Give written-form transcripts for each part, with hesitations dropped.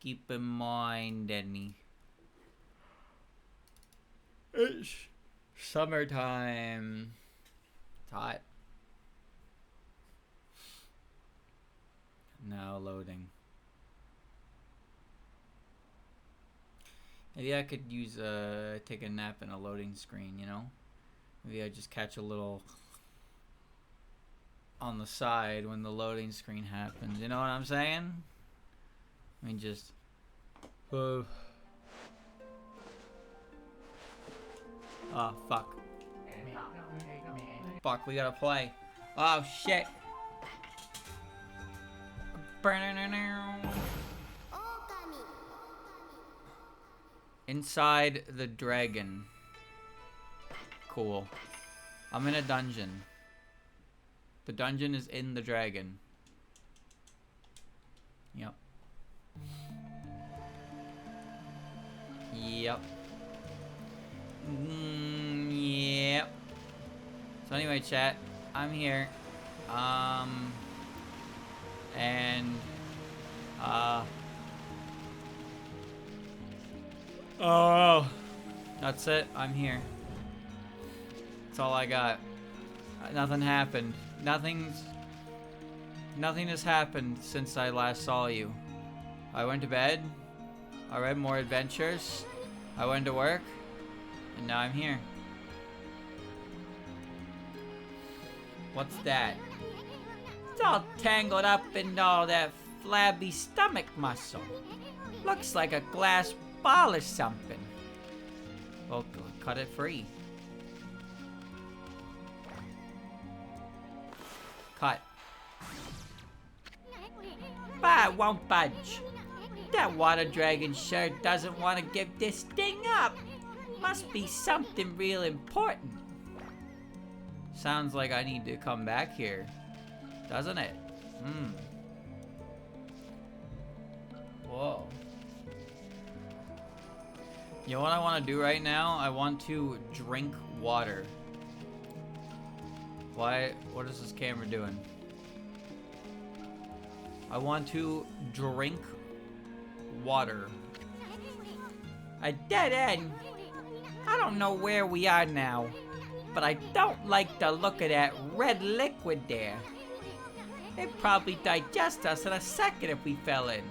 Keep in mind, Denny. It's summertime. It's hot. Now loading. Maybe I could use take a nap in a loading screen, you know? Maybe I just catch a little on the side when the loading screen happens. You know what I'm saying? I mean, just... Oh, fuck. Fuck, we gotta play. Oh, shit. Inside the dragon. Cool. I'm in a dungeon. The dungeon is in the dragon. Yep. Yep. Yep. So anyway, chat, I'm here. And oh, that's it. I'm here. That's all I got. Nothing happened. Nothing has happened since I last saw you. I went to bed. I read more adventures. I went to work. And now I'm here. What's that? It's all tangled up in all that flabby stomach muscle. Looks like a glass ball or something. Well, cut it free. Cut. But I won't budge. That water dragon sure doesn't want to give this thing up. Must be something real important. Sounds like I need to come back here, doesn't it? Whoa. You know what I want to do right now? I want to drink water. Why? What is this camera doing? I want to drink water. A dead end? I don't know where we are now, but I don't like the look of that red liquid there. It'd probably digest us in a second if we fell in.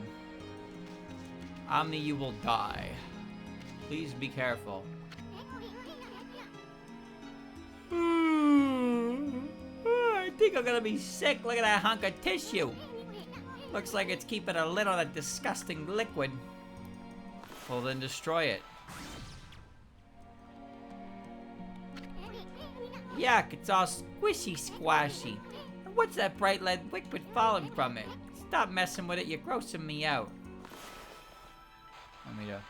Omni, you will die. Please be careful. I think I'm gonna be sick. Look at that hunk of tissue. Looks like it's keeping a lid on that disgusting liquid. Well, then destroy it. Yuck, it's all squishy squashy. And what's that bright red liquid falling from it? Stop messing with it, you're grossing me out. Want me to...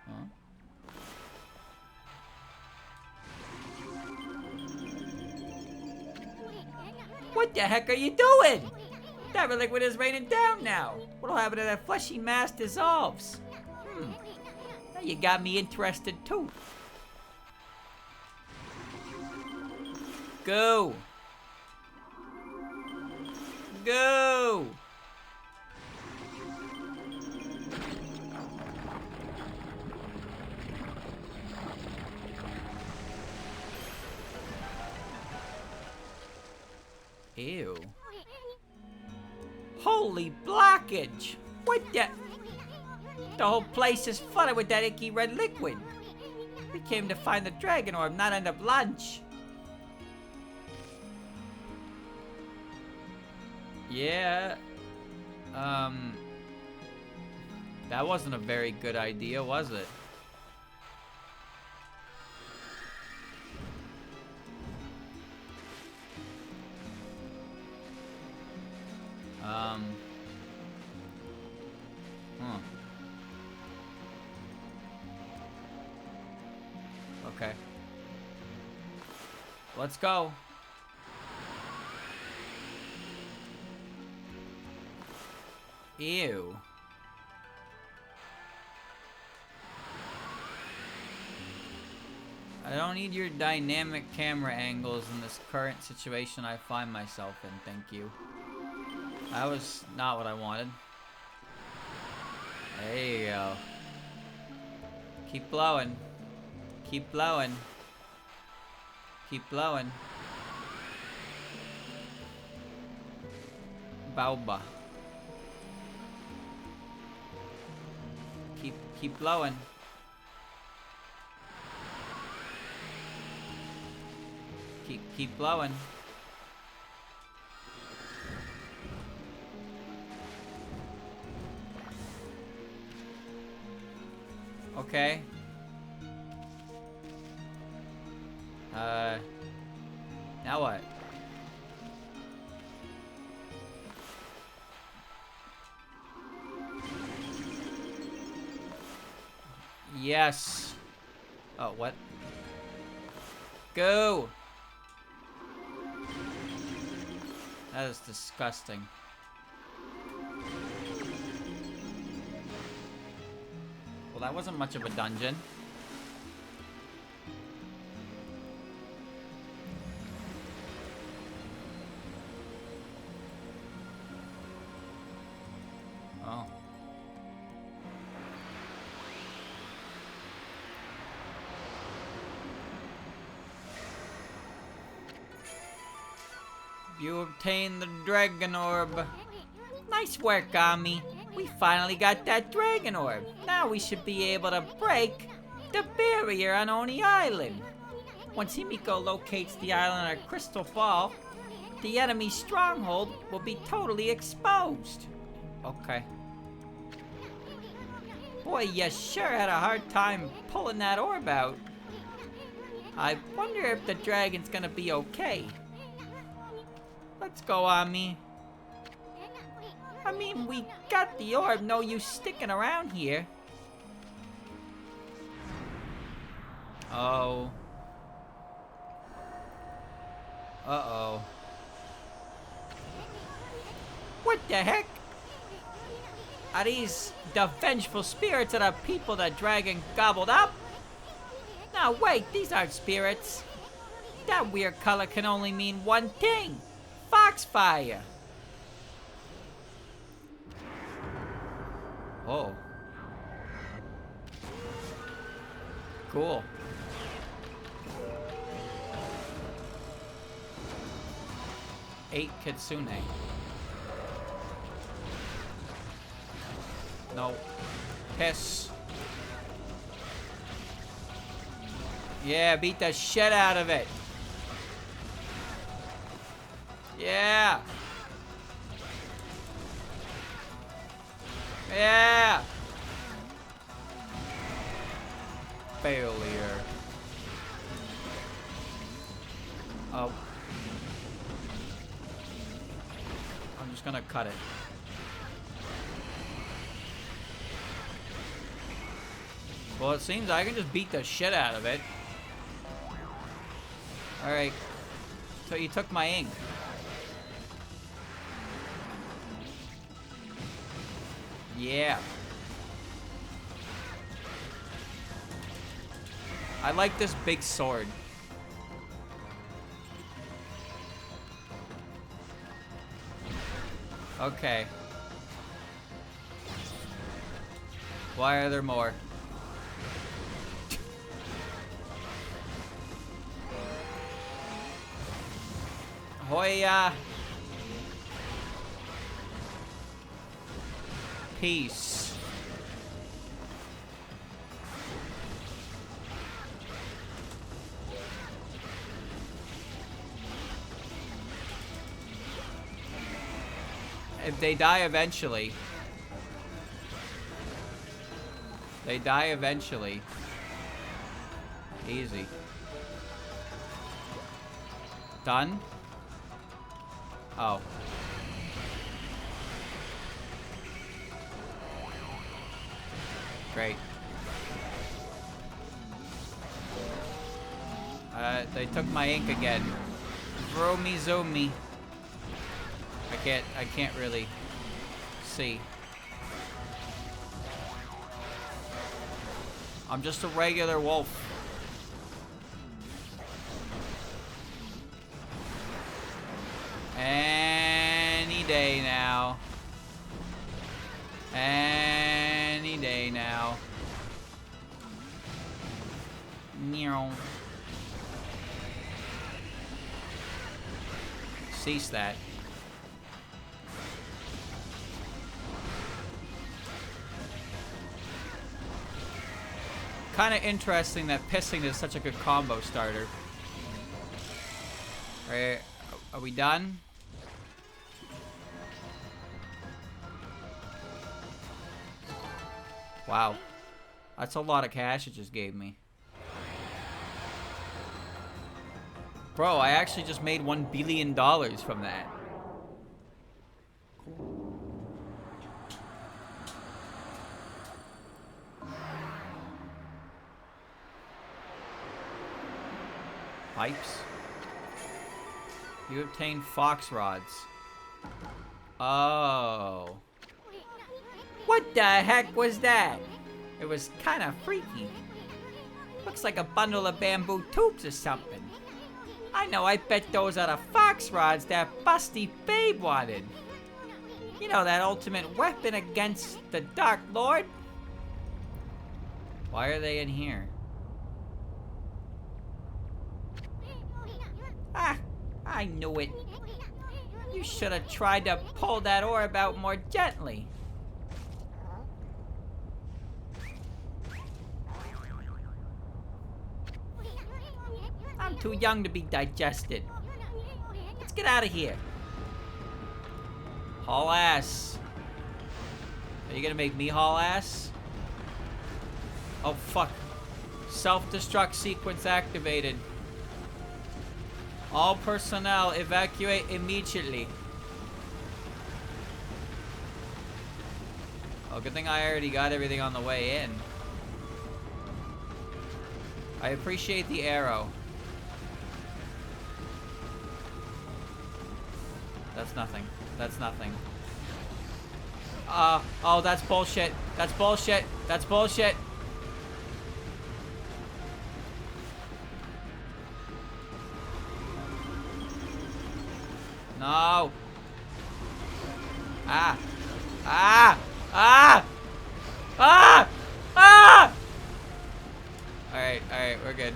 Huh? What the heck are you doing? That red liquid is raining down now. What'll happen to that fleshy mass dissolves? Now you got me interested too. Go! Go! Ew. Holy blockage! What the? The whole place is flooded with that icky red liquid. We came to find the dragon orb, not end up lunch. Yeah. That wasn't a very good idea, was it? Okay. Let's go. Ew. I don't need your dynamic camera angles in this current situation I find myself in, thank you. That was not what I wanted. Keep blowing. Keep blowing. Keep blowing. Baoba. Keep blowing. Keep blowing. Okay. Now what? Yes. Oh, what? Go! That is disgusting. Well, that wasn't much of a dungeon. Oh. You obtained the dragon orb. Nice work, Ami. We finally got that dragon orb. Now we should be able to break the barrier on Oni Island. Once Himiko locates the island on a crystal ball, the enemy stronghold will be totally exposed. Okay. Boy, you sure had a hard time pulling that orb out. I wonder if the dragon's gonna be okay. Let's go, Ami. I mean, we got the orb, no use sticking around here. Oh. Uh-oh. What the heck? Are these the vengeful spirits of the people the dragon gobbled up? Now wait, these aren't spirits. That weird color can only mean one thing. Foxfire. Oh. Cool. Eight Kitsune. No. Piss. Yeah, beat the shit out of it. Yeah. Yeah. Failure. Oh. I'm just gonna cut it. Well, it seems I can just beat the shit out of it. Alright. So you took my ink. Yeah. I like this big sword. Okay. Why are there more? Hoya. Peace. If they die eventually. They die eventually. Easy. Done? Oh. Great. They took my ink again. Throw me, zoom me. I can't really see. I'm just a regular wolf. Any day now. Any day now. Meow. Cease that. Kind of interesting that pissing is such a good combo starter. Alright, are we done? Wow. That's a lot of cash it just gave me. Bro, I actually just made $1 billion from that. Pipes. You obtained fox rods. Oh. What the heck was that? It was kind of freaky. Looks like a bundle of bamboo tubes or something. I know, I bet those are the fox rods that Busty Babe wanted. You know, that ultimate weapon against the Dark Lord? Why are they in here? Ah, I knew it. You should have tried to pull that orb out more gently. I'm too young to be digested. Let's get out of here. Haul ass. Are you gonna make me haul ass? Oh, fuck. Self-destruct sequence activated. All personnel evacuate immediately. Oh, good thing I already got everything on the way in. I appreciate the arrow. That's nothing. That's nothing. Oh, that's bullshit. That's bullshit. That's bullshit. No. Ah. Ah. Ah. Ah. Ah. Alright, we're good.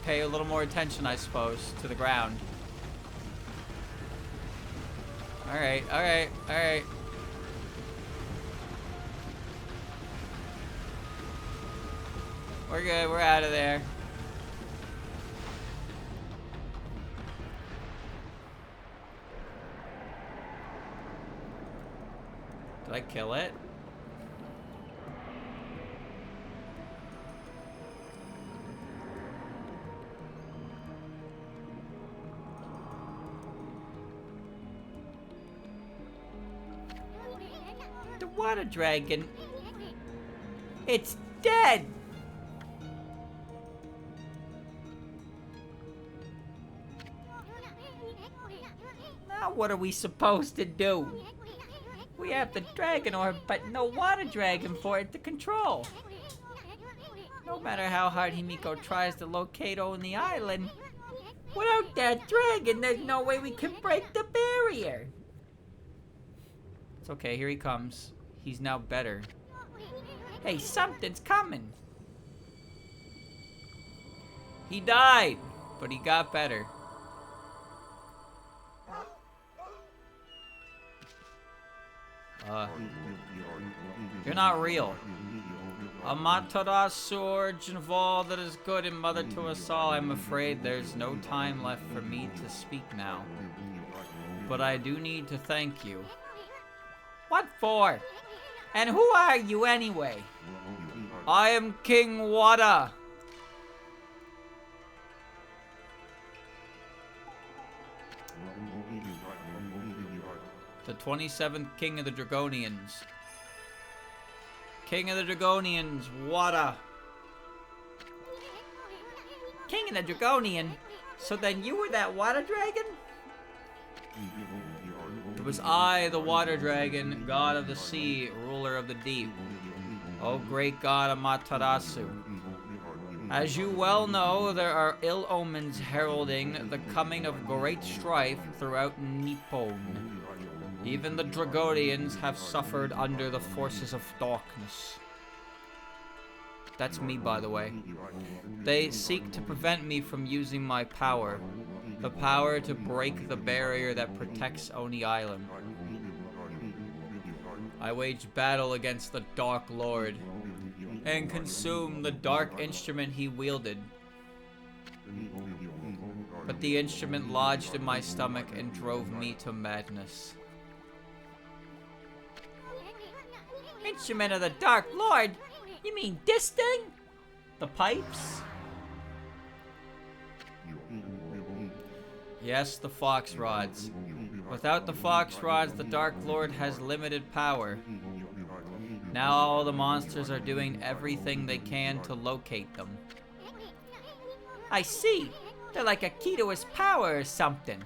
Pay a little more attention, I suppose, to the ground. Alright. We're good, we're out of there. Did I kill it? The water dragon. It's dead. Now what are we supposed to do? We have the dragon orb, but no water dragon for it to control. No matter how hard Himiko tries to locate Oni Island, without that dragon, there's no way we can break the barrier. It's okay, here he comes. He's now better. Hey, something's coming. He died, but he got better. You're not real. Amaterasu, origin of all that is good and mother to us all. I'm afraid there's no time left for me to speak now. But I do need to thank you. What for? And who are you anyway? I am King Wada. The 27th King of the Dragonians. King of the Dragonians, Wada. King of the Dragonian? So then you were that water dragon? It was I, the water dragon, god of the sea, ruler of the deep. O great god Amaterasu. As you well know, there are ill omens heralding the coming of great strife throughout Nippon. Even the Dragonians have suffered under the forces of darkness. That's me, by the way. They seek to prevent me from using my power. The power to break the barrier that protects Oni Island. I wage battle against the Dark Lord and consume the dark instrument he wielded. But the instrument lodged in my stomach and drove me to madness. Instrument of the Dark Lord? You mean this thing? The pipes? Yes, the fox rods. Without the fox rods, the Dark Lord has limited power. Now all the monsters are doing everything they can to locate them. I see. They're like a key to his power or something.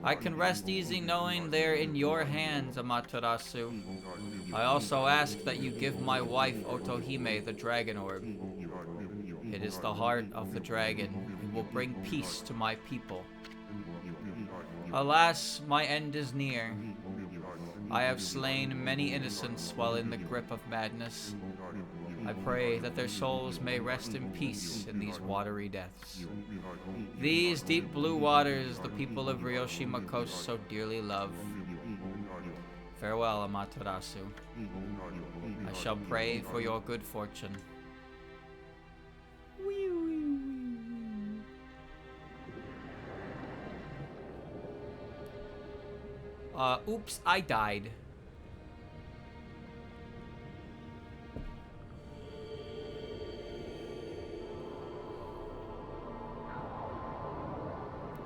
I can rest easy knowing they're in your hands, Amaterasu. I also ask that you give my wife Otohime the dragon orb. It is the heart of the dragon. It will bring peace to my people. Alas, my end is near. I have slain many innocents while in the grip of madness. I pray that their souls may rest in peace in these watery depths. These deep blue waters the people of Ryoshima Coast so dearly love. Farewell, Amaterasu. I shall pray for your good fortune. Oops, I died.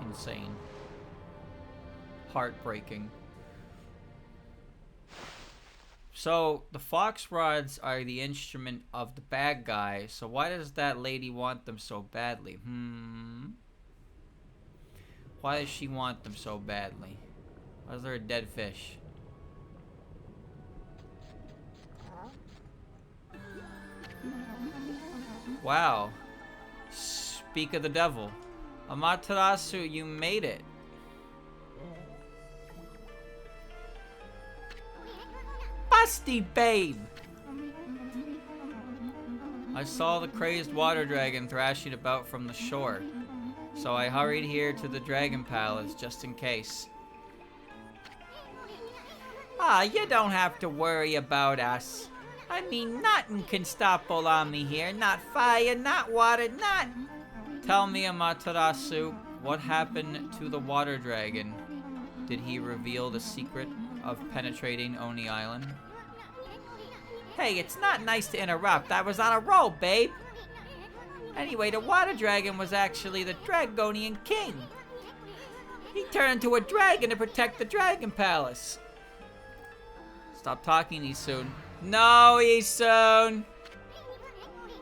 Insane. Heartbreaking. So, the fox rods are the instrument of the bad guy, so why does that lady want them so badly? Why does she want them so badly? Why is there a dead fish? Wow. Speak of the devil. Amaterasu, you made it. Busty babe! I saw the crazed water dragon thrashing about from the shore, so I hurried here to the dragon palace just in case. Ah, you don't have to worry about us. I mean, nothing can stop Olami here. Not fire, not water, not... Tell me, Amaterasu, what happened to the water dragon? Did he reveal the secret of penetrating Oni Island? Hey, it's not nice to interrupt. I was on a roll, babe. Anyway, the water dragon was actually the Dragonian king. He turned into a dragon to protect the dragon palace. Stop talking, Isun. No, Isun!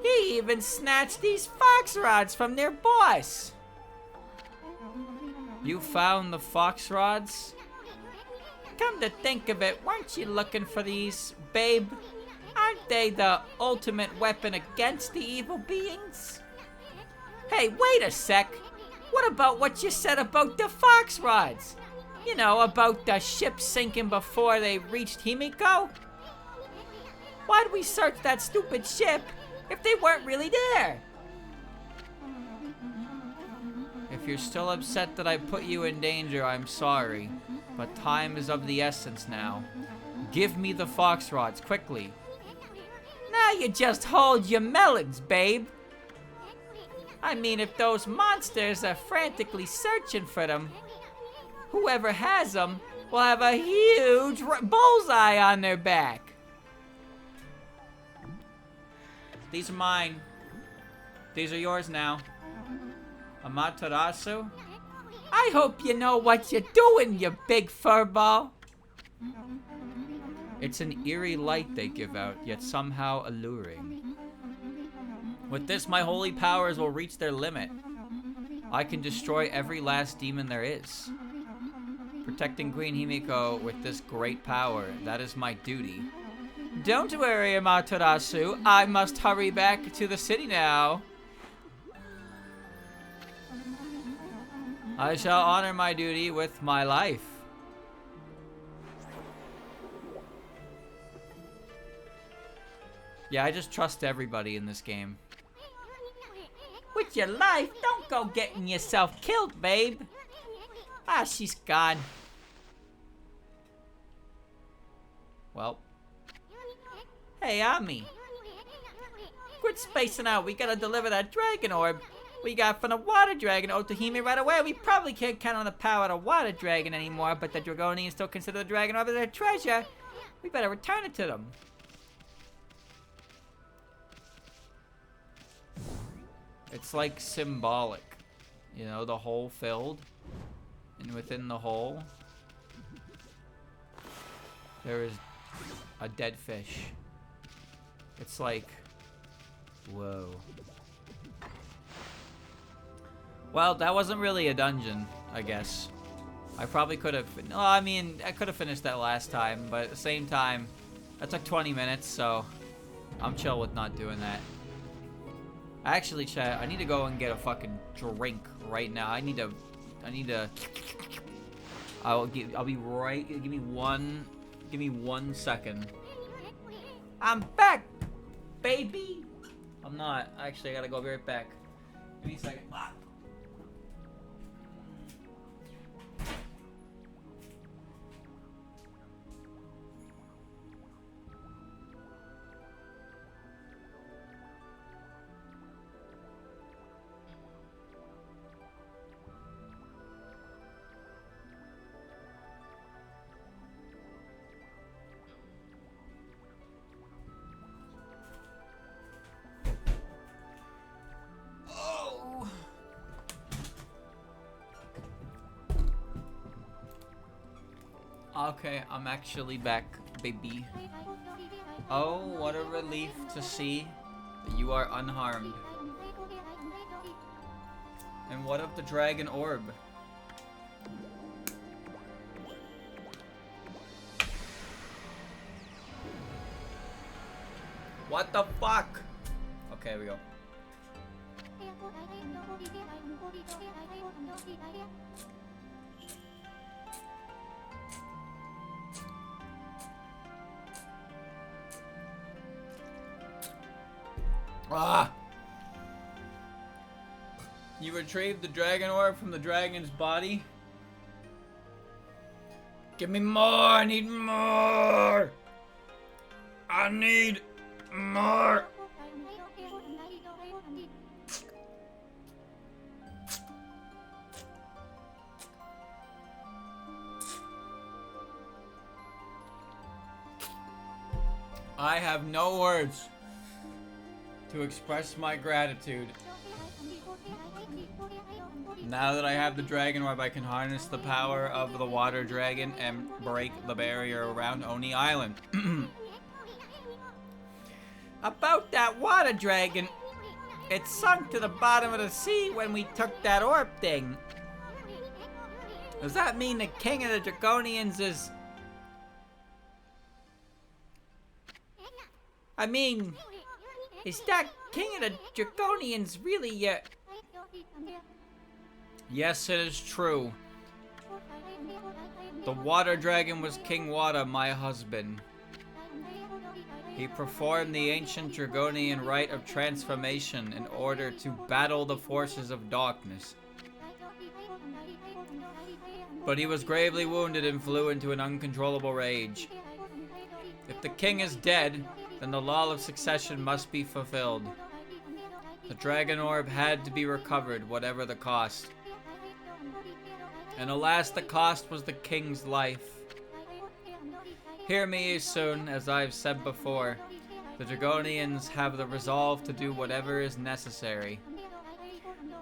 He even snatched these fox rods from their boss! You found the fox rods? Come to think of it, weren't you looking for these, babe? Aren't they the ultimate weapon against the evil beings? Hey, wait a sec! What about what you said about the fox rods? You know, about the ship sinking before they reached Himiko? Why'd we search that stupid ship if they weren't really there? If you're still upset that I put you in danger, I'm sorry. But time is of the essence now. Give me the fox rods, quickly. Now you just hold your melons, babe. I mean, if those monsters are frantically searching for them, whoever has them will have a huge bullseye on their back. These are mine. These are yours now. Amaterasu? I hope you know what you're doing, you big furball. It's an eerie light they give out, yet somehow alluring. With this, my holy powers will reach their limit. I can destroy every last demon there is. Protecting Queen Himiko with this great power, that is my duty. Don't worry, Amaterasu. I must hurry back to the city now. I shall honor my duty with my life. Yeah, I just trust everybody in this game. With your life, don't go getting yourself killed, babe. Ah, she's gone. Well. Hey, Ami. Quit spacing out. We gotta deliver that dragon orb we got from the water dragon Otohime right away. We probably can't count on the power of the water dragon anymore, but the Dragonians still consider the dragon orb their treasure. We better return it to them. It's like symbolic. You know, the hole filled. And within the hole, there is a dead fish. It's like, whoa. Well, that wasn't really a dungeon, I guess. I probably could have, no, I mean, I could have finished that last time, but at the same time, that took 20 minutes, so I'm chill with not doing that. Actually, chat, I need to go and get a fucking drink right now. I'll be right, give me one second. I'm back, baby! I'm not, actually, I gotta go be right back. Give me a second. Okay, I'm actually back, baby. Oh, what a relief to see that you are unharmed. And what of the dragon orb? What the fuck? Okay, here we go. Ah! You retrieved the dragon orb from the dragon's body? Give me more! I need more! I need more! I have no words to express my gratitude. Now that I have the dragon orb, I can harness the power of the water dragon and break the barrier around Oni Island. About that water dragon, it sunk to the bottom of the sea when we took that orb thing. Does that mean the king of the Dragonians is... I mean, is that king of the Dragonians really yet? Yes, it is true. The water dragon was King Wada, my husband. He performed the ancient Dragonian rite of transformation in order to battle the forces of darkness. But he was gravely wounded and flew into an uncontrollable rage. If the king is dead, then the law of succession must be fulfilled. The dragon orb had to be recovered, whatever the cost. And alas, the cost was the king's life. Hear me soon, as I've said before. The Dragonians have the resolve to do whatever is necessary.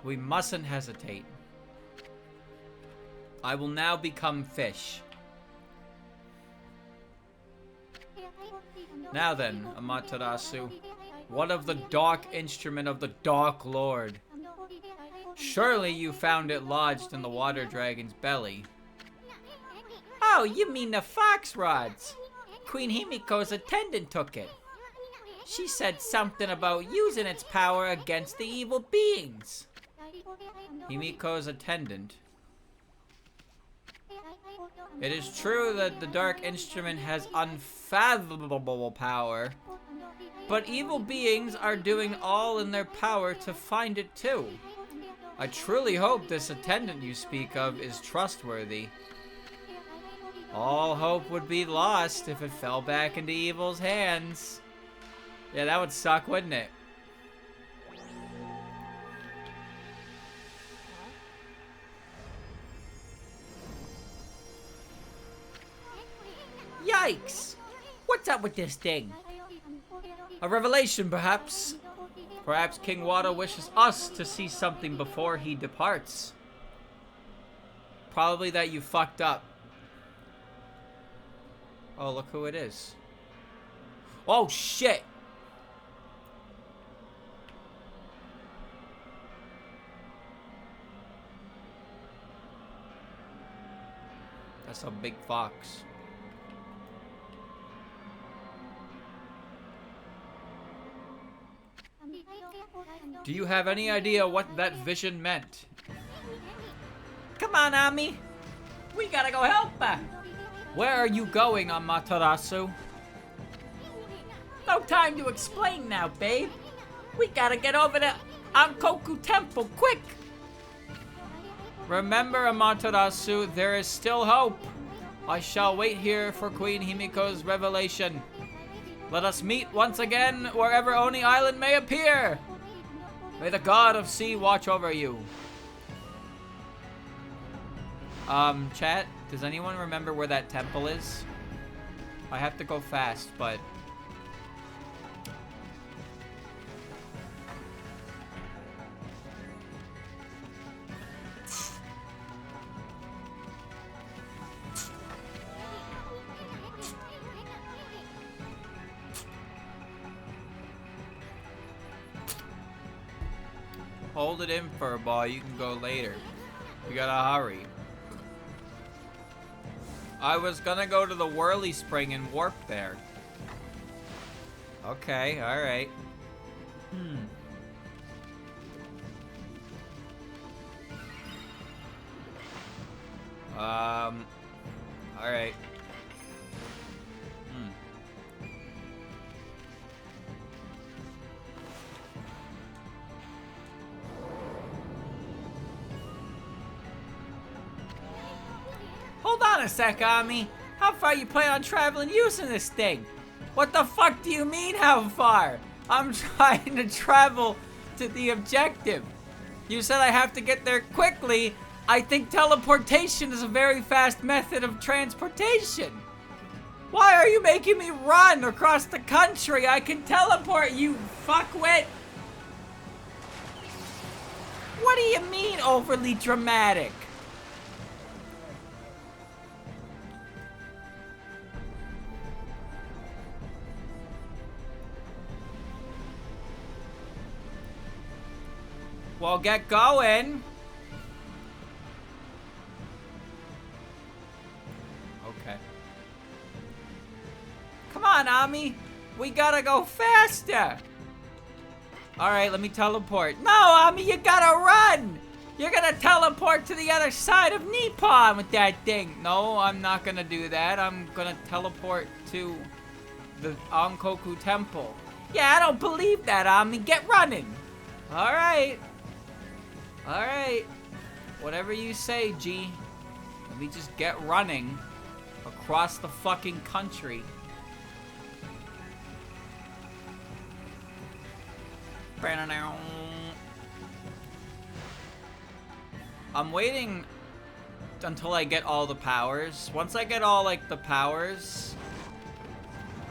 We mustn't hesitate. I will now become fish. Now then, Amaterasu, what of the dark instrument of the Dark Lord? Surely you found it lodged in the water dragon's belly. Oh, you mean the fox rods? Queen Himiko's attendant took it. She said something about using its power against the evil beings. Himiko's attendant? It is true that the dark instrument has unfathomable power, but evil beings are doing all in their power to find it too. I truly hope this attendant you speak of is trustworthy. All hope would be lost if it fell back into evil's hands. Yeah, that would suck, wouldn't it? Yikes! What's up with this thing? A revelation, perhaps. Perhaps King Wada wishes us to see something before he departs. Probably that you fucked up. Oh, look who it is. Oh, shit! That's a big fox. Do you have any idea what that vision meant? Come on, Ami. We gotta go help her. Where are you going, Amaterasu? No time to explain now, babe. We gotta get over to Ankoku Temple, quick! Remember, Amaterasu, there is still hope. I shall wait here for Queen Himiko's revelation. Let us meet once again wherever Oni Island may appear. May the god of sea watch over you. Chat, does anyone remember where that temple is? I have to go fast, but... Hold it in for a ball, you can go later. You gotta hurry. I was gonna go to the Whirly Spring and warp there. Okay, alright. Alright. Hold on a sec, Ami. How far you plan on traveling using this thing? What the fuck do you mean, how far? I'm trying to travel to the objective. You said I have to get there quickly. I think teleportation is a very fast method of transportation. Why are you making me run across the country? I can teleport, you fuckwit. What do you mean overly dramatic? Well, get going. Okay. Come on, Ami. We gotta go faster. Alright, let me teleport. No, Ami, you gotta run. You're gonna teleport to the other side of Nippon with that thing. No, I'm not gonna do that. I'm gonna teleport to the Ankoku Temple. Yeah, I don't believe that, Ami. Get running. Alright. Alright. Whatever you say, G. Let me just get running across the fucking country. I'm waiting until I get all the powers. Once I get all, like, the powers,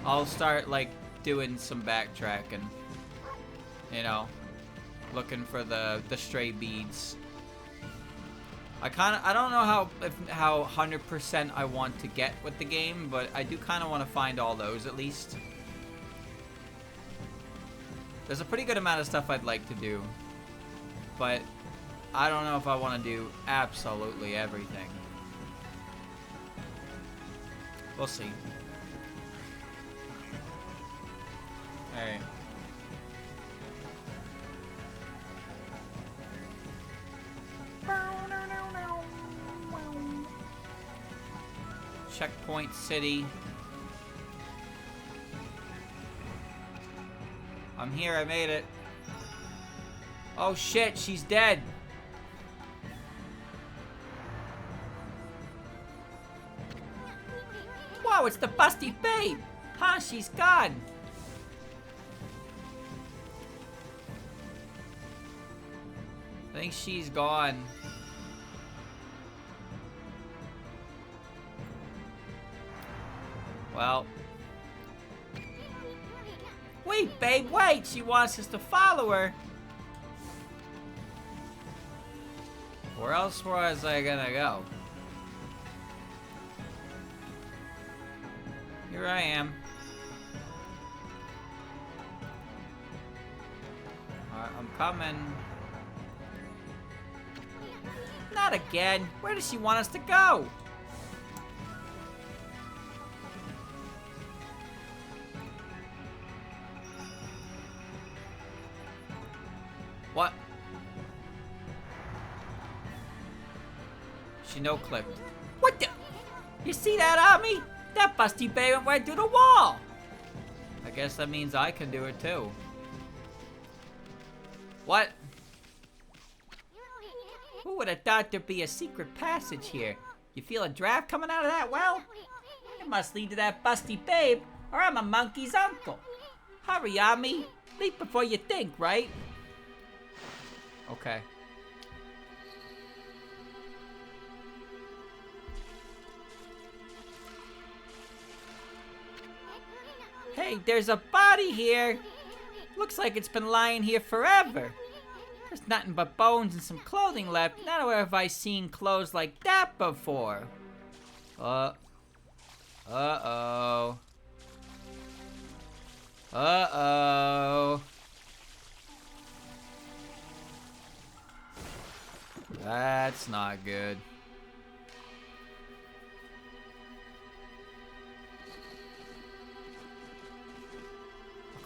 I'll start, like, doing some backtracking. You know, looking for the stray beads. I don't know how 100% I want to get with the game, but I do kind of want to find all those at least. There's a pretty good amount of stuff I'd like to do, but I don't know if I want to do absolutely everything. We'll see. Alright. Checkpoint City. I'm here, I made it. Oh shit, she's dead. Whoa, it's the busty babe. Huh, she's gone. I think she's gone. Well. Wait, babe, wait! She wants us to follow her. Where else was I gonna go? Here I am. I'm coming. Not again. Where does she want us to go? What? She no-clipped. What the? You see that, Ami? That busty babe went right through the wall. I guess that means I can do it too. What? Who would have thought there'd be a secret passage here? You feel a draft coming out of that well? It must lead to that busty babe, or I'm a monkey's uncle. Hurry, Ami. Leap before you think, right? Okay. Hey, there's a body here. Looks like it's been lying here forever. There's nothing but bones and some clothing left. Never have I seen clothes like that before. Uh-oh. Uh-oh. That's not good.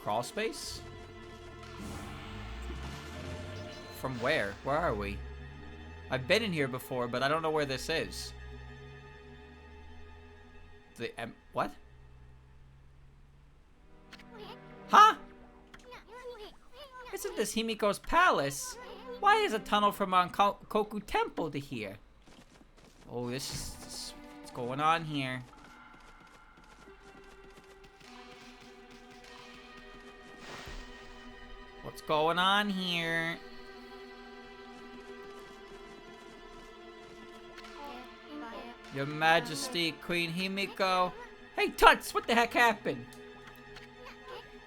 Crawl space? From where? Where are we? I've been in here before, but I don't know where this is. What? Huh? Isn't this Himiko's palace? Why is a tunnel from Ankoku temple to here? Oh, this is what's going on here. What's going on here? Your Majesty, Queen Himiko. Hey, Tuts, what the heck happened?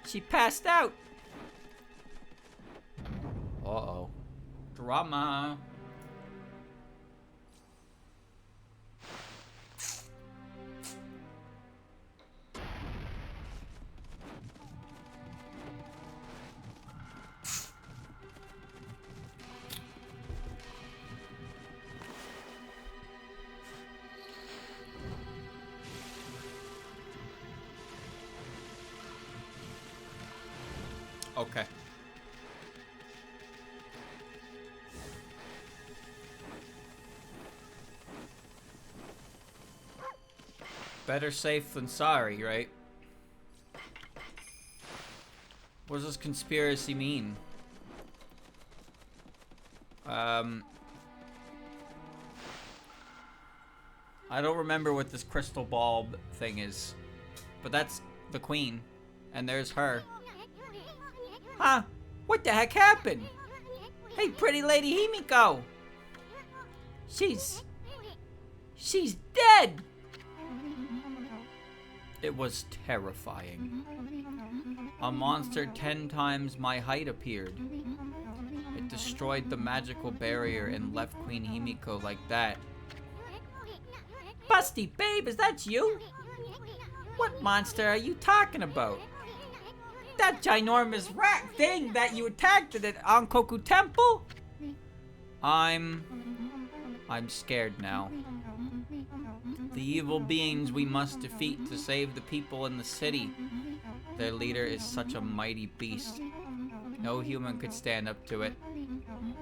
She passed out. Uh-oh. Drama. Okay. Better safe than sorry, right? What does this conspiracy mean? I don't remember what this crystal ball thing is. But that's the queen. And there's her. Huh? What the heck happened? Hey, pretty lady Himiko! She's dead! It was terrifying. A monster 10 times my height appeared. It destroyed the magical barrier and left Queen Himiko like that. Busty babe, is that you? What monster are you talking about? That ginormous rat thing that you attacked at Ankoku temple? I'm scared now. The evil beings we must defeat to save the people in the city. Their leader is such a mighty beast. No human could stand up to it.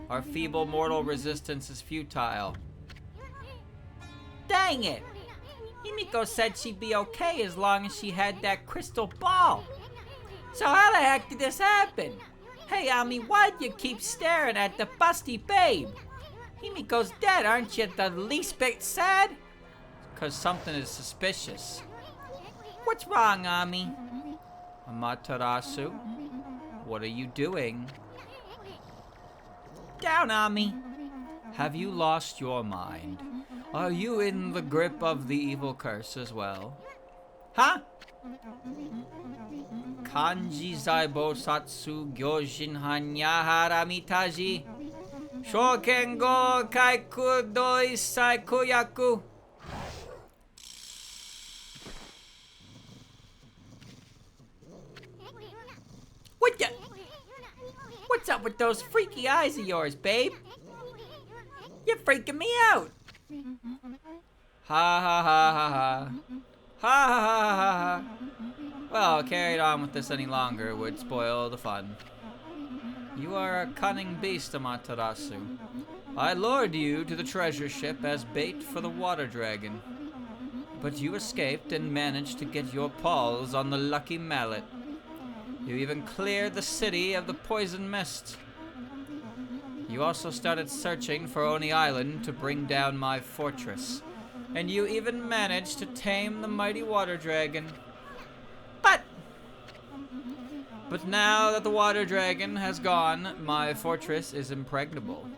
Our feeble mortal resistance is futile. Dang it! Himiko said she'd be okay as long as she had that crystal ball. So how the heck did this happen? Hey, Ami, why'd you keep staring at the busty babe? Himiko's dead, aren't you the least bit sad? 'Cause something is suspicious. What's wrong, Ami? Amaterasu, what are you doing? Down, Ami. Have you lost your mind? Are you in the grip of the evil curse as well? Huh? Kanji Zaibo Satsu Gyojin Hanyahara Mitaji Shoken Go Kaiku Doi Saikuyaku. What the? What's up with those freaky eyes of yours, babe? You're freaking me out. Ha ha ha ha ha. Ha ha ha ha ha. Well, carried on with this any longer would spoil the fun. You are a cunning beast, Amaterasu. I lured you to the treasure ship as bait for the water dragon. But you escaped and managed to get your paws on the lucky mallet. You even cleared the city of the poison mist. You also started searching for Oni Island to bring down my fortress. And you even managed to tame the mighty water dragon. But now that the water dragon has gone, my fortress is impregnable.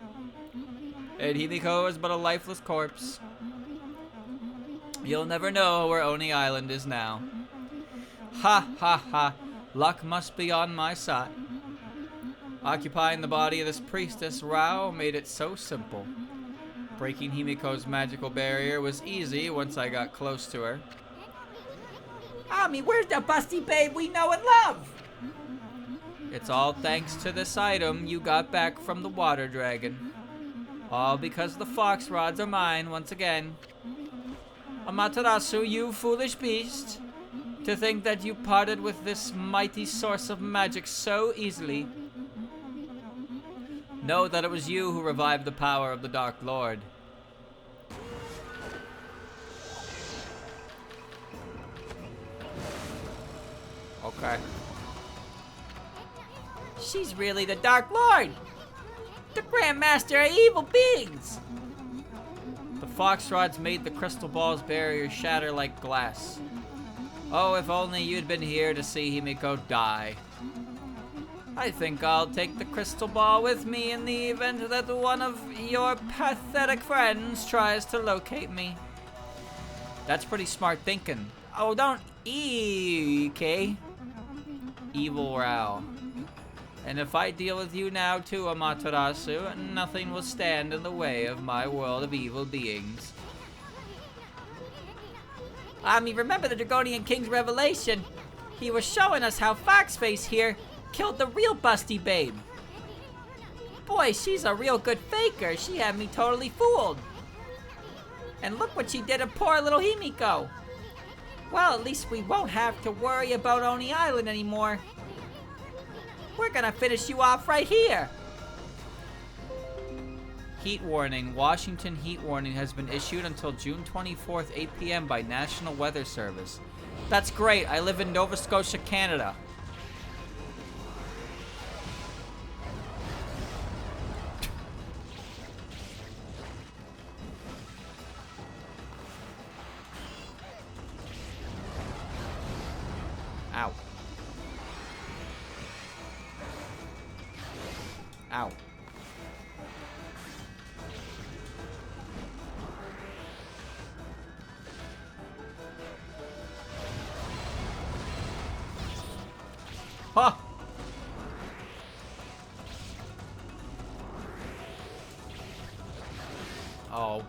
And Himiko is but a lifeless corpse. You'll never know where Oni Island is now. Ha ha ha. Luck must be on my side. Occupying the body of this priestess, Rao made it so simple. Breaking Himiko's magical barrier was easy once I got close to her. Ami, where's the busty babe we know and love? It's all thanks to this item you got back from the water dragon. All because the fox rods are mine once again. Amaterasu, you foolish beast. To think that you parted with this mighty source of magic so easily. Know that it was you who revived the power of the Dark Lord. Okay. She's really the Dark Lord! The Grand Master of evil beings! The fox rods made the crystal ball's barrier shatter like glass. Oh, if only you'd been here to see Himiko die. I think I'll take the crystal ball with me in the event that one of your pathetic friends tries to locate me. That's pretty smart thinking. Oh, don't EK. Evil Rao. And if I deal with you now too, Amaterasu, nothing will stand in the way of my world of evil beings. Remember the Dragonian King's revelation? He was showing us how Foxface here killed the real busty babe. Boy, she's a real good faker. She had me totally fooled. And look what she did to poor little Himiko. Well, at least we won't have to worry about Oni Island anymore. We're gonna finish you off right here. Heat warning. Washington heat warning has been issued until June 24th, 8 p.m. by National Weather Service. That's great. I live in Nova Scotia, Canada. Ow. Ow. Huh. Oh.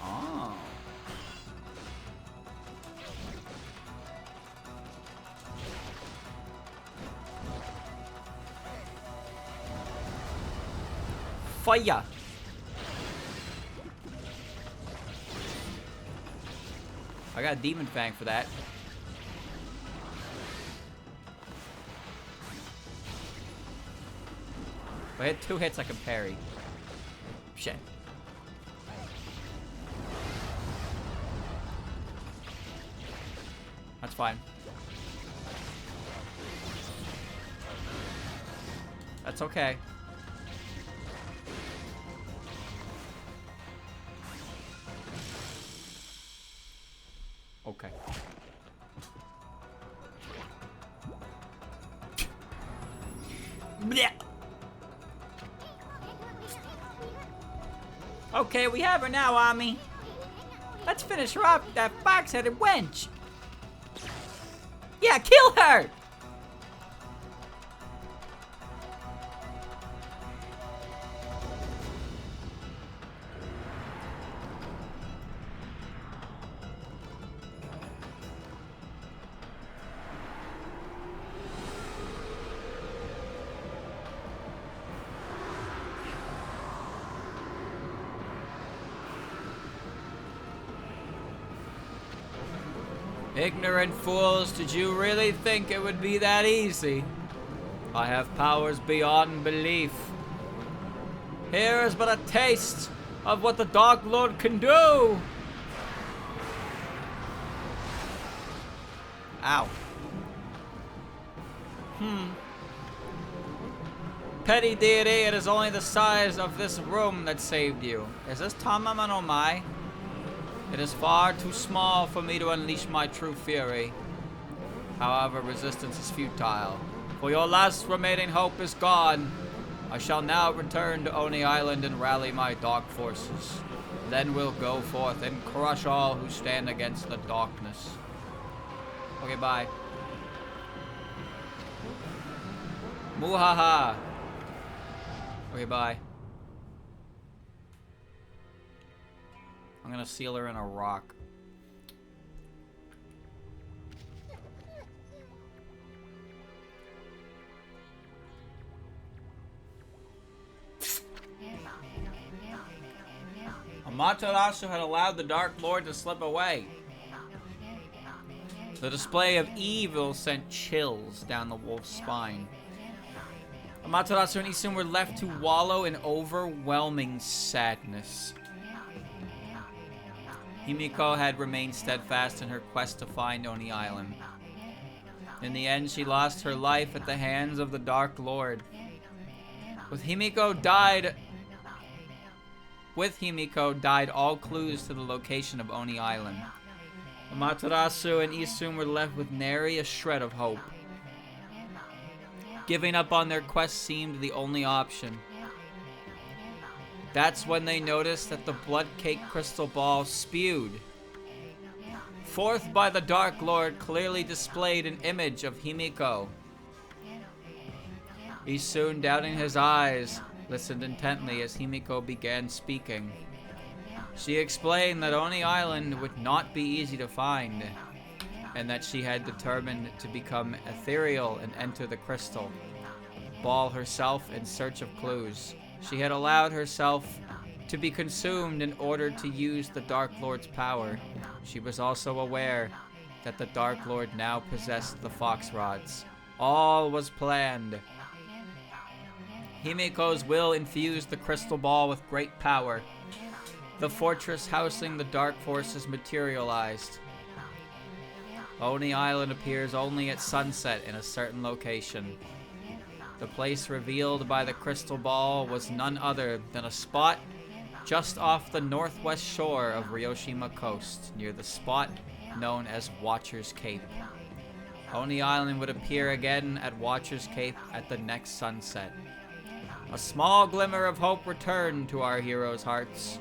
Oh. Fire. I got a Demon Fang for that. If I hit 2 hits, I can parry. option. That's fine. That's okay. Okay. Blech. Okay, we have her now, Ami. Let's finish her off with that fox-headed wench. Yeah, kill her! Ignorant fools, did you really think it would be that easy? I have powers beyond belief. Here is but a taste of what the Dark Lord can do! Ow. Petty deity, it is only the size of this room that saved you. Is this Tamama no Mai? It is far too small for me to unleash my true fury. However, resistance is futile. For your last remaining hope is gone. I shall now return to Oni Island and rally my dark forces. Then we'll go forth and crush all who stand against the darkness. Okay, bye. Muhaha. Okay, bye. I'm gonna seal her in a rock. Amaterasu had allowed the Dark Lord to slip away. The display of evil sent chills down the wolf's spine. Amaterasu and Isun were left to wallow in overwhelming sadness. Himiko had remained steadfast in her quest to find Oni Island. In the end, she lost her life at the hands of the Dark Lord. With Himiko died all clues to the location of Oni Island. Amaterasu and Isun were left with nary a shred of hope. Giving up on their quest seemed the only option. That's when they noticed that the blood-caked crystal ball spewed. Forth by the Dark Lord clearly displayed an image of Himiko. Isun, doubting his eyes, listened intently as Himiko began speaking. She explained that Oni Island would not be easy to find, and that she had determined to become ethereal and enter the crystal ball herself in search of clues. She had allowed herself to be consumed in order to use the Dark Lord's power. She was also aware that the Dark Lord now possessed the Fox Rods. All was planned. Himiko's will infused the crystal ball with great power. The fortress housing the dark forces materialized. Oni Island appears only at sunset in a certain location. The place revealed by the crystal ball was none other than a spot just off the northwest shore of Ryoshima Coast, near the spot known as Watcher's Cape. Oni Island would appear again at Watcher's Cape at the next sunset. A small glimmer of hope returned to our heroes' hearts,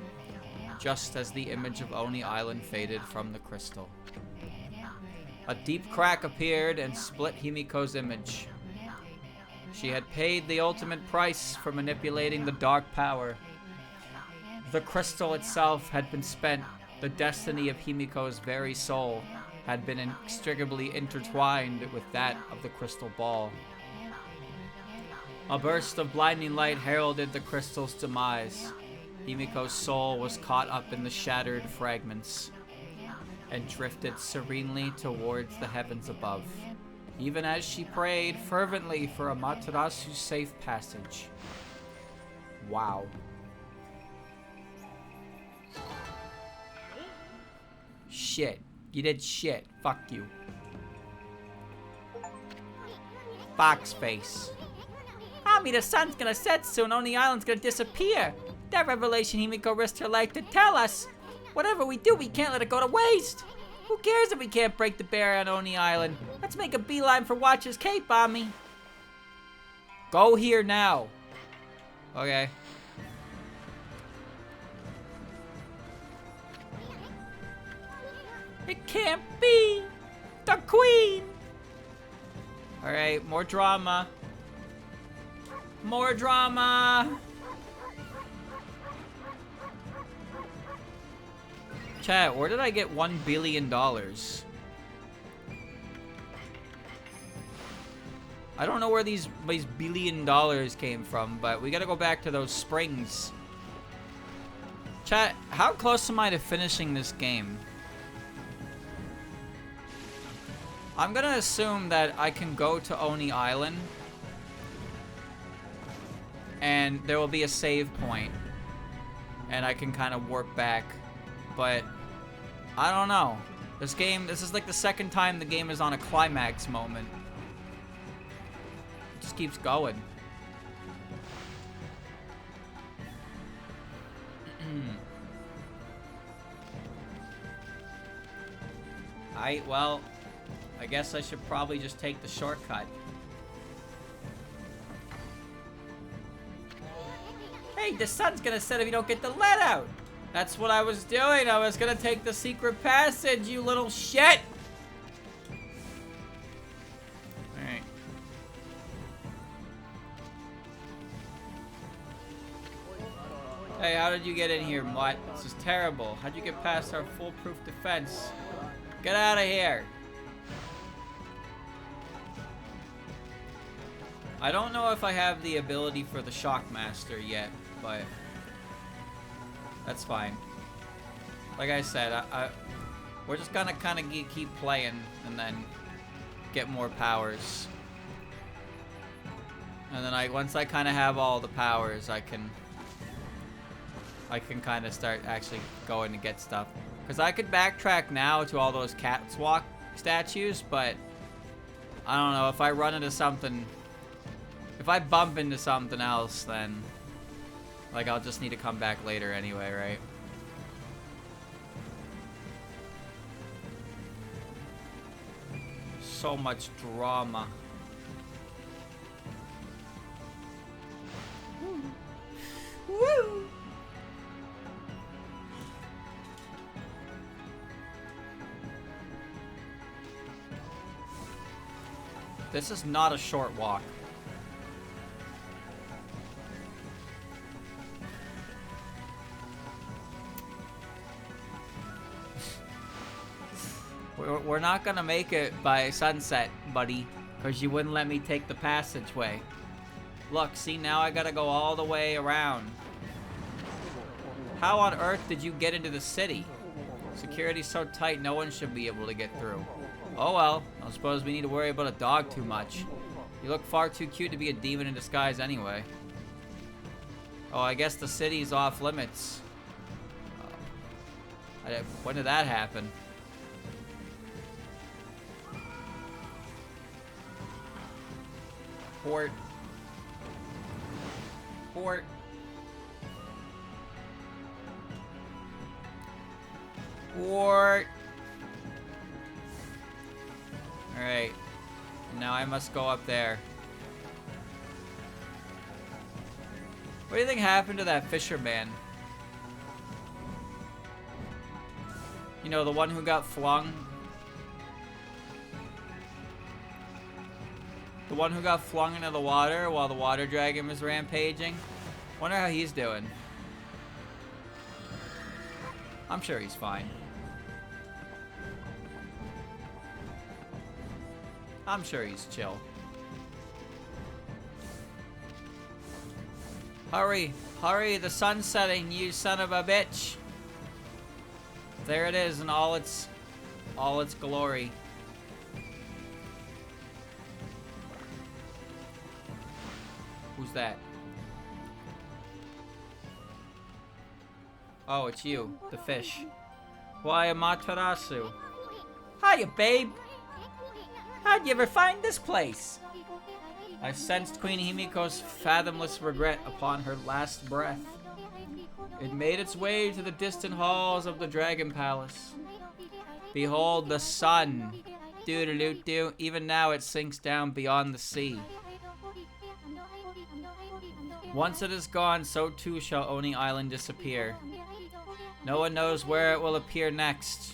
just as the image of Oni Island faded from the crystal. A deep crack appeared and split Himiko's image. She had paid the ultimate price for manipulating the dark power. The crystal itself had been spent. The destiny of Himiko's very soul had been inextricably intertwined with that of the crystal ball. A burst of blinding light heralded the crystal's demise. Himiko's soul was caught up in the shattered fragments and drifted serenely towards the heavens above, even as she prayed fervently for Amaterasu's safe passage. Wow. shit. You did shit. Fuck you. Fox face. Mommy, the sun's gonna set soon. Oni Island's gonna disappear. That revelation Himiko risked her life to tell us. Whatever we do, we can't let it go to waste. Who cares if we can't break the barrier on Oni Island? Let's make a beeline for Watcher's Cape, Mommy. Go here now. Okay. It can't be. The Queen. Alright, more drama. More drama. Chat, where did I get $1 billion? I don't know where these $1 billion came from, but we gotta go back to those springs. Chat, how close am I to finishing this game? I'm gonna assume that I can go to Oni Island and there will be a save point and I can kind of warp back, but I don't know. This is like the second time the game is on a climax moment. It just keeps going. Alright, well, I guess I should probably just take the shortcut. Hey, the sun's gonna set if you don't get the lead out. That's what I was doing. I was gonna take the secret passage, you little shit. Alright. Hey, how did you get in here, mutt? This is terrible. How'd you get past our foolproof defense? Get out of here. I don't know if I have the ability for the Shockmaster yet, but that's fine. Like I said, we're just gonna kind of keep playing and then get more powers. And then once I kind of have all the powers, I can kind of start actually going to get stuff. Because I could backtrack now to all those catwalk statues, but I don't know, if I run into something... If I bump into something else, then, like, I'll just need to come back later anyway, right? So much drama. Woo! This is not a short walk. We're not gonna make it by sunset, buddy, because you wouldn't let me take the passageway. Look, see, now I gotta go all the way around. How on earth did you get into the city? Security's so tight, no one should be able to get through. Oh well, I don't suppose we need to worry about a dog too much. You look far too cute to be a demon in disguise anyway. Oh, I guess the city's off limits. When did that happen? Port. Port. Port. Alright. Now I must go up there. What do you think happened to that fisherman? You know, the one who got flung? The one who got flung into the water while the water dragon was rampaging? Wonder how he's doing. I'm sure he's fine. I'm sure he's chill. Hurry, hurry, the sun's setting, you son of a bitch. There it is in all its glory. Who's that? Oh, it's you, the fish. Why, Amaterasu. Hiya, babe. How'd you ever find this place? I sensed Queen Himiko's fathomless regret upon her last breath. It made its way to the distant halls of the Dragon Palace. Behold the sun. Doo-doo-doo-doo. Even now it sinks down beyond the sea. Once it is gone, so too shall Oni Island disappear. No one knows where it will appear next.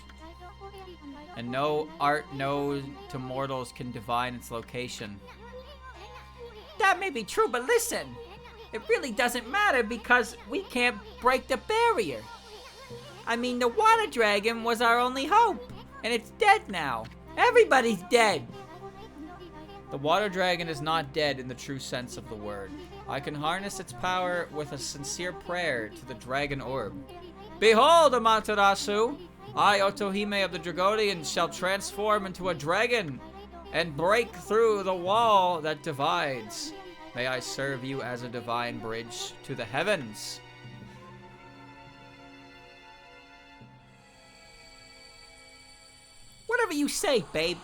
And no art known to mortals can divine its location. That may be true, but listen! It really doesn't matter because we can't break the barrier. I mean, the water dragon was our only hope, and it's dead now. Everybody's dead! The water dragon is not dead in the true sense of the word. I can harness its power with a sincere prayer to the dragon orb. Behold, Amaterasu! I, Otohime of the Dragonians, shall transform into a dragon and break through the wall that divides. May I serve you as a divine bridge to the heavens. Whatever you say, babe.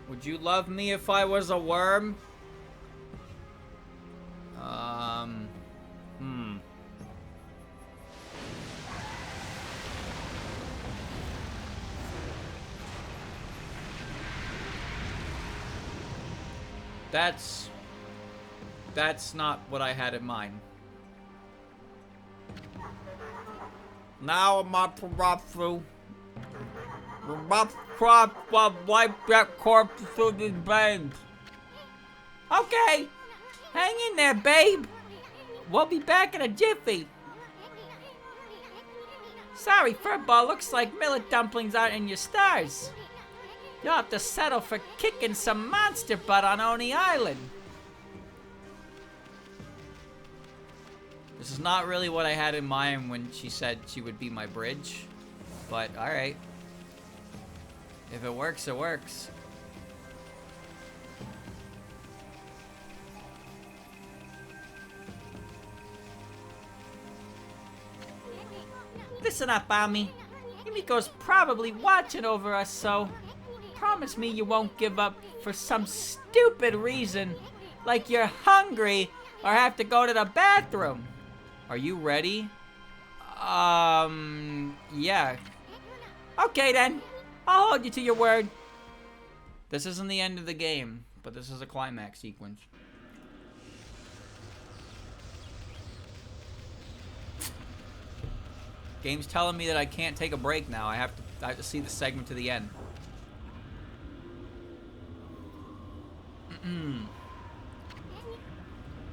Would you love me if I was a worm? That's not what I had in mind. Now Amaterasu. Wipe that corpse through the veins. Okay. Hang in there, babe. We'll be back in a jiffy. Sorry, Furball. Looks like millet dumplings aren't in your stars. You'll have to settle for kicking some monster butt on Oni Island. This is not really what I had in mind when she said she would be my bridge. But, alright. If it works, it works. Listen up, Ami. Himiko's probably watching over us, so promise me you won't give up for some stupid reason, like you're hungry or have to go to the bathroom. Are you ready? Yeah. Okay then. I'll hold you to your word. This isn't the end of the game, but this is a climax sequence. Game's telling me that I can't take a break now. I have to see the segment to the end.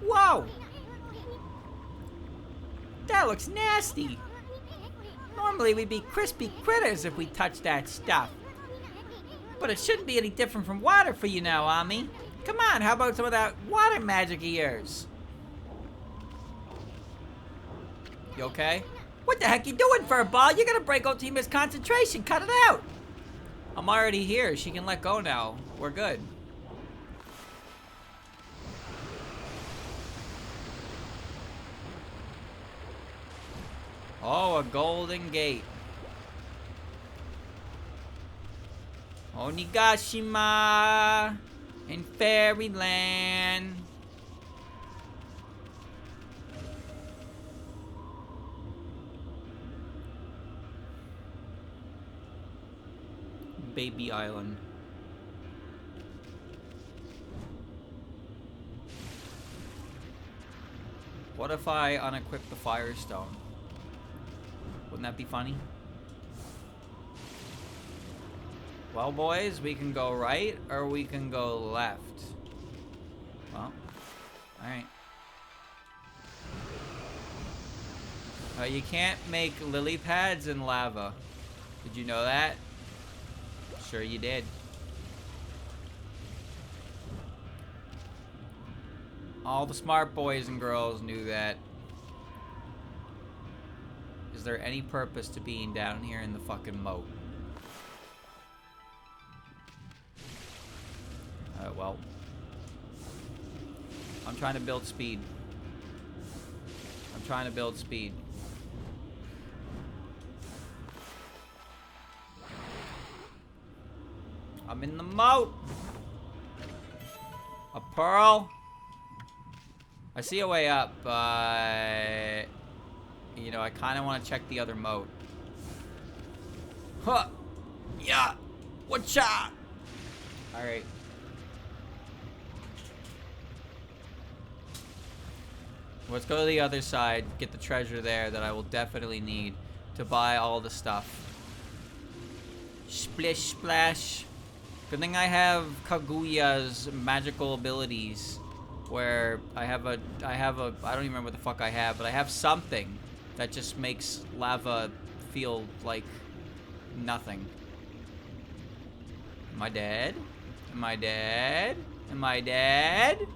Whoa! That looks nasty. Normally we'd be crispy critters if we touched that stuff. But it shouldn't be any different from water for you now, Ami. Come on, how about some of that water magic of yours? You okay? What the heck you doing, Furball? You're gonna break Ultima's concentration. Cut it out. I'm already here. She can let go now. We're good. Oh, a golden gate. Onigashima in Fairyland. Baby Island. What if I unequip the Firestone? Wouldn't that be funny? Well, boys, we can go right or we can go left. Well, alright. You can't make lily pads in lava. Did you know that? Sure you did. All the smart boys and girls knew that. Is there any purpose to being down here in the fucking moat? well. I'm trying to build speed. I'm trying to build speed. I'm in the moat. A pearl. I see a way up, but you know, I kind of want to check the other moat. Huh. Yeah. Whatcha? All right. Let's go to the other side, get the treasure there that I will definitely need to buy all the stuff. Splish splash. Good thing I have Kaguya's magical abilities, where I have a, I don't even remember what the fuck I have, but I have something that just makes lava feel like nothing. Am I dead? Am I dead? Am I dead?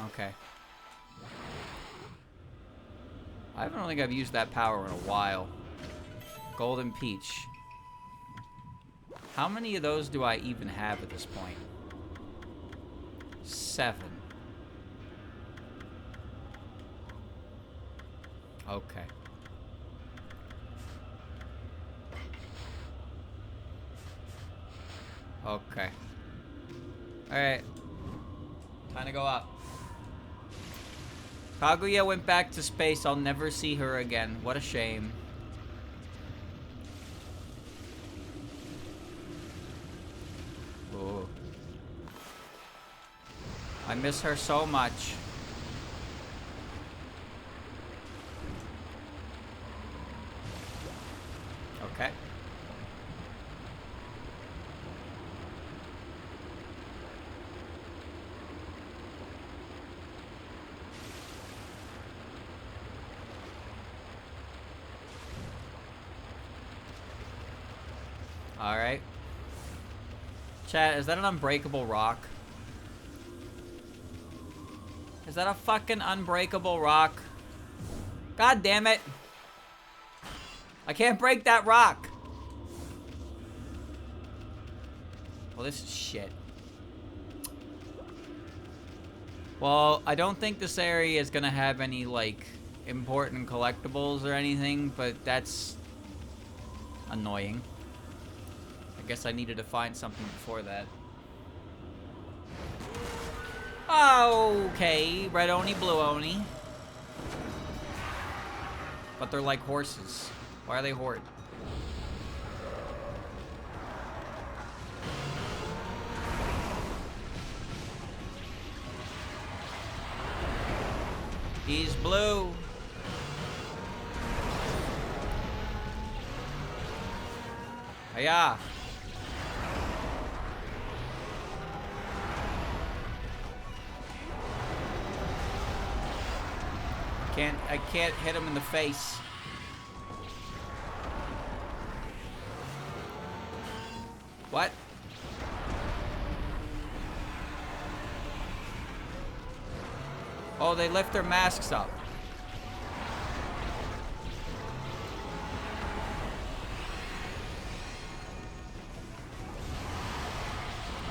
Okay. I don't think I've used that power in a while. Golden Peach. How many of those do I even have at this point? 7. Okay. Okay. Alright. Time to go up. Kaguya went back to space. I'll never see her again. What a shame. Ooh. I miss her so much. Okay. Alright. Chat, is that an unbreakable rock? Is that a fucking unbreakable rock? God damn it. I can't break that rock. Well, this is shit. Well, I don't think this area is gonna have any, like, important collectibles or anything, but that's annoying. I guess I needed to find something before that. Okay, red Oni, blue Oni. But they're like horses. Why are they horde? He's blue. Hiya. I can't hit him in the face. What? Oh, they lift their masks up.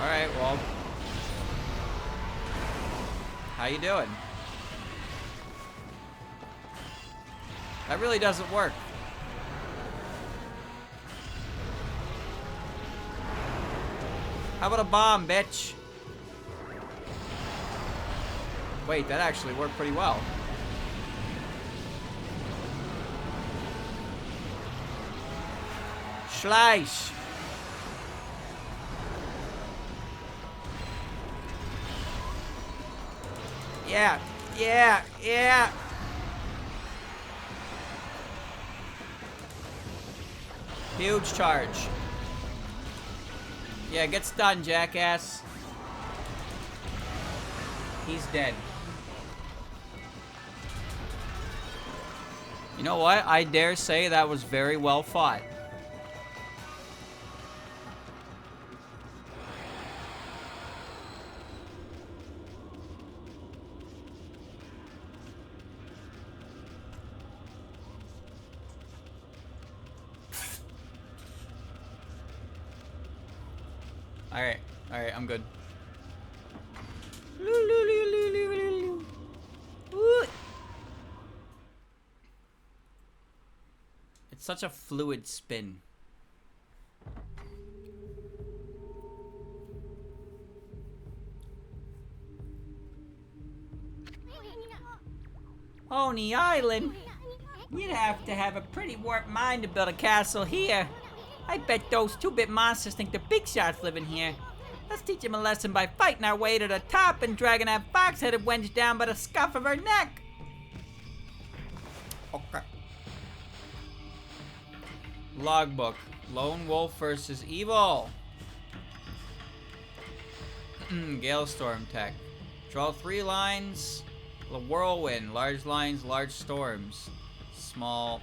Alright, well. How you doing? That really doesn't work. How about a bomb, bitch? Wait, that actually worked pretty well. Slice. Yeah, yeah, yeah. Huge charge. Yeah, get stunned, jackass. He's dead. You know what? I dare say that was very well fought. Alright, I'm good. It's such a fluid spin. Oni Island? You'd have to have a pretty warped mind to build a castle here. I bet those 2-bit monsters think the big shots live in here. Let's teach them a lesson by fighting our way to the top and dragging that fox-headed wench down by the scuff of her neck. Okay. Logbook. Lone wolf versus evil. Galestorm tech. Draw 3 lines. The whirlwind. Large lines, large storms. Small,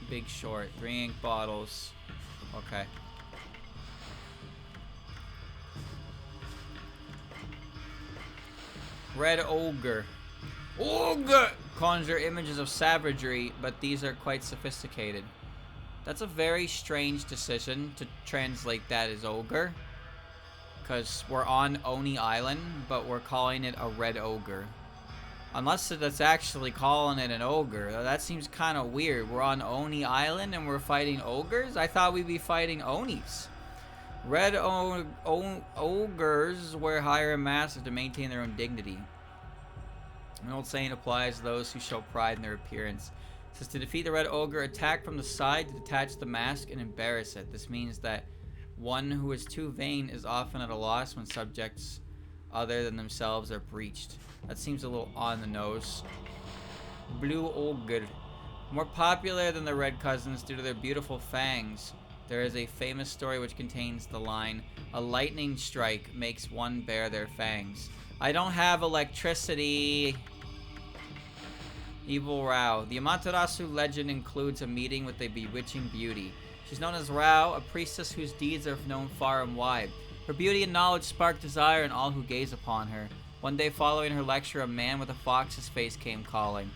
big, short. 3 ink bottles. Okay. Red ogre. Ogre! Conjure images of savagery, but these are quite sophisticated. That's a very strange decision to translate that as ogre. Because we're on Oni Island, but we're calling it a red ogre. Unless that's actually calling it an ogre. That seems kind of weird. We're on Oni Island and we're fighting ogres? I thought we'd be fighting Onis. Red ogres wear higher in masses to maintain their own dignity. An old saying applies to those who show pride in their appearance. It says to defeat the red ogre, attack from the side to detach the mask and embarrass it. This means that one who is too vain is often at a loss when subjects other than themselves are breached. That seems a little on the nose. Blue ogre. More popular than the red cousins due to their beautiful fangs. There is a famous story which contains the line, "A lightning strike makes one bare their fangs." I don't have electricity. Evil Rao. The Amaterasu legend includes a meeting with a bewitching beauty. She's known as Rao, a priestess whose deeds are known far and wide. Her beauty and knowledge spark desire in all who gaze upon her. One day following her lecture, a man with a fox's face came calling.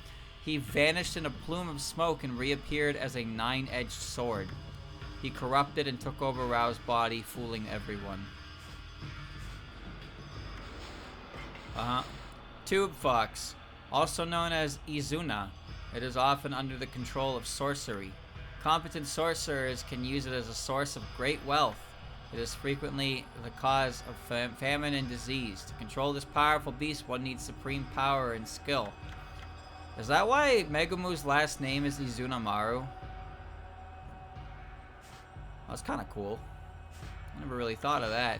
He vanished in a plume of smoke and reappeared as a 9-edged sword. He corrupted and took over Rao's body, fooling everyone. Tube fox. Also known as Izuna. It is often under the control of sorcery. Competent sorcerers can use it as a source of great wealth. It is frequently the cause of famine and disease. To control this powerful beast, one needs supreme power and skill. Is that why Megumu's last name is Izunamaru? That's kind of cool. I never really thought of that.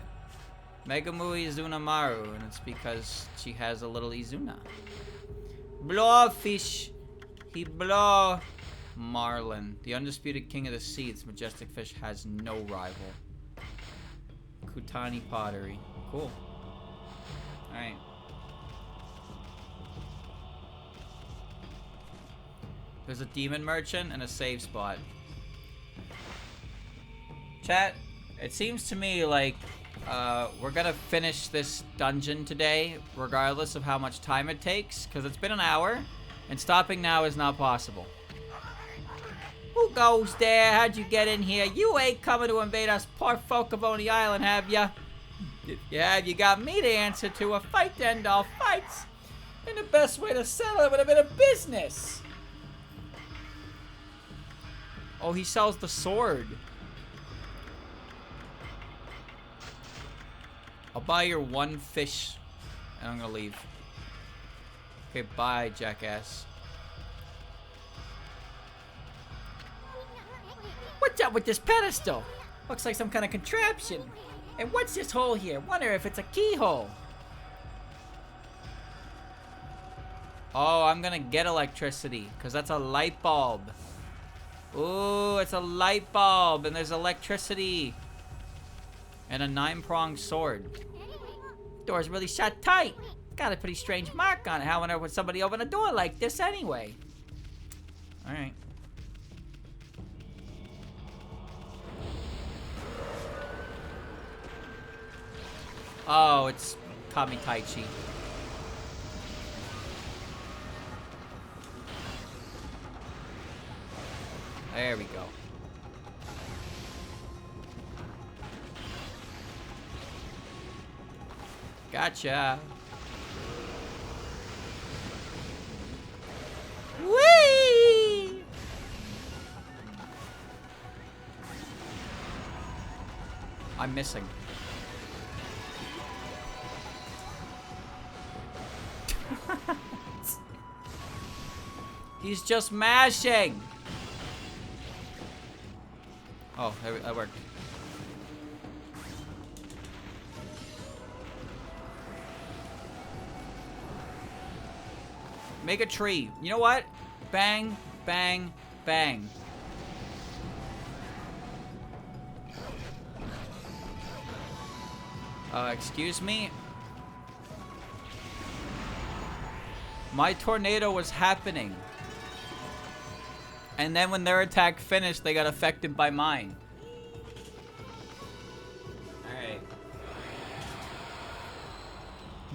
Megumu Izunamaru, and it's because she has a little Izuna. Blowfish. He blow. Marlin. The undisputed king of the sea. Its majestic fish has no rival. Kutani pottery. Cool. Alright. There's a demon merchant and a save spot. Chat, it seems to me like we're gonna finish this dungeon today, regardless of how much time it takes, because it's been an hour, and stopping now is not possible. Who goes there? How'd you get in here? You ain't coming to invade us poor folk of Oni Island, have ya? If you have, you got me to answer to. A fight to end all fights. And the best way to settle it would have been a business. Oh, he sells the sword. I'll buy your 1 fish, and I'm gonna leave. Okay, bye, jackass. What's up with this pedestal? Looks like some kind of contraption. And what's this hole here? Wonder if it's a keyhole. Oh, I'm gonna get electricity, because that's a light bulb. Ooh, it's a light bulb, and there's electricity. And a 9-pronged sword. Door's really shut tight. Got a pretty strange mark on it. How on earth would somebody open a door like this anyway? Alright. Oh, it's Kami Taichi. There we go. Gotcha. Whee! I'm missing. He's just mashing. Oh, that worked. Make a tree. You know what? Bang, bang, bang. Excuse me? My tornado was happening. And then when their attack finished, they got affected by mine. Alright.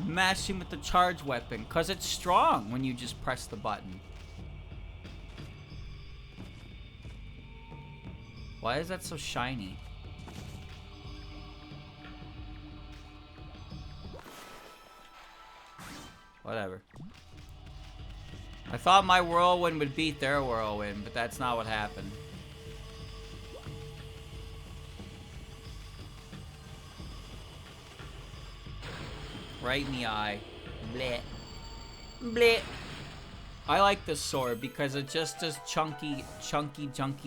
Mash him with the charge weapon, because it's strong when you just press the button. Why is that so shiny? Whatever. I thought my whirlwind would beat their whirlwind, but that's not what happened. Right in the eye. Blech. Blech. I like this sword because it just does chunky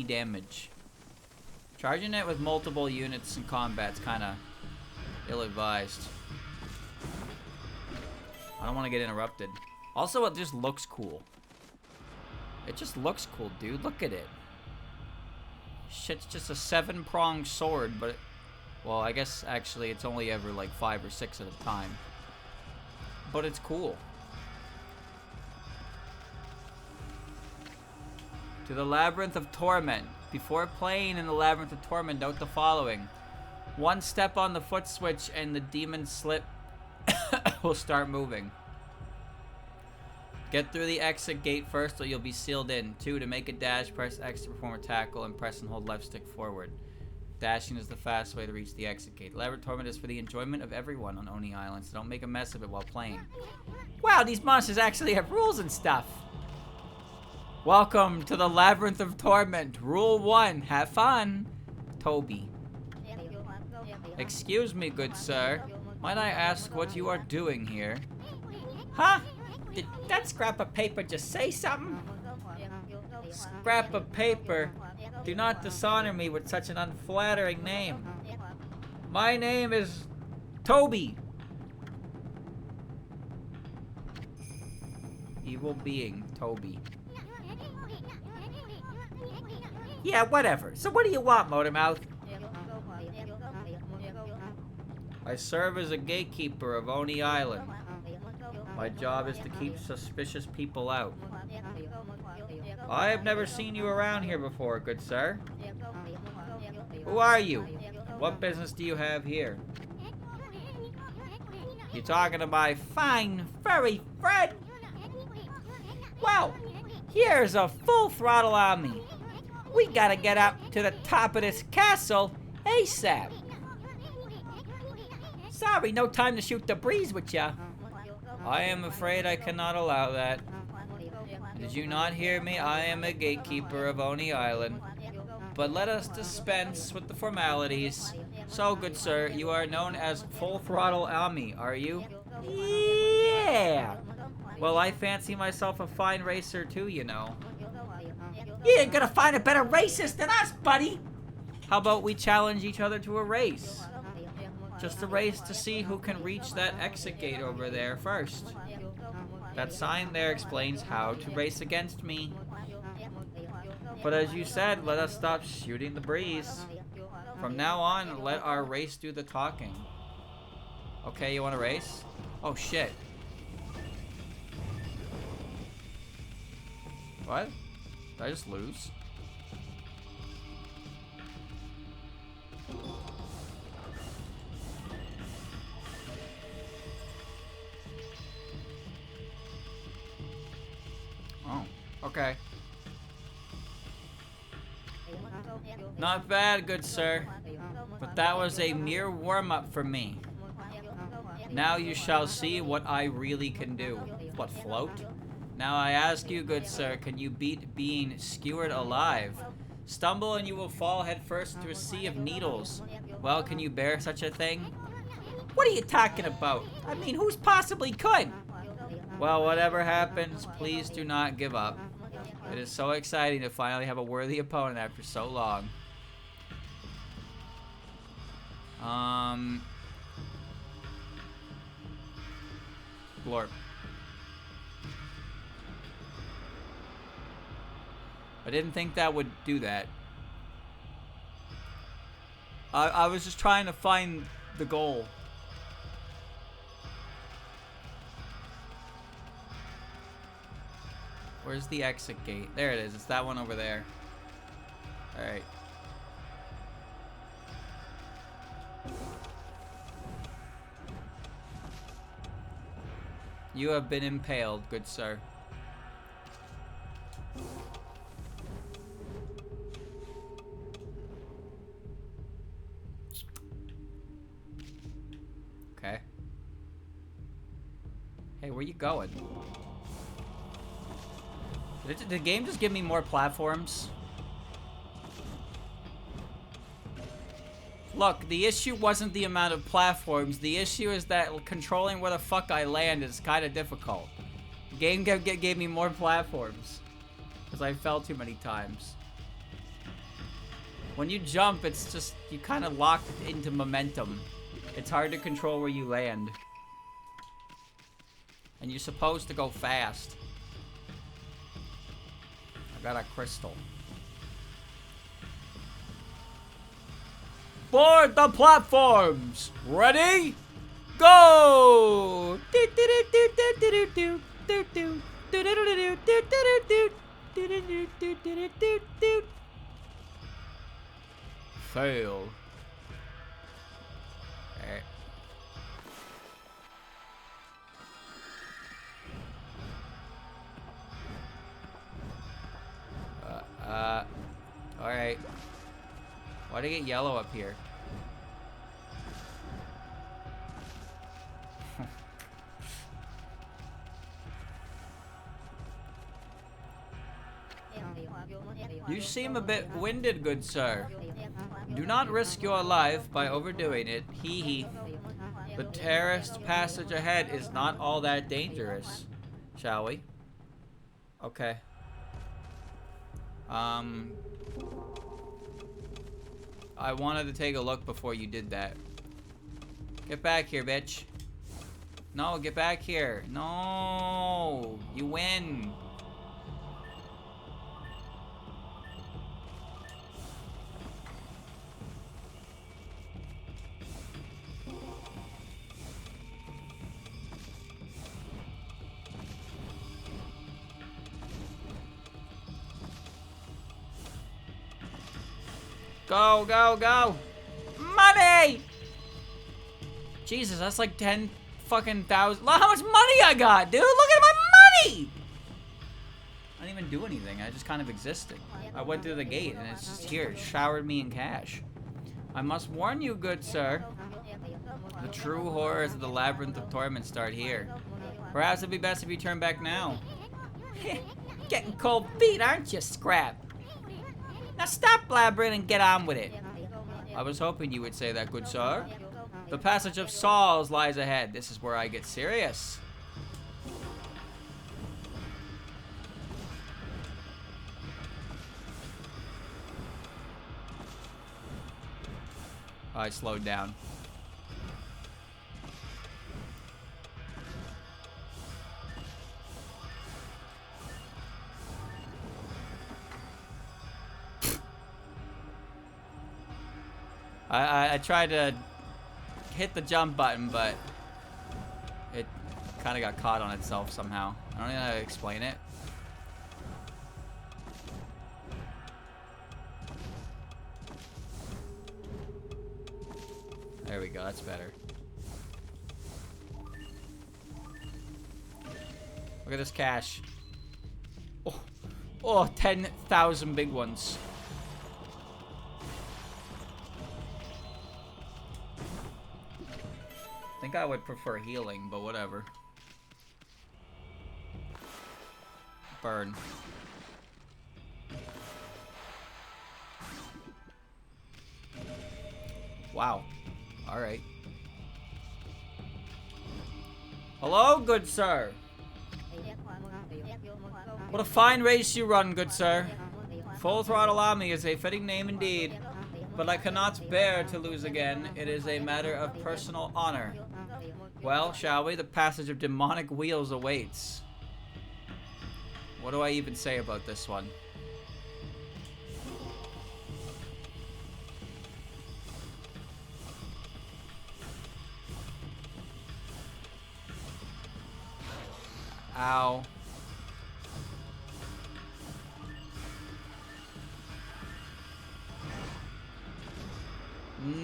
damage. Charging it with multiple units in combat's kind of ill-advised. I don't want to get interrupted. Also, it just looks cool. It just looks cool, dude. Look at it. Shit's just a 7-pronged sword, but... well, I guess, actually, it's only ever, like, 5 or 6 at a time. But it's cool. To the labyrinth of torment. Before playing in the labyrinth of torment, note the following. One step on the foot switch and the demon slip will start moving. Get through the exit gate first or you'll be sealed in. 2, to make a dash, press X to perform a tackle and press and hold left stick forward. Dashing is the fast way to reach the exit gate. Labyrinth Torment is for the enjoyment of everyone on Oni Island, so don't make a mess of it while playing. Wow, these monsters actually have rules and stuff. Welcome to the Labyrinth of Torment. Rule 1, have fun. Toby. Excuse me, good sir. Might I ask what you are doing here? Huh? Did that scrap of paper just say something? Scrap of paper? Do not dishonor me with such an unflattering name. My name is Toby. Evil being, Toby. Yeah, whatever. So what do you want, Motormouth? I serve as a gatekeeper of Oni Island. My job is to keep suspicious people out. I have never seen you around here before, good sir. Who are you? What business do you have here? You talking to my fine, furry friend? Well, here's a full throttle on me. We gotta get up to the top of this castle ASAP. Sorry, no time to shoot the breeze with ya. I am afraid I cannot allow that. Did you not hear me? I am a gatekeeper of Oni Island. But let us dispense with the formalities. So, good sir, you are known as Full Throttle Ami, are you? Yeah! Well, I fancy myself a fine racer too, you know. You ain't gonna find a better racist than us, buddy! How about we challenge each other to a race? Just a race to see who can reach that exit gate over there first. That sign there explains how to race against me. But as you said, let us stop shooting the breeze. From now on, let our race do the talking. Okay, you want to race? Oh, shit. What? Did I just lose? Oh, okay. Not bad, good sir. But that was a mere warm-up for me. Now you shall see what I really can do. What, float? Now I ask you, good sir, can you beat being skewered alive? Stumble and you will fall headfirst into a sea of needles. Well, can you bear such a thing? What are you talking about? I mean, who's possibly could? Well, whatever happens, please do not give up. It is so exciting to finally have a worthy opponent after so long. Glorp. I didn't think that would do that. I was just trying to find the goal. Where's the exit gate? There it is. It's that one over there. Alright. You have been impaled, good sir. Okay. Hey, where you going? Did the game just give me more platforms? Look, the issue wasn't the amount of platforms. The issue is that controlling where the fuck I land is kind of difficult. The game gave me more platforms. Because I fell too many times. When you jump, it's just, you kind of lock into momentum. It's hard to control where you land. And you're supposed to go fast. I got a crystal. Board the platforms! Ready? Go! Fail. Alright. Alright. Why'd I get yellow up here? You seem a bit winded, good sir. Do not risk your life by overdoing it. Hee hee. The terraced passage ahead is not all that dangerous. Shall we? Okay. I wanted to take a look before you did that. Get back here, bitch. No, get back here. No! You win! Go, go, go! Money! Jesus, that's like 10 fucking thousand. Look how much money I got, dude! Look at my money! I didn't even do anything. I just kind of existed. I went through the gate and it's just here. It showered me in cash. I must warn you, good sir. The true horrors of the labyrinth of torment start here. Perhaps it'd be best if you turn back now. Getting cold feet, aren't you, Scrap? Now stop blabbering and get on with it. I was hoping you would say that, good sir. The passage of Saws lies ahead. This is where I get serious. I slowed down. I tried to hit the jump button, but it kind of got caught on itself somehow. I don't know how to explain it. There we go, that's better. Look at this cash. Oh, 10,000 big ones. I think I would prefer healing, but whatever. Burn. Wow. Alright. Hello, good sir. What a fine race you run, good sir. Full Throttle Army is a fitting name indeed. But I cannot bear to lose again. It is a matter of personal honor. Well, shall we? The passage of demonic wheels awaits. What do I even say about this one? Ow.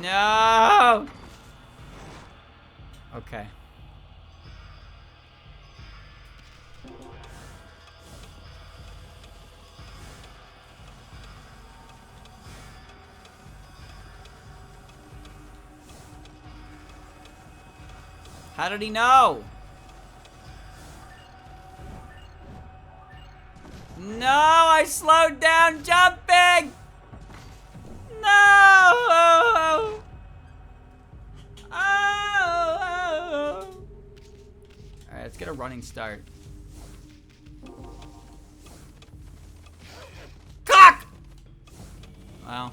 No! Okay. How did he know? No, I slowed down jumping! No! Oh! Alright, let's get a running start. Cock! Wow.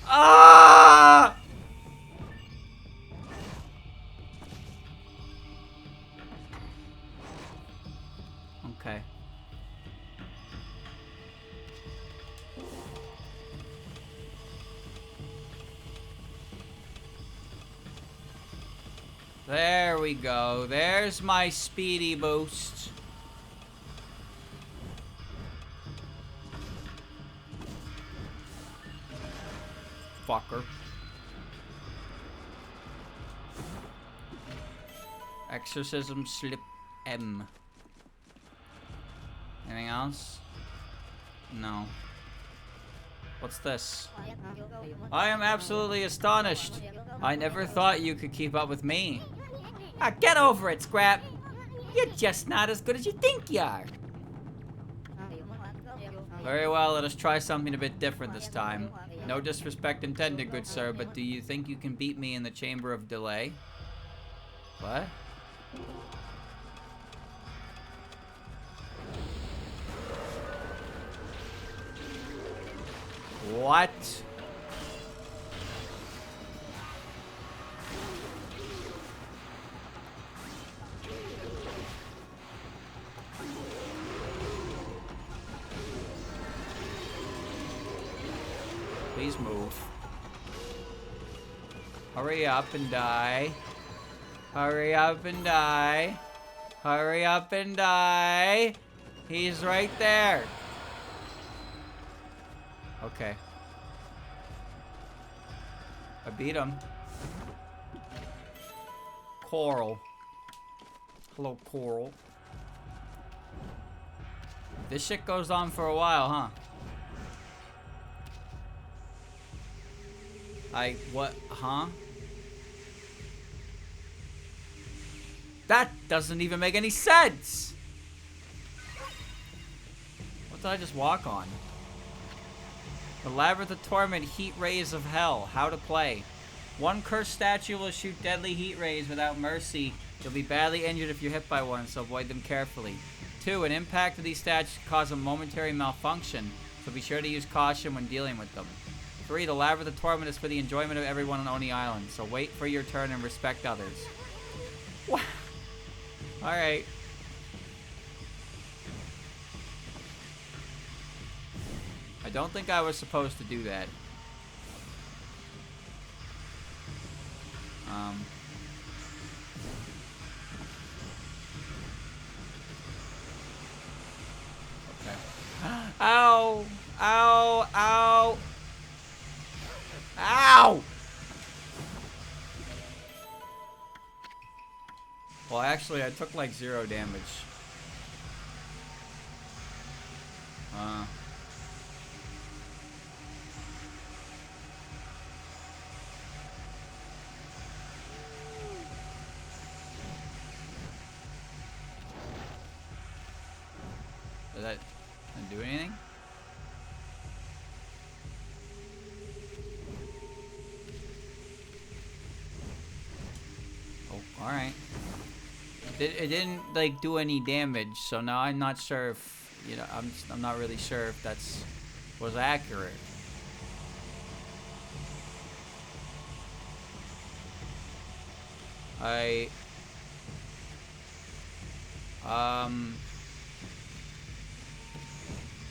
Ah! Okay. There we go. There's my speedy boost. Fucker. Exorcism slip M. Anything else? No. What's this? I am absolutely astonished. I never thought you could keep up with me. Ah, get over it, Scrap. You're just not as good as you think you are. Very well, let us try something a bit different this time. No disrespect intended, good sir, but do you think you can beat me in the Chamber of Delay? What? What? Please move. Hurry up and die. Hurry up and die. Hurry up and die. He's right there. Okay. I beat him. Coral. Hello, Coral. This shit goes on for a while, huh? What? Huh? That doesn't even make any sense! What did I just walk on? The labyrinth of torment, heat rays of hell. How to play. One cursed statue will shoot deadly heat rays without mercy. You'll be badly injured if you're hit by one, so avoid them carefully. 2. An impact of these statues can cause a momentary malfunction, so be sure to use caution when dealing with them. 3. The labyrinth of torment is for the enjoyment of everyone on Oni Island, so wait for your turn and respect others. What? Alright. I don't think I was supposed to do that. Okay. Ow! Ow! Ow! Ow! Well, actually, I took like 0 damage. Uh. Did that do anything? Oh, alright. It didn't, like, do any damage, so now I'm not sure if, you know, I'm not really sure if was accurate.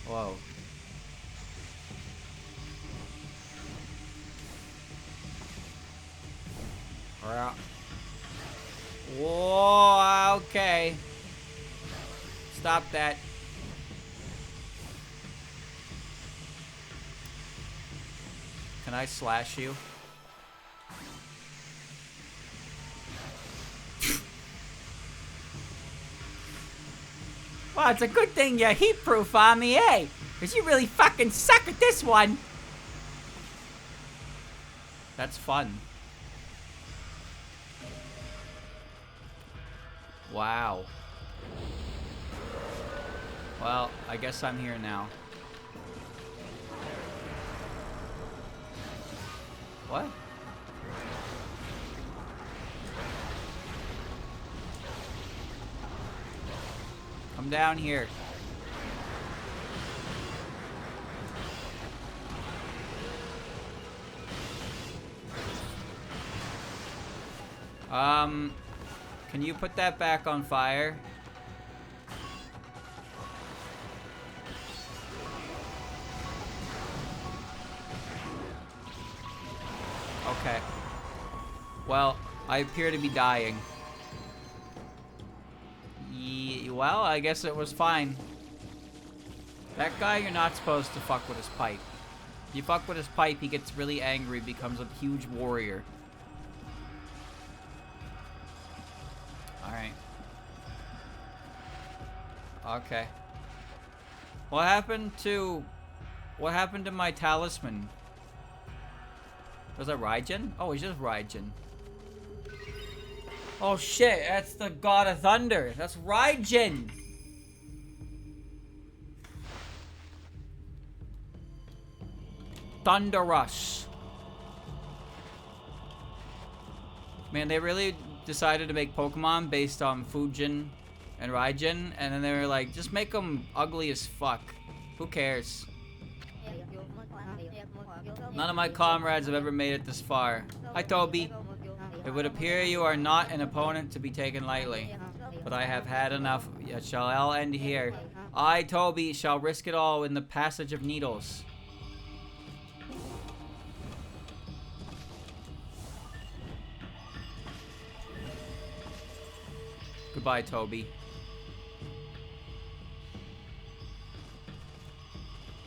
Whoa. Whoa, okay. Stop that. Can I slash you? Well, it's a good thing you're heat-proof on me, eh? Because you really fucking suck at this one. That's fun. Wow. Well, I guess I'm here now. What? Come down here. Can you put that back on fire? Okay. Well, I appear to be dying. Well, I guess it was fine. That guy, you're not supposed to fuck with his pipe. If you fuck with his pipe, he gets really angry, becomes a huge warrior. Alright. Okay. What happened to my talisman? Was that Raijin? Oh, he's just Raijin. Oh shit, that's the god of thunder. That's Raijin. Thunderous. Man, they really decided to make Pokemon based on Fujin and Raijin, and then they were like, just make them ugly as fuck. Who cares? None of my comrades have ever made it this far. Hi, Toby. It would appear you are not an opponent to be taken lightly, but I have had enough. It shall all end here. I, Toby, shall risk it all in the passage of needles. Goodbye, Toby.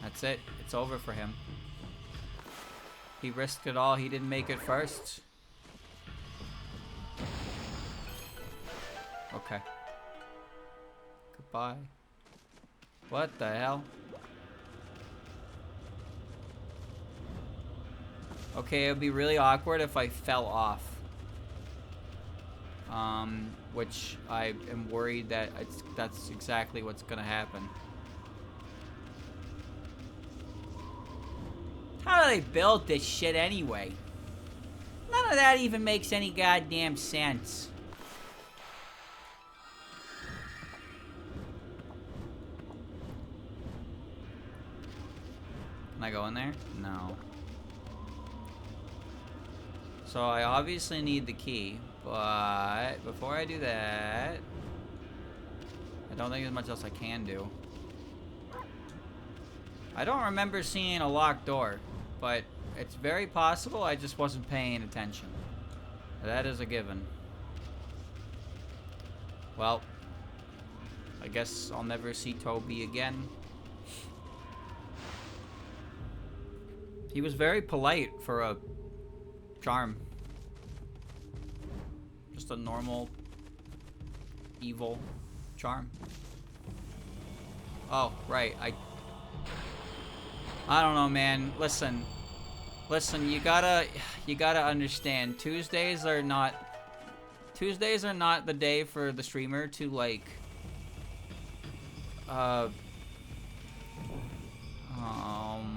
That's it. It's over for him. He risked it all. He didn't make it first. Okay. Goodbye. What the hell? Okay, it would be really awkward if I fell off. Which I am worried that that's exactly what's gonna happen. How do they build this shit anyway? None of that even makes any goddamn sense. Can I go in there? No. So I obviously need the key, but before I do that, I don't think there's much else I can do. I don't remember seeing a locked door, but it's very possible I just wasn't paying attention. That is a given. Well, I guess I'll never see Toby again. He was very polite for a charm. Just a normal, evil charm. Oh, right. I don't know, man. Listen, you gotta understand. Tuesdays are not the day for the streamer to like. Oh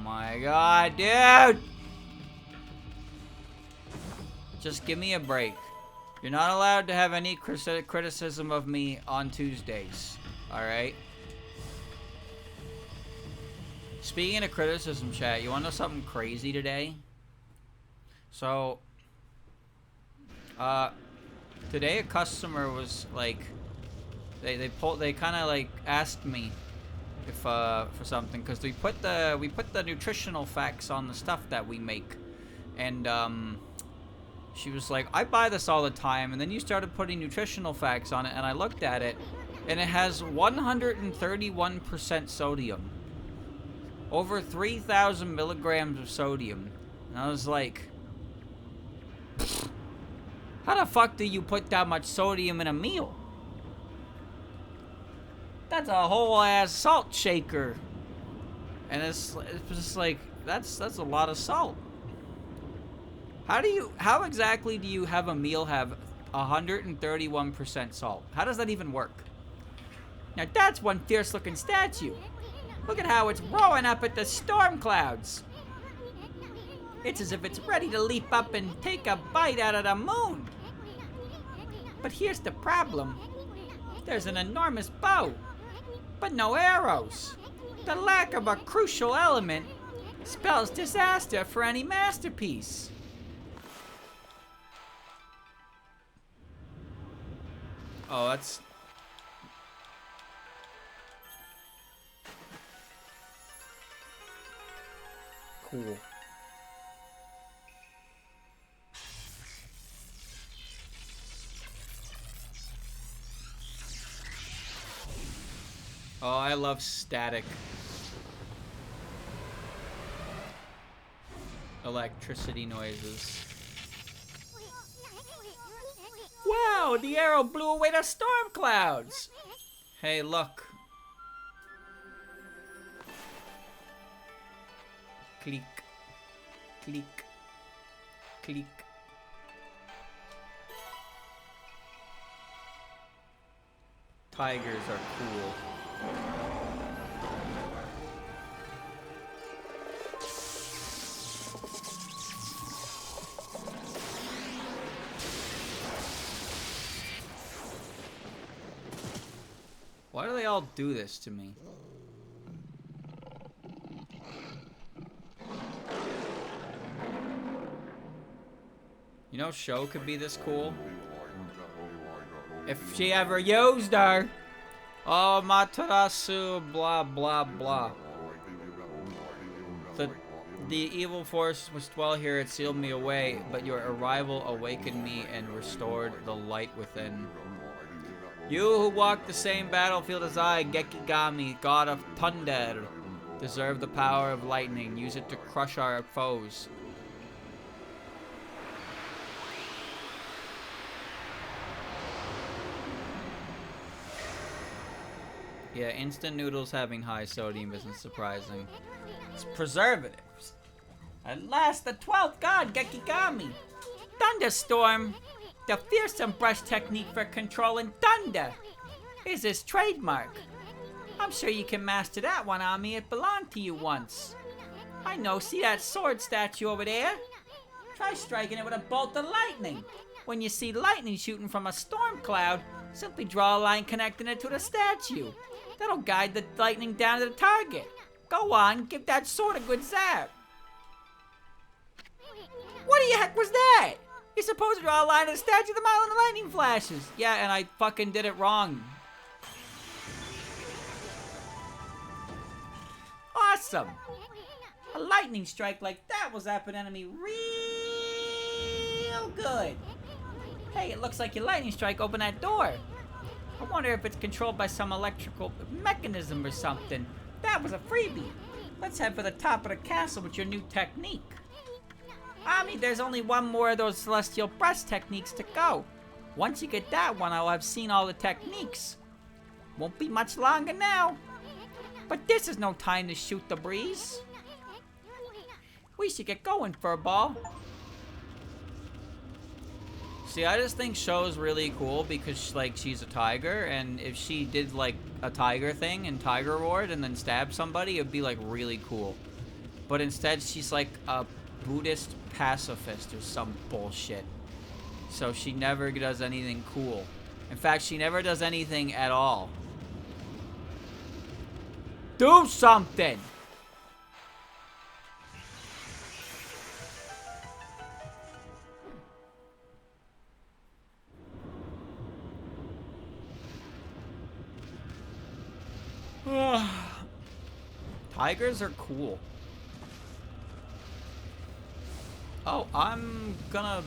my god, dude! Just give me a break. You're not allowed to have any criticism of me on Tuesdays. Alright? Speaking of criticism, chat, you wanna know something crazy today? So, today a customer was like, they kind of like asked me if for something, because we put the nutritional facts on the stuff that we make, and she was like, I buy this all the time, and then you started putting nutritional facts on it, and I looked at it, and it has 131% sodium, over 3,000 milligrams of sodium, and I was like, how the fuck do you put that much sodium in a meal? That's a whole ass salt shaker. And it's just like, that's a lot of salt. How exactly do you have a meal have 131% salt? How does that even work? Now that's one fierce looking statue. Look at how it's roaring up at the storm clouds. It's as if it's ready to leap up and take a bite out of the moon. But here's the problem. There's an enormous bow, but no arrows. The lack of a crucial element spells disaster for any masterpiece. Oh, that's... cool. Oh, I love static. Electricity noises. Wow, the arrow blew away the storm clouds! Hey, look. Click. Click. Click. Tigers are cool. Why do they all do this to me? You know, Sho could be this cool if she ever used her. Oh, Matarasu, blah, blah, blah. The evil force was dwell here, it sealed me away, but your arrival awakened me and restored the light within. You who walk the same battlefield as I, Gekigami, god of thunder, deserve the power of lightning. Use it to crush our foes. Yeah, instant noodles having high sodium isn't surprising. It's preservatives. At last, the 12th god, Gekigami. Thunderstorm. The fearsome brush technique for controlling thunder is his trademark. I'm sure you can master that one, Ami. It belonged to you once. I know, see that sword statue over there? Try striking it with a bolt of lightning. When you see lightning shooting from a storm cloud, simply draw a line connecting it to the statue. That'll guide the lightning down to the target. Go on, give that sword a good zap. What the heck was that? You're supposed to draw a line to the statue the mile and the lightning flashes. Yeah, and I fucking did it wrong. Awesome. A lightning strike like that will zap an enemy real good. Hey, it looks like your lightning strike opened that door. I wonder if it's controlled by some electrical mechanism or something. That was a freebie. Let's head for the top of the castle with your new technique. Ami, there's only one more of those celestial brush techniques to go. Once you get that one, I'll have seen all the techniques. Won't be much longer now. But this is no time to shoot the breeze. We should get going for a ball. See, I just think Show's really cool because, like, she's a tiger, and if she did, like, a tiger thing in Tiger Ward and then stabbed somebody, it'd be, like, really cool. But instead, she's, like, a Buddhist pacifist or some bullshit. So she never does anything cool. In fact, she never does anything at all. Do something! Tigers are cool. Oh, I'm gonna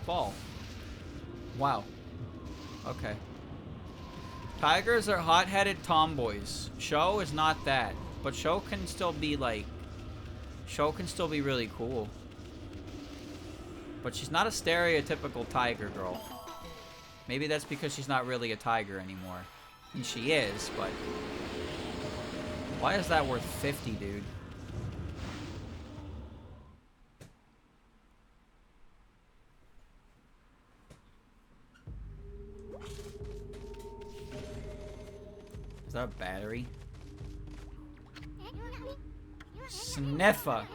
fall. Wow. Okay. Tigers are hot-headed tomboys. Show is not that, but Show can still be like, Show can still be really cool. But she's not a stereotypical tiger girl. Maybe that's because she's not really a tiger anymore. And she is, but why is that worth 50, dude? Is that a battery? Sniffer.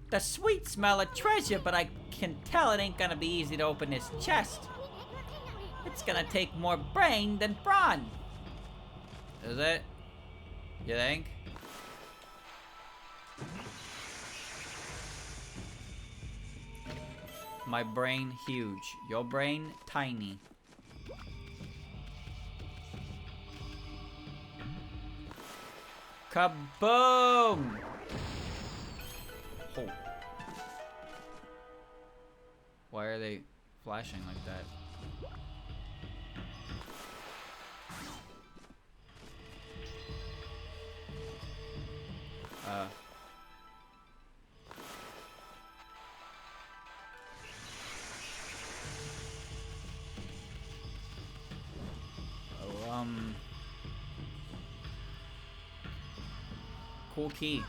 The sweet smell of treasure, but I can tell it ain't gonna be easy to open this chest. It's gonna take more brain than brawn. Is it? You think? My brain huge. Your brain tiny. Kaboom! Oh. Why are they flashing like that? Cool key.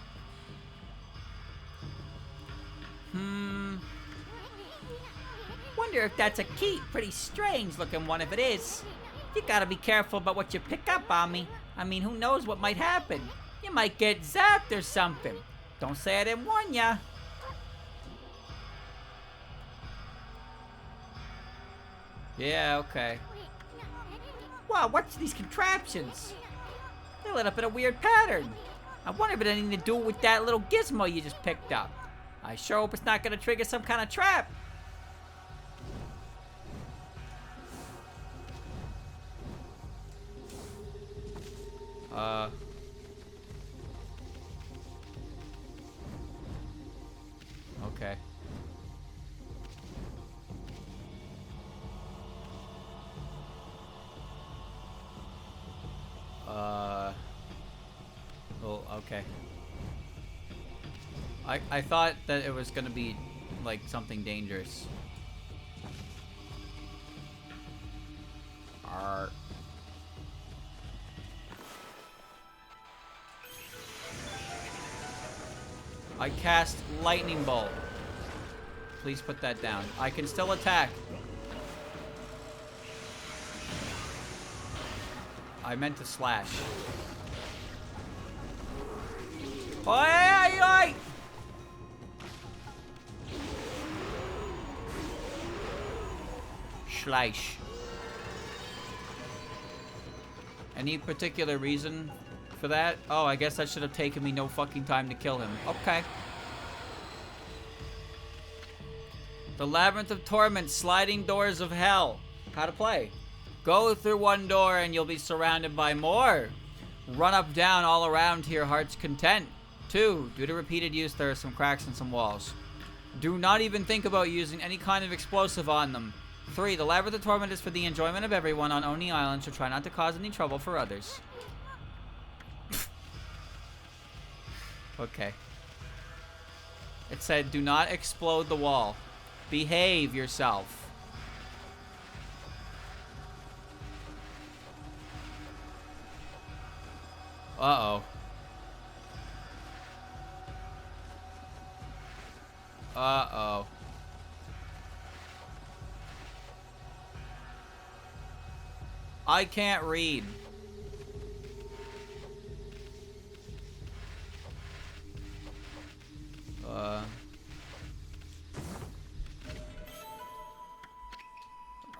Wonder if that's a key. Pretty strange looking one if it is. You gotta be careful about what you pick up on me. I mean, who knows what might happen? You might get zapped or something. Don't say I didn't warn ya. Yeah, okay. Wow, what's these contraptions? They lit up in a weird pattern. I wonder if it had anything to do with that little gizmo you just picked up. I sure hope it's not gonna trigger some kind of trap. Okay. Well, okay. I thought that it was gonna be like something dangerous. Arr. I cast lightning bolt. Please put that down. I can still attack. I meant to slash. Oi, oi, oi! Slash. Any particular reason for that? Oh, I guess that should have taken me no fucking time to kill him. Okay. The labyrinth of torment, sliding doors of hell. How to play. Go through one door and you'll be surrounded by more. Run up, down, all around to your heart's content. 2. Due to repeated use, there are some cracks in some walls. Do not even think about using any kind of explosive on them. 3. The labyrinth of torment is for the enjoyment of everyone on Oni Island, so try not to cause any trouble for others. Okay. It said, do not explode the wall. Behave yourself. Uh-oh. Uh-oh. I can't read.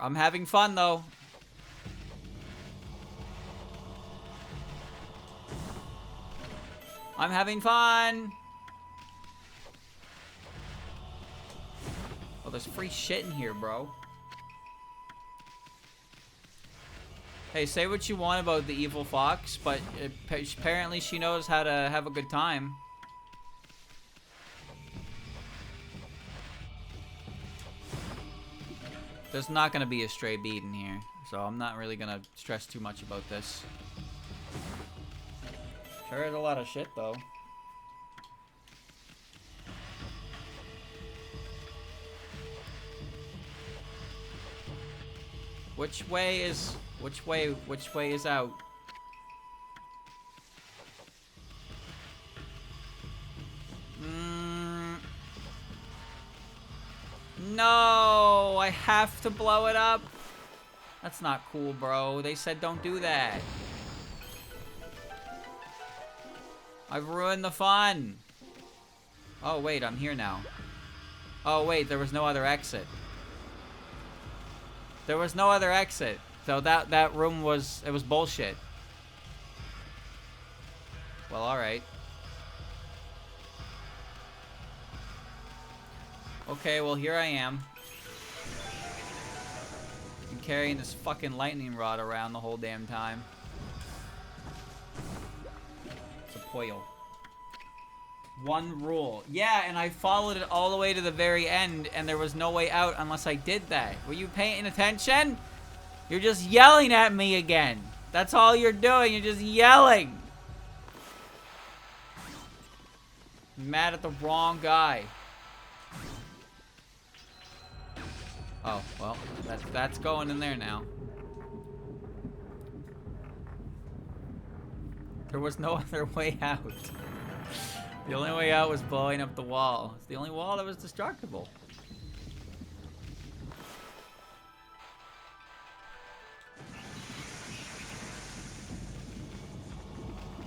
I'm having fun, though. I'm having fun. Oh, there's free shit in here, bro. Hey, say what you want about the evil fox, but apparently she knows how to have a good time. There's not gonna be a stray bead in here, so I'm not really gonna stress too much about this. Sure is a lot of shit, though. Which way is out? No, I have to blow it up. That's not cool, bro. They said don't do that. I've ruined the fun. Oh, wait, I'm here now. Oh, wait, there was no other exit. There was no other exit. So that room was, it was bullshit. Well, alright. Okay, well, here I am. I'm carrying this fucking lightning rod around the whole damn time. It's a poil. One rule. Yeah, and I followed it all the way to the very end, and there was no way out unless I did that. Were you paying attention? You're just yelling at me again. That's all you're doing. You're just yelling. I'm mad at the wrong guy. Oh, well, that's going in there now. There was no other way out. The only way out was blowing up the wall. It's the only wall that was destructible.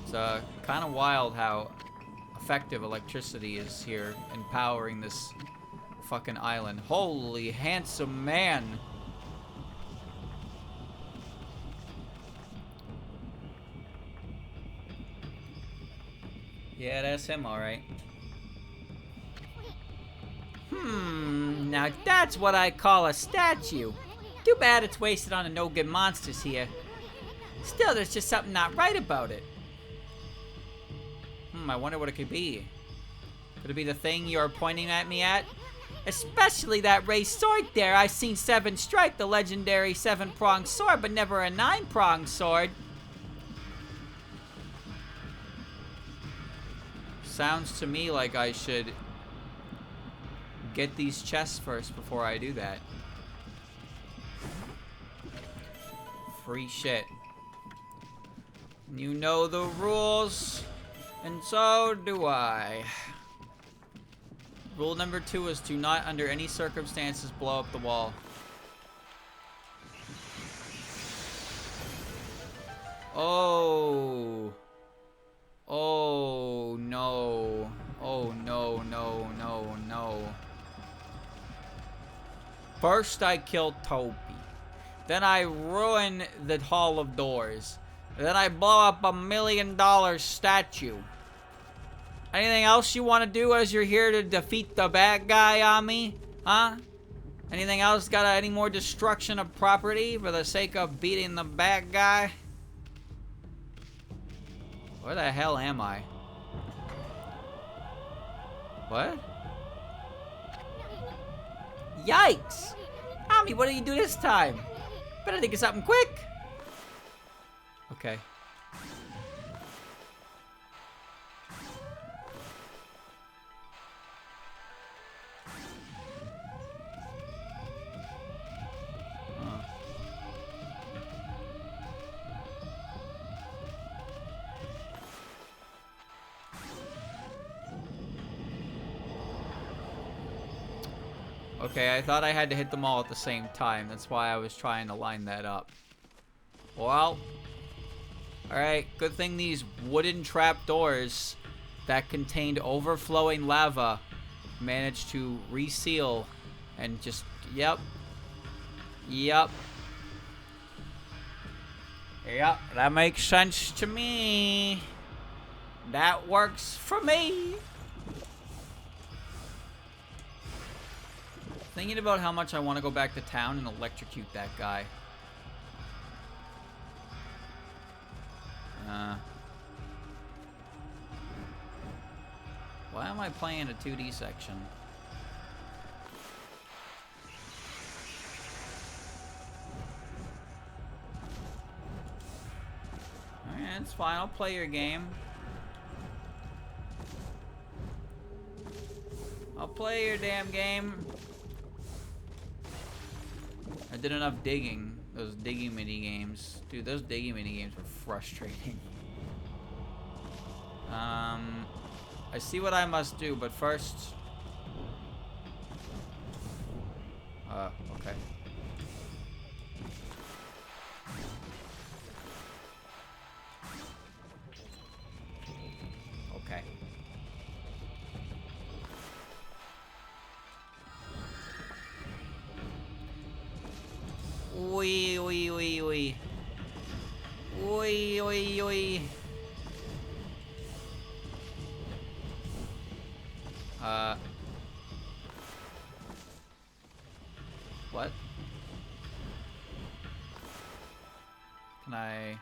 It's kind of wild how effective electricity is here in powering this fucking island. Holy handsome man. Yeah, that's him, alright. Now that's what I call a statue. Too bad it's wasted on the no-good monsters here. Still, there's just something not right about it. I wonder what it could be. Could it be the thing you're pointing at me at? Especially that raised sword there. I've seen Seven strike the legendary 7-pronged sword, but never a 9-pronged sword. Sounds to me like I should get these chests first before I do that. Free shit. You know the rules, and so do I. Rule number 2 is to not under any circumstances blow up the wall. Oh. Oh no. Oh no, no, no, no. First I killed Toby. Then I ruin the Hall of Doors. Then I blow up $1 million statue. Anything else you want to do as you're here to defeat the bad guy on me? Huh? Anything else? Got any more destruction of property for the sake of beating the bad guy? Where the hell am I? What? Yikes! Ami, what did you do this time? Better think of something quick! Okay. Okay, I thought I had to hit them all at the same time. That's why I was trying to line that up. Well, alright, good thing these wooden trapdoors that contained overflowing lava managed to reseal and just, yep. Yep, that makes sense to me. That works for me. Thinking about how much I want to go back to town and electrocute that guy. Why am I playing a 2D section? Alright, it's fine. I'll play your game. I'll play your damn game. I did enough digging. Those digging mini games. Dude, those digging mini games were frustrating. I see what I must do, but first... okay. Okay. Wee, wee, wee, wee. Wee, wee, wee. What? Can I...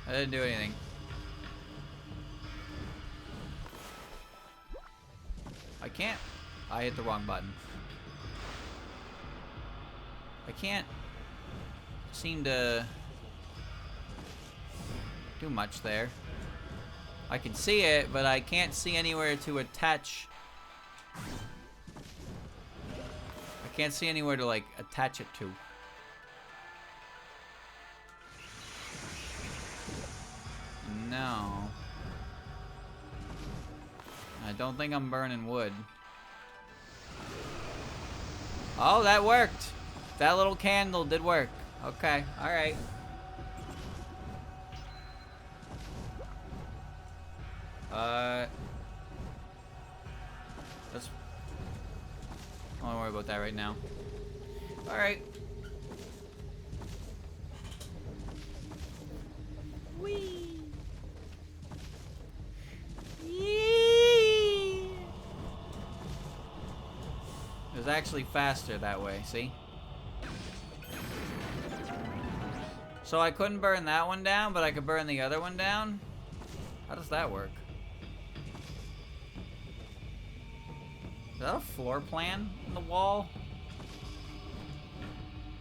I didn't do anything. I can't. I hit the wrong button. I can't seem to do much there. I can see it, but I can't see anywhere to attach. I can't see anywhere to, like, attach it to. No. I don't think I'm burning wood. Oh, that worked. That little candle did work. Okay, alright. Let's... I don't worry about that right now. Alright. Whee! Yee! It was actually faster that way, see? So I couldn't burn that one down, but I could burn the other one down? How does that work? Is that a floor plan in the wall?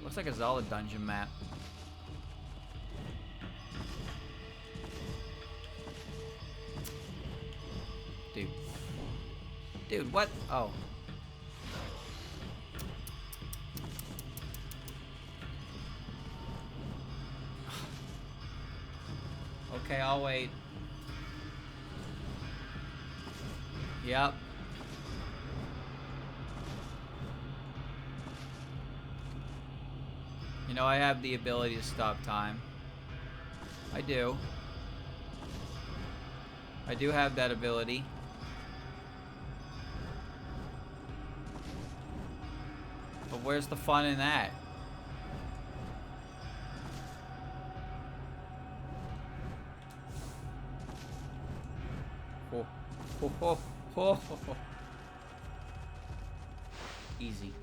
Looks like a Zelda dungeon map. Dude. Dude, what? Oh. Okay, I'll wait. Yep. You know, I have the ability to stop time. I do. I do have that ability. But where's the fun in that? Oh. Oh, oh, oh, oh. Easy.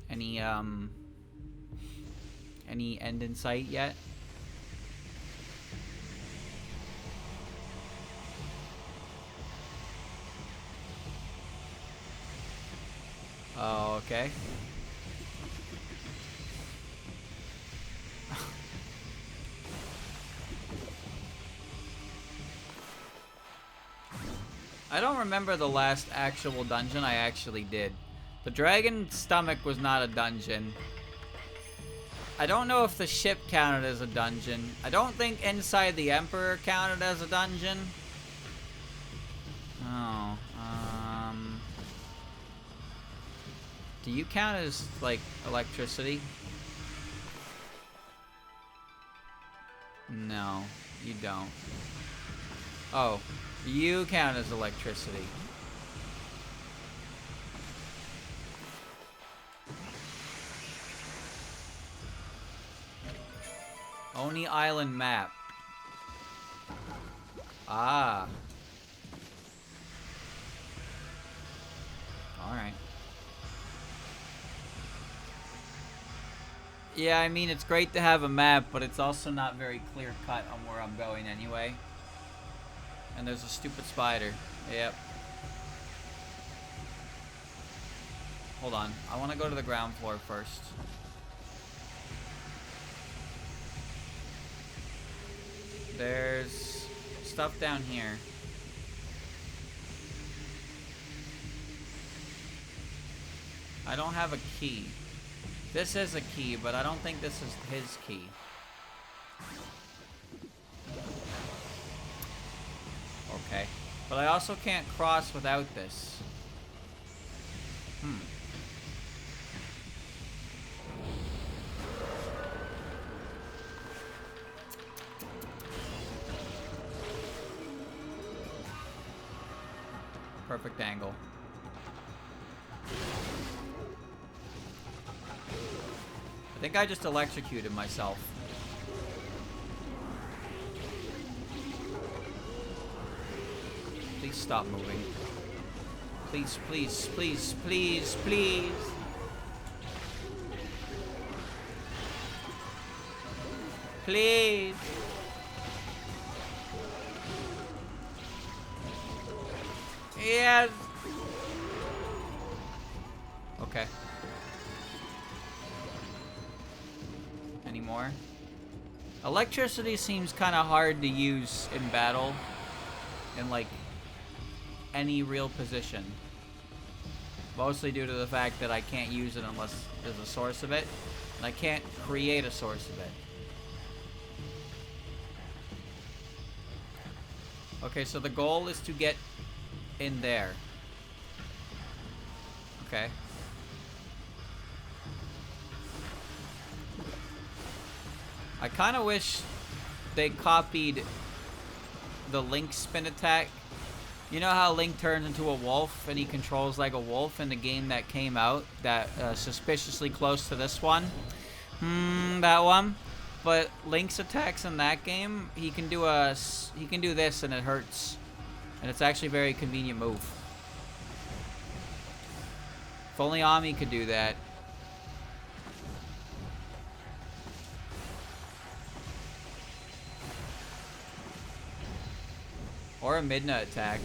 Any end in sight yet? Oh, okay. I don't remember the last actual dungeon I actually did. The dragon stomach was not a dungeon. I don't know if the ship counted as a dungeon. I don't think inside the Emperor counted as a dungeon. Oh, do you count as, like, electricity? No, you don't. Oh, you count as electricity. Oni Island map. Ah. Alright. Yeah, I mean, it's great to have a map, but it's also not very clear-cut on where I'm going anyway. And there's a stupid spider. Yep. Hold on. I want to go to the ground floor first. There's stuff down here. I don't have a key. This is a key, but I don't think this is his key. Okay. But I also can't cross without this. Perfect angle. I think I just electrocuted myself. Please stop moving. Please, please, please, please, please. Please. Yes. Okay. Any more? Electricity seems kind of hard to use in battle. In, like, any real position. Mostly due to the fact that I can't use it unless there's a source of it. And I can't create a source of it. Okay, so the goal is to get in there. Okay. I kind of wish they copied the Link spin attack. You know how Link turns into a wolf and he controls like a wolf in the game that came out that suspiciously close to this one? That one. But Link's attacks in that game, he can do this and it hurts. And it's actually a very convenient move. If only Ami could do that. Or a Midna attack.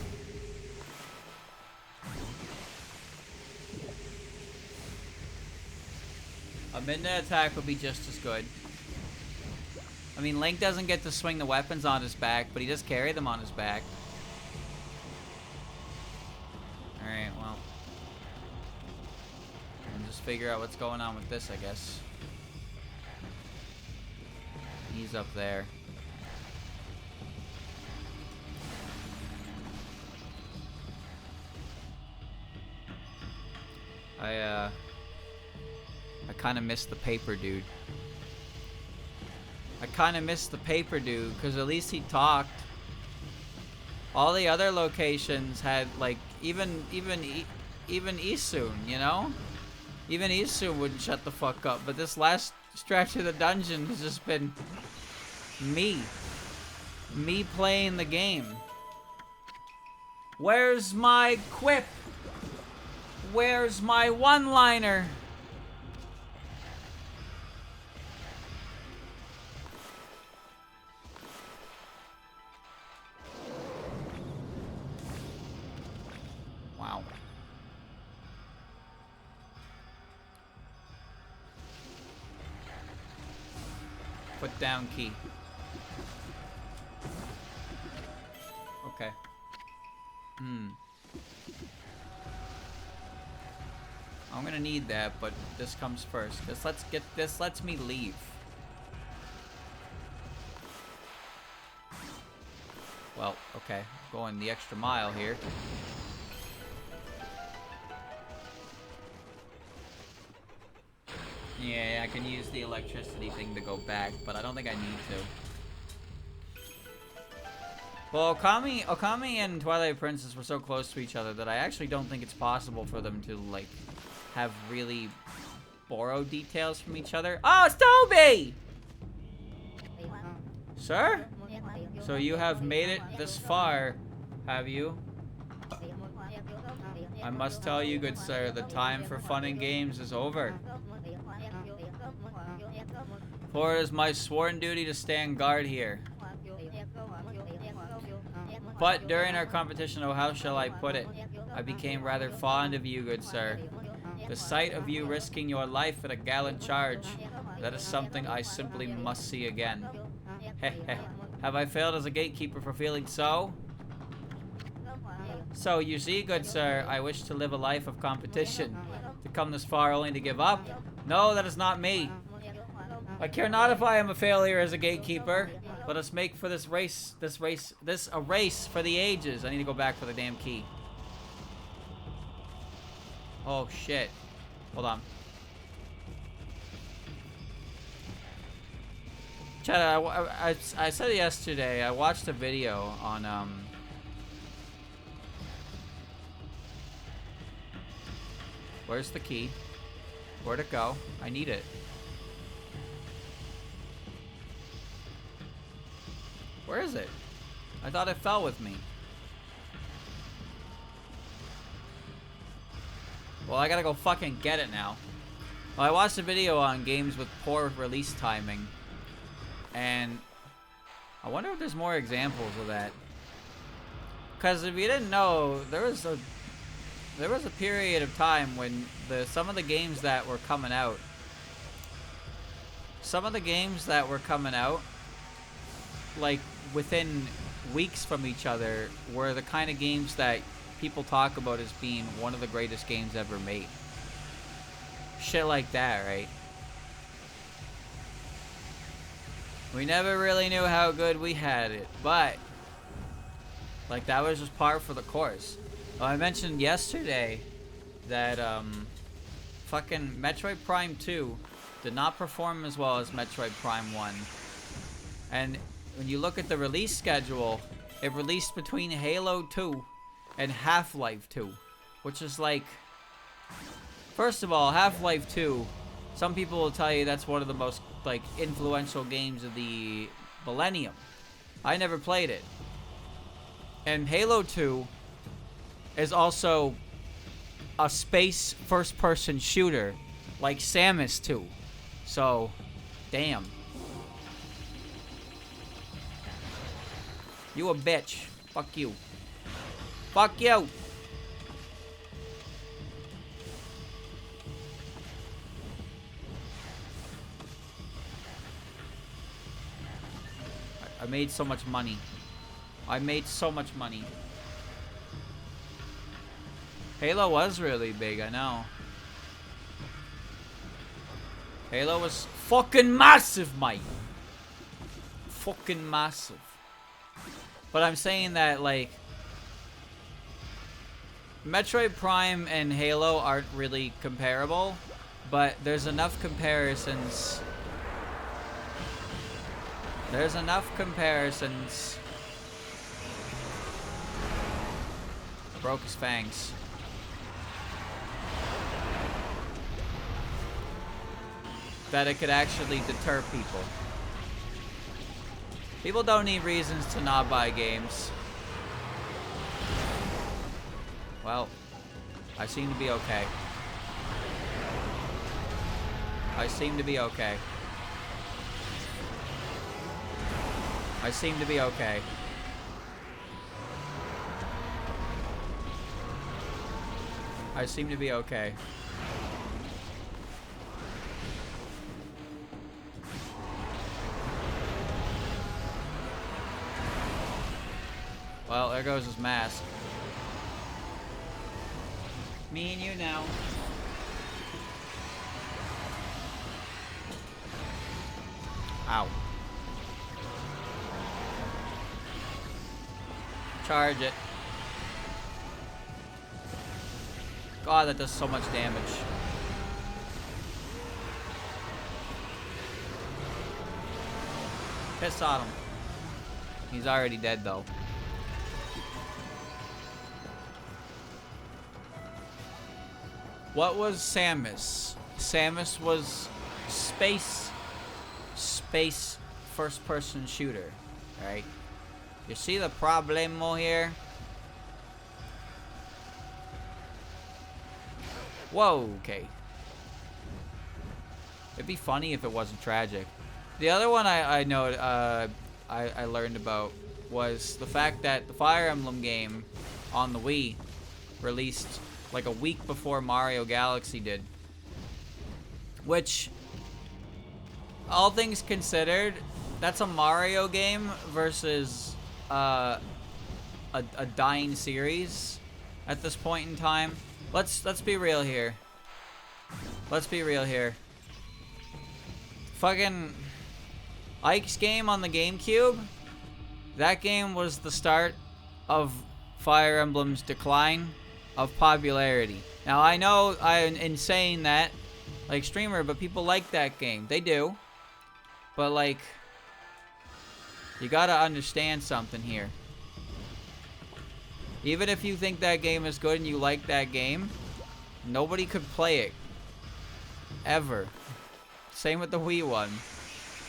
A Midna attack would be just as good. I mean, Link doesn't get to swing the weapons on his back, but he does carry them on his back. Alright, well. And just figure out what's going on with this, I guess. He's up there. I kind of missed the paper dude. I kind of missed the paper dude, because at least he talked. All the other locations had, like, even Isun, you know? Even Isun wouldn't shut the fuck up, but this last stretch of the dungeon has just been me. Me playing the game. Where's my quip? Where's my one-liner? Wow. Put down key. Okay. I'm gonna need that, but this comes first. This lets me leave. Well, okay. Going the extra mile here. Yeah, I can use the electricity thing to go back, but I don't think I need to. Well, Okami and Twilight Princess were so close to each other that I actually don't think it's possible for them to, like, have really borrowed details from each other. Oh, it's Toby! Sir? So you have made it this far, have you? I must tell you, good sir, the time for fun and games is over. For it is my sworn duty to stand guard here. But during our competition, oh, how shall I put it? I became rather fond of you, good sir. The sight of you risking your life at a gallant charge, that is something I simply must see again. Heh heh. Have I failed as a gatekeeper for feeling so? So, you see, good sir, I wish to live a life of competition. To come this far only to give up? No, that is not me. I care not if I am a failure as a gatekeeper. Let us make for this a race for the ages. I need to go back for the damn key. Oh, shit. Hold on. Chad, I said yesterday, I watched a video on, where's the key? Where'd it go? I need it. Where is it? I thought it fell with me. Well, I gotta go fucking get it now. Well, I watched a video on games with poor release timing. And I wonder if there's more examples of that. Because if you didn't know, there was a period of time when some of the games that were coming out, like within weeks from each other, were the kind of games that people talk about as being one of the greatest games ever made. Shit like that, right? We never really knew how good we had it, but like that was just par for the course. Well, I mentioned yesterday that fucking Metroid Prime 2 did not perform as well as Metroid Prime 1. And when you look at the release schedule, it released between Halo 2 and Half-Life 2, which is like, first of all, Half-Life 2, some people will tell you that's one of the most like influential games of the millennium. I never played it. And Halo 2 is also a space first-person shooter like Samus 2. So, damn. You a bitch. Fuck you. Fuck you. I made so much money. I made so much money. Halo was really big, I know. Halo was fucking massive, mate. Fucking massive. But I'm saying that, like, Metroid Prime and Halo aren't really comparable, but there's enough comparisons. There's enough comparisons. Broke his fangs. That it could actually deter people. People don't need reasons to not buy games. Well, I seem to be okay. I seem to be okay. I seem to be okay. I seem to be okay. Well, there goes his mask. Me and you now. Ow. Charge it. God, that does so much damage. Piss on him. He's already dead, though. What was Samus? Samus was space first-person shooter, right? You see the problemo here? Whoa, okay. It'd be funny if it wasn't tragic. The other one I learned about was the fact that the Fire Emblem game on the Wii released like a week before Mario Galaxy did. Which, all things considered, that's a Mario game versus a dying series at this point in time. Let's be real here. Let's be real here. Fucking Ike's game on the GameCube, that game was the start of Fire Emblem's decline of popularity. Now I know in saying that, like streamer, but people like that game. They do. But like, you gotta understand something here. Even if you think that game is good and you like that game, nobody could play it. Ever. Same with the Wii one.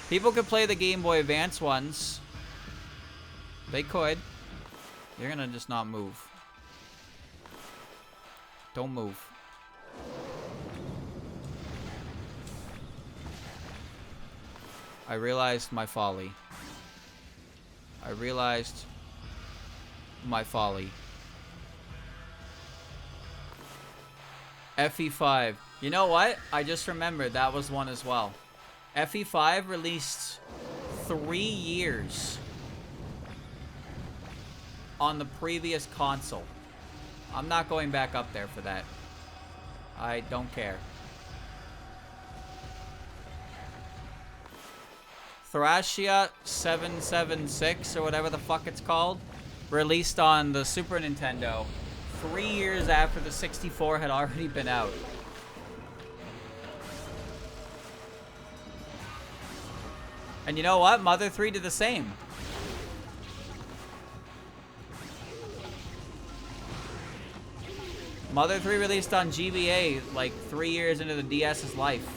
People could play the Game Boy Advance ones. They could. You're gonna just not move. Don't move. I realized my folly. I realized my folly. FE5. You know what? I just remembered that was one as well. FE5 released 3 years on the previous console. I'm not going back up there for that. I don't care. Thracia 776 or whatever the fuck it's called, released on the Super Nintendo 3 years after the 64 had already been out. And you know what? Mother 3 did the same. Mother 3 released on GBA like 3 years into the DS's life.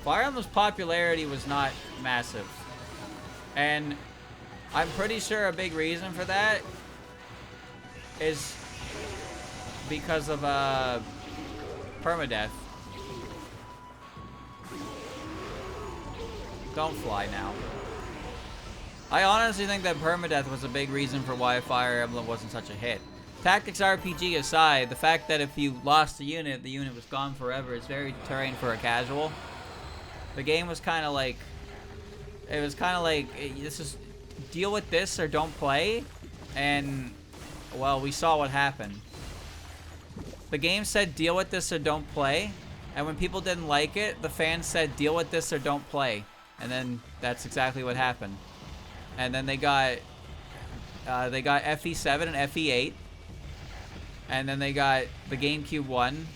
Fire Emblem's popularity was not massive. And I'm pretty sure a big reason for that is because of permadeath. Don't fly now. I honestly think that permadeath was a big reason for why Fire Emblem wasn't such a hit. Tactics RPG aside, the fact that if you lost the unit was gone forever is very deterring for a casual. The game was kind of like, this is, deal with this or don't play, and, well, we saw what happened. The game said deal with this or don't play, and when people didn't like it, the fans said deal with this or don't play, and then that's exactly what happened. And then they got FE7 and FE8, and then they got the GameCube one,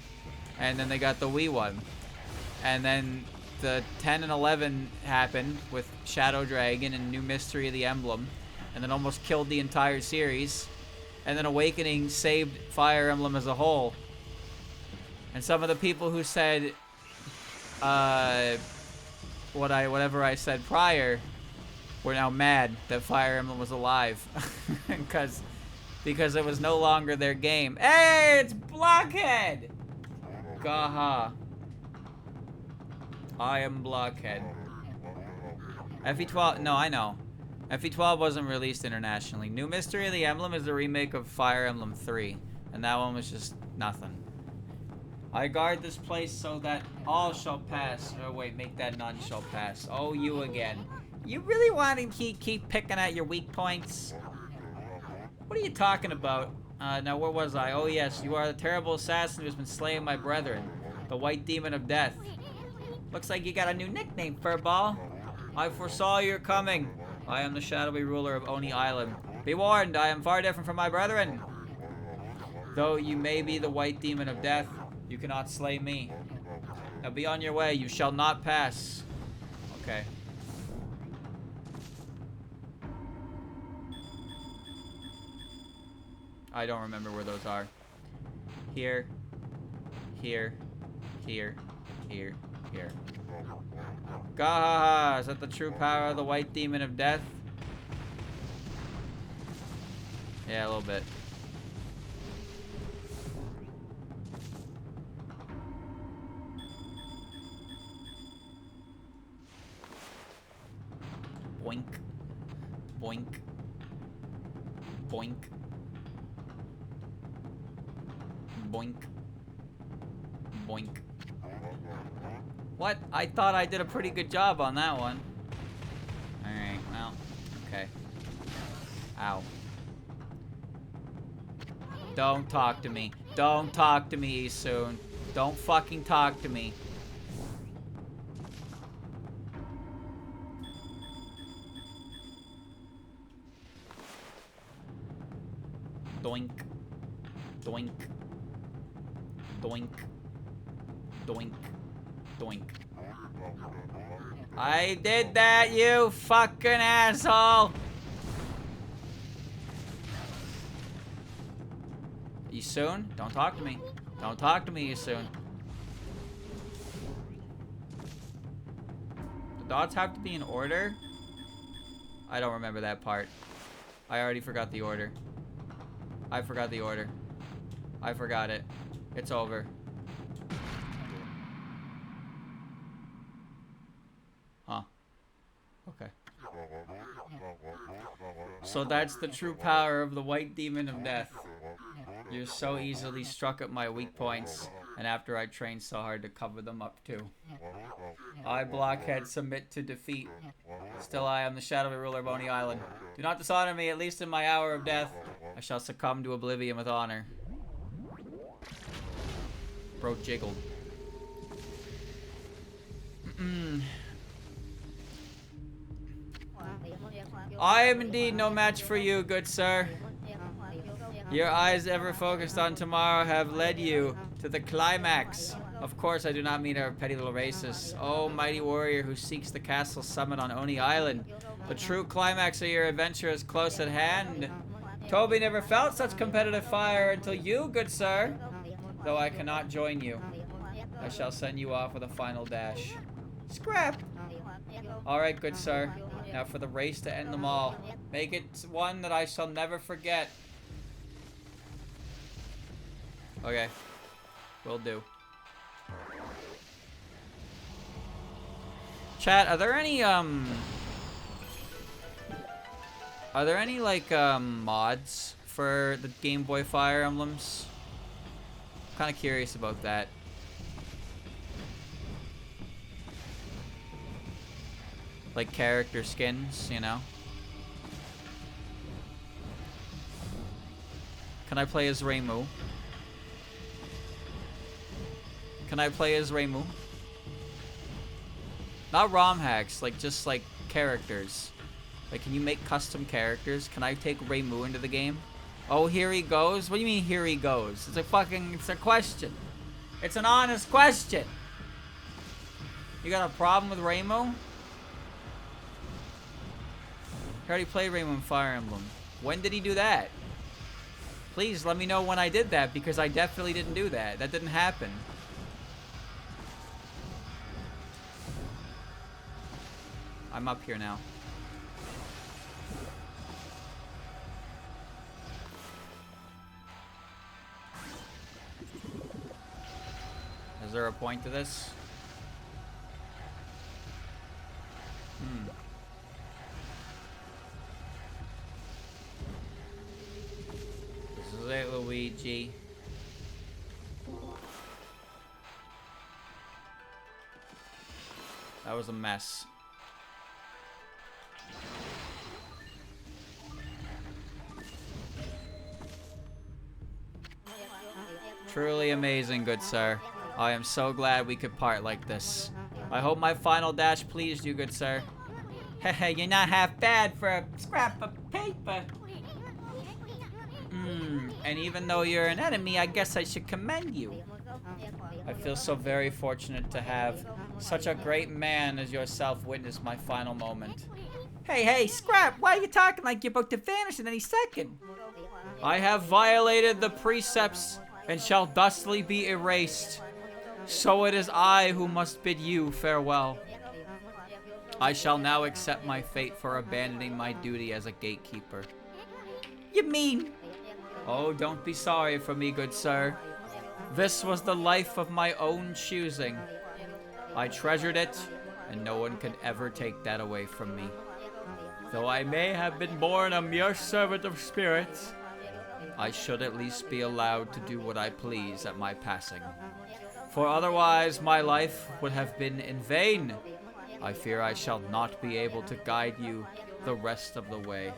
and then they got the Wii one, and then the 10 and 11 happened with Shadow Dragon and New Mystery of the Emblem, and then almost killed the entire series. And then Awakening saved Fire Emblem as a whole. And some of the people who said whatever I said prior were now mad that Fire Emblem was alive because it was no longer their game. Hey, it's Blockhead! Gaha. I am Blockhead. FE12, no, I know. FE12 wasn't released internationally. New Mystery of the Emblem is a remake of Fire Emblem 3, and that one was just nothing. I guard this place so that all shall pass. Oh wait, make that none shall pass. Oh, you again. You really want to keep picking at your weak points? What are you talking about? Now where was I? Oh yes, you are the terrible assassin who has been slaying my brethren. The white demon of death. Looks like you got a new nickname, Furball. I foresaw your coming. I am the shadowy ruler of Oni Island. Be warned, I am far different from my brethren. Though you may be the white demon of death, you cannot slay me. Now be on your way, you shall not pass. Okay. I don't remember where those are. Here. Here. Here. Here. Here. Gahaha! Is that the true power of the white demon of death? Yeah, a little bit. Boink. Boink. Boink. Boink. Boink. What? I thought I did a pretty good job on that one. Alright, well, okay. Ow. Don't talk to me. Don't talk to me soon. Don't fucking talk to me. Doink. Doink. Doink. Doink. Doink. I did that, you fucking asshole! You soon? Don't talk to me. Don't talk to me, you soon. The dots have to be in order? I don't remember that part. I already forgot the order. I forgot the order. I forgot it. It's over. Huh. Okay. So that's the true power of the white demon of death. You're so easily struck at my weak points, and after I trained so hard to cover them up too. I, Blockhead, submit to defeat. Still I am the shadowy ruler of Oni Island. Do not dishonor me, at least in my hour of death. I shall succumb to oblivion with honor. Bro jiggled. I am indeed no match for you, good sir. Your eyes ever focused on tomorrow have led you to the climax. Of course, I do not mean our petty little races. Oh, mighty warrior who seeks the castle summit on Oni Island. The true climax of your adventure is close at hand. Toby never felt such competitive fire until you, good sir. Though I cannot join you, I shall send you off with a final dash. Scrap! Alright, good sir. Now for the race to end them all. Make it one that I shall never forget. Okay. Will do. Chat, are there any, like, mods for the Game Boy Fire Emblems? I'm kind of curious about that. Like character skins, you know? Can I play as Reimu? Can I play as Reimu? Not ROM hacks, like just like characters. Like, can you make custom characters? Can I take Reimu into the game? Oh, here he goes? What do you mean, here he goes? It's a question. It's an honest question. You got a problem with Reimu? I already played Reimu in Fire Emblem. When did he do that? Please let me know when I did that, because I definitely didn't do that. That didn't happen. I'm up here now. Is there a point to this? This is it, Luigi. That was a mess. Truly amazing, good sir. I am so glad we could part like this. I hope my final dash pleased you, good sir. Hehe, you're not half bad for a scrap of paper. And even though you're an enemy, I guess I should commend you. I feel so very fortunate to have such a great man as yourself witness my final moment. Hey, Scrap, why are you talking like you're about to vanish in any second? I have violated the precepts and shall thusly be erased. So it is I who must bid you farewell. I shall now accept my fate for abandoning my duty as a gatekeeper. You mean? Oh, don't be sorry for me, good sir. This was the life of my own choosing. I treasured it, and no one can ever take that away from me. Though I may have been born a mere servant of spirits, I should at least be allowed to do what I please at my passing. For otherwise my life would have been in vain. I fear I shall not be able to guide you the rest of the way.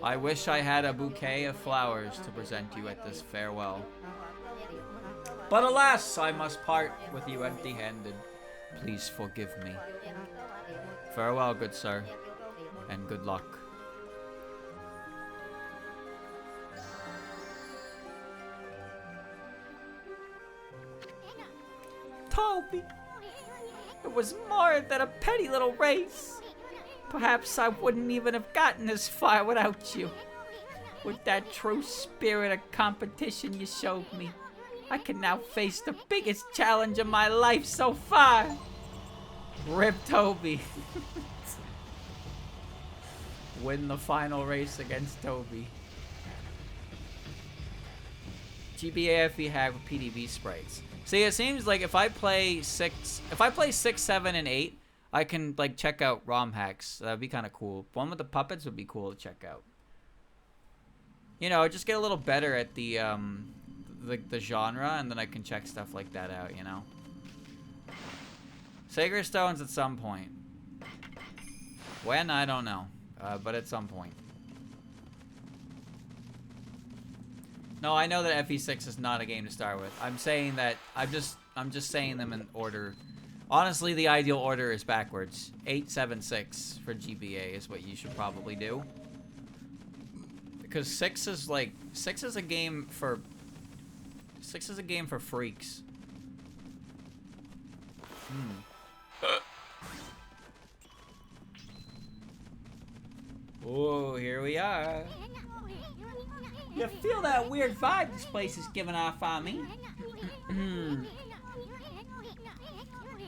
I wish I had a bouquet of flowers to present you at this farewell. But alas, I must part with you empty-handed. Please forgive me. Farewell, good sir, and good luck. Toby, it was more than a petty little race. Perhaps I wouldn't even have gotten this far without you. With that true spirit of competition you showed me, I can now face the biggest challenge of my life so far. Rip Toby. Win the final race against Toby. GBA FE hack with PDB sprites. See, it seems like if I play 6, 7, and 8, I can like check out ROM hacks. That'd be kind of cool. One with the puppets would be cool to check out. You know, just get a little better at the genre, and then I can check stuff like that out. You know, Sacred Stones at some point. When, I don't know, but at some point. No, I know that FE6 is not a game to start with. I'm saying that I'm just saying them in order. Honestly, the ideal order is backwards. 8, 7, 6 for GBA is what you should probably do. Because 6 is a game for freaks. Oh, here we are. You feel that weird vibe this place is giving off on me?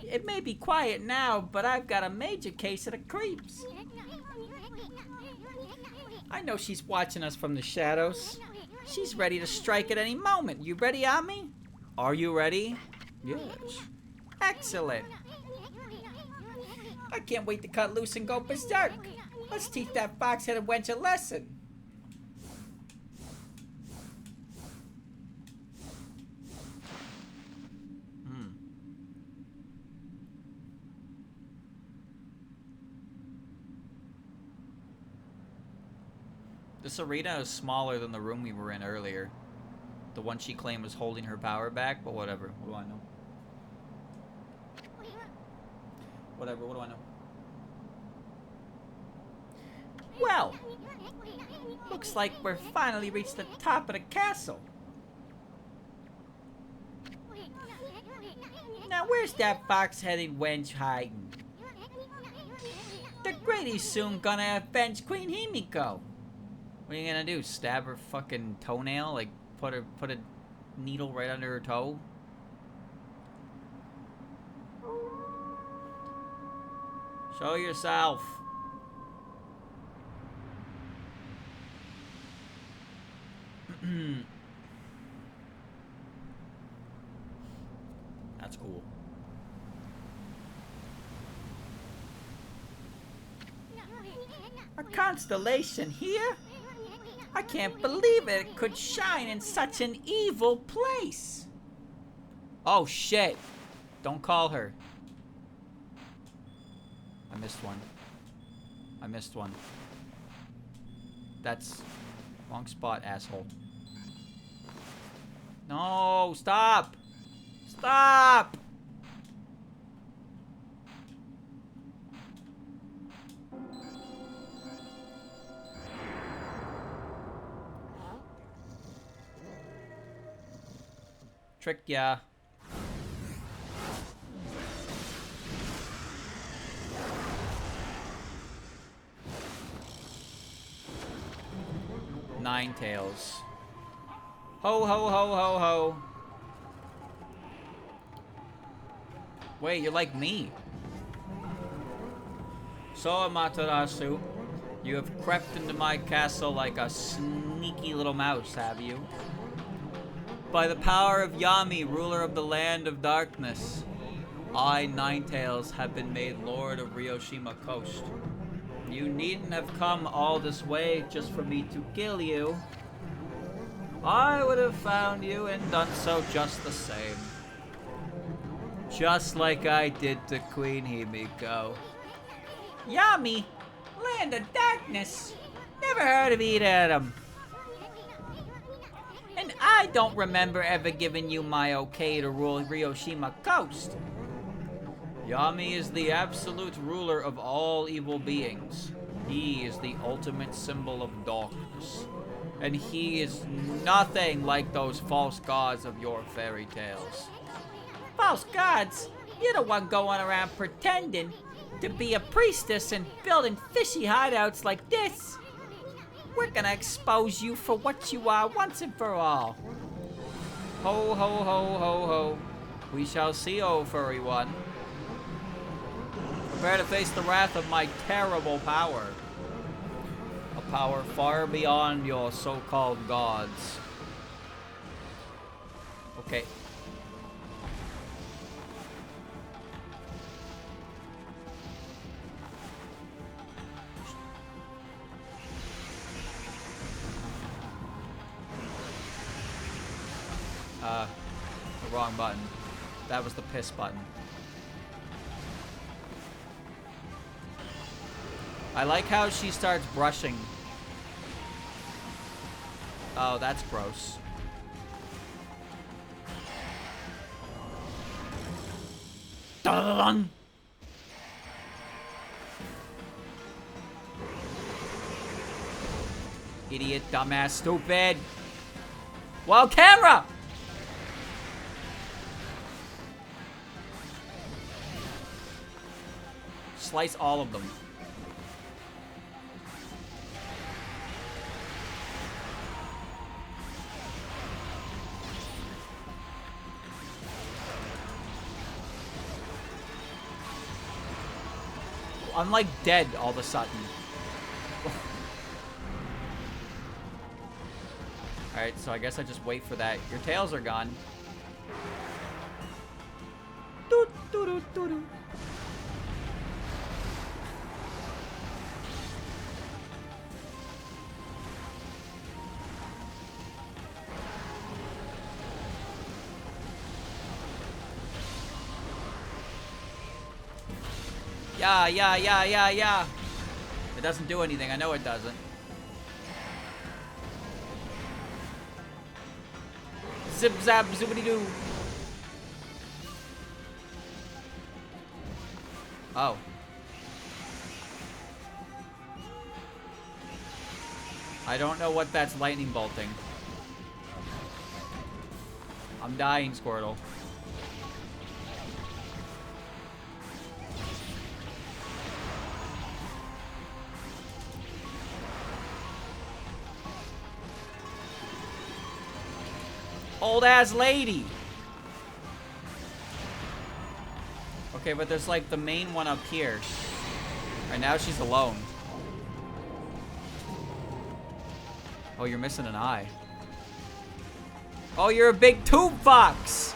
It may be quiet now, but I've got a major case of the creeps. I know she's watching us from the shadows. She's ready to strike at any moment. You ready, Ami? Are you ready? Yes. Excellent. I can't wait to cut loose and go berserk. Let's teach that fox-headed wench a lesson. This arena is smaller than the room we were in earlier. The one she claimed was holding her power back, but whatever. What do I know? Whatever, what do I know? Well, looks like we're finally reached the top of the castle. Now where's that fox-headed wench hiding? The Grady's soon gonna avenge Queen Himiko. What are you gonna do? Stab her fucking toenail? Like put a needle right under her toe? Show yourself. That's cool. A constellation here? I can't believe it could shine in such an evil place. Oh shit. Don't call her. I missed one. I missed one. That's wrong spot, asshole. No, stop. Stop. Trick ya. Ninetales. Ho ho ho ho ho. Wait, you're like me. So, Amaterasu, you have crept into my castle like a sneaky little mouse, have you? By the power of Yami, ruler of the land of darkness, I, Ninetales, have been made Lord of Ryoshima Coast. You needn't have come all this way just for me to kill you. I would have found you and done so just the same. Just like I did to Queen Himiko. Yami! Land of Darkness! Never heard of either of them. And I don't remember ever giving you my okay to rule Ryoshima Coast. Yami is the absolute ruler of all evil beings. He is the ultimate symbol of darkness. And he is nothing like those false gods of your fairy tales. False gods? You're the one going around pretending to be a priestess and building fishy hideouts like this. We're gonna expose you for what you are once and for all. Ho ho ho ho ho. We shall see, O furry one. Prepare to face the wrath of my terrible power. A power far beyond your so-called gods. Okay. The wrong button. That was the piss button. I like how she starts brushing. Oh, that's gross. Dun-dun-dun. Idiot, dumbass, stupid. Well, camera! Slice all of them. I'm like dead all of a sudden. Alright, so I guess I just wait for that. Your tails are gone. Doot, doot, doot, doot, doot. Yeah. It doesn't do anything. I know it doesn't. Zip zap zoobity doo. Oh. I don't know what that's lightning bolting. I'm dying, Squirtle. Old ass lady. Okay, but there's like the main one up here. Right now she's alone. Oh, you're missing an eye. Oh, you're a big tube fox.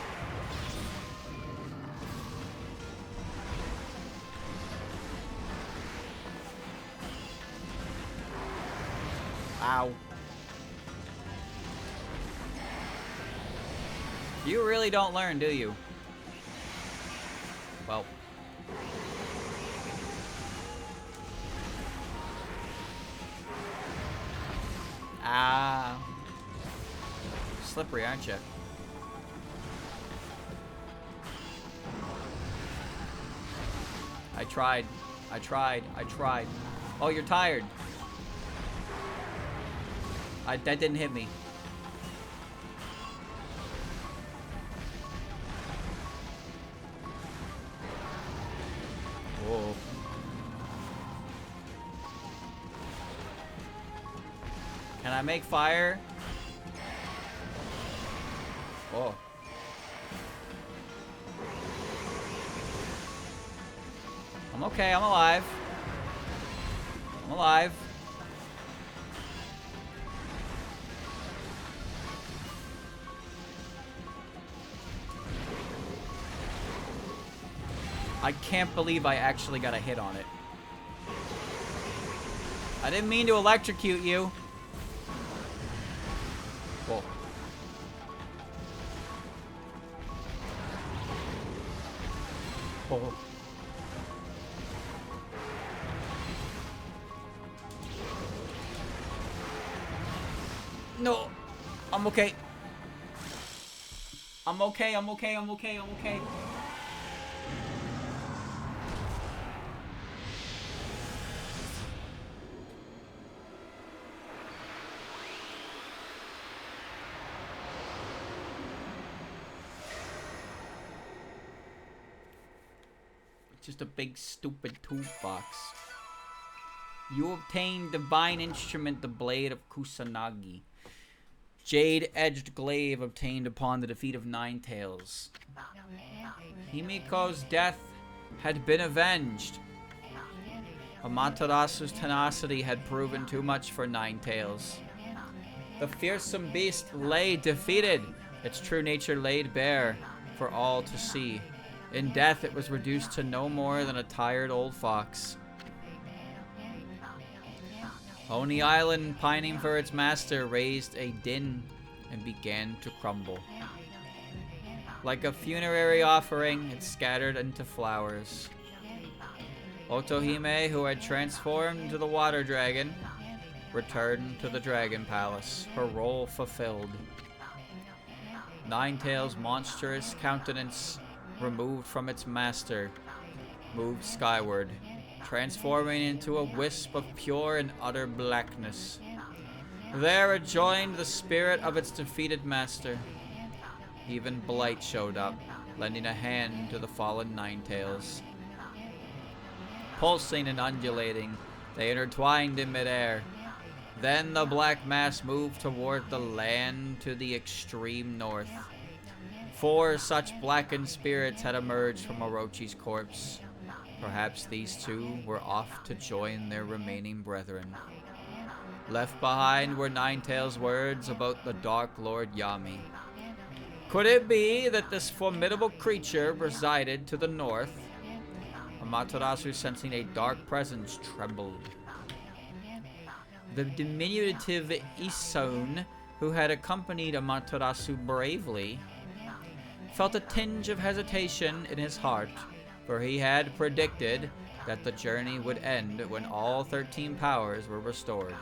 Ow. You really don't learn, do you? Well. Ah. Slippery, aren't you? I tried. Oh, you're tired. That didn't hit me. I make fire? Oh. I'm okay, I'm alive. I'm alive. I can't believe I actually got a hit on it. I didn't mean to electrocute you. Whoa. Oh. No. I'm okay. I'm okay, I'm okay, I'm okay, I'm okay. Just a big stupid toolbox. You obtain divine instrument, the blade of Kusanagi. Jade-edged glaive obtained upon the defeat of Ninetales. Himiko's death had been avenged. Amaterasu's tenacity had proven too much for Ninetales. The fearsome beast lay defeated, its true nature laid bare for all to see. In death, it was reduced to no more than a tired old fox. Oni Island, pining for its master, raised a din and began to crumble. Like a funerary offering, it scattered into flowers. Otohime, who had transformed into the water dragon, returned to the dragon palace, her role fulfilled. Ninetales' monstrous countenance, removed from its master, moved skyward, transforming into a wisp of pure and utter blackness. There it joined the spirit of its defeated master. Even Blight showed up, lending a hand to the fallen Ninetales. Pulsing and undulating, they intertwined in midair. Then the black mass moved toward the land to the extreme north. 4 such blackened spirits had emerged from Orochi's corpse. Perhaps these 2 were off to join their remaining brethren. Left behind were Ninetales' words about the Dark Lord Yami. Could it be that this formidable creature resided to the north? Amaterasu, sensing a dark presence, trembled. The diminutive Isone, who had accompanied Amaterasu bravely, felt a tinge of hesitation in his heart, for he had predicted that the journey would end when all 13 powers were restored.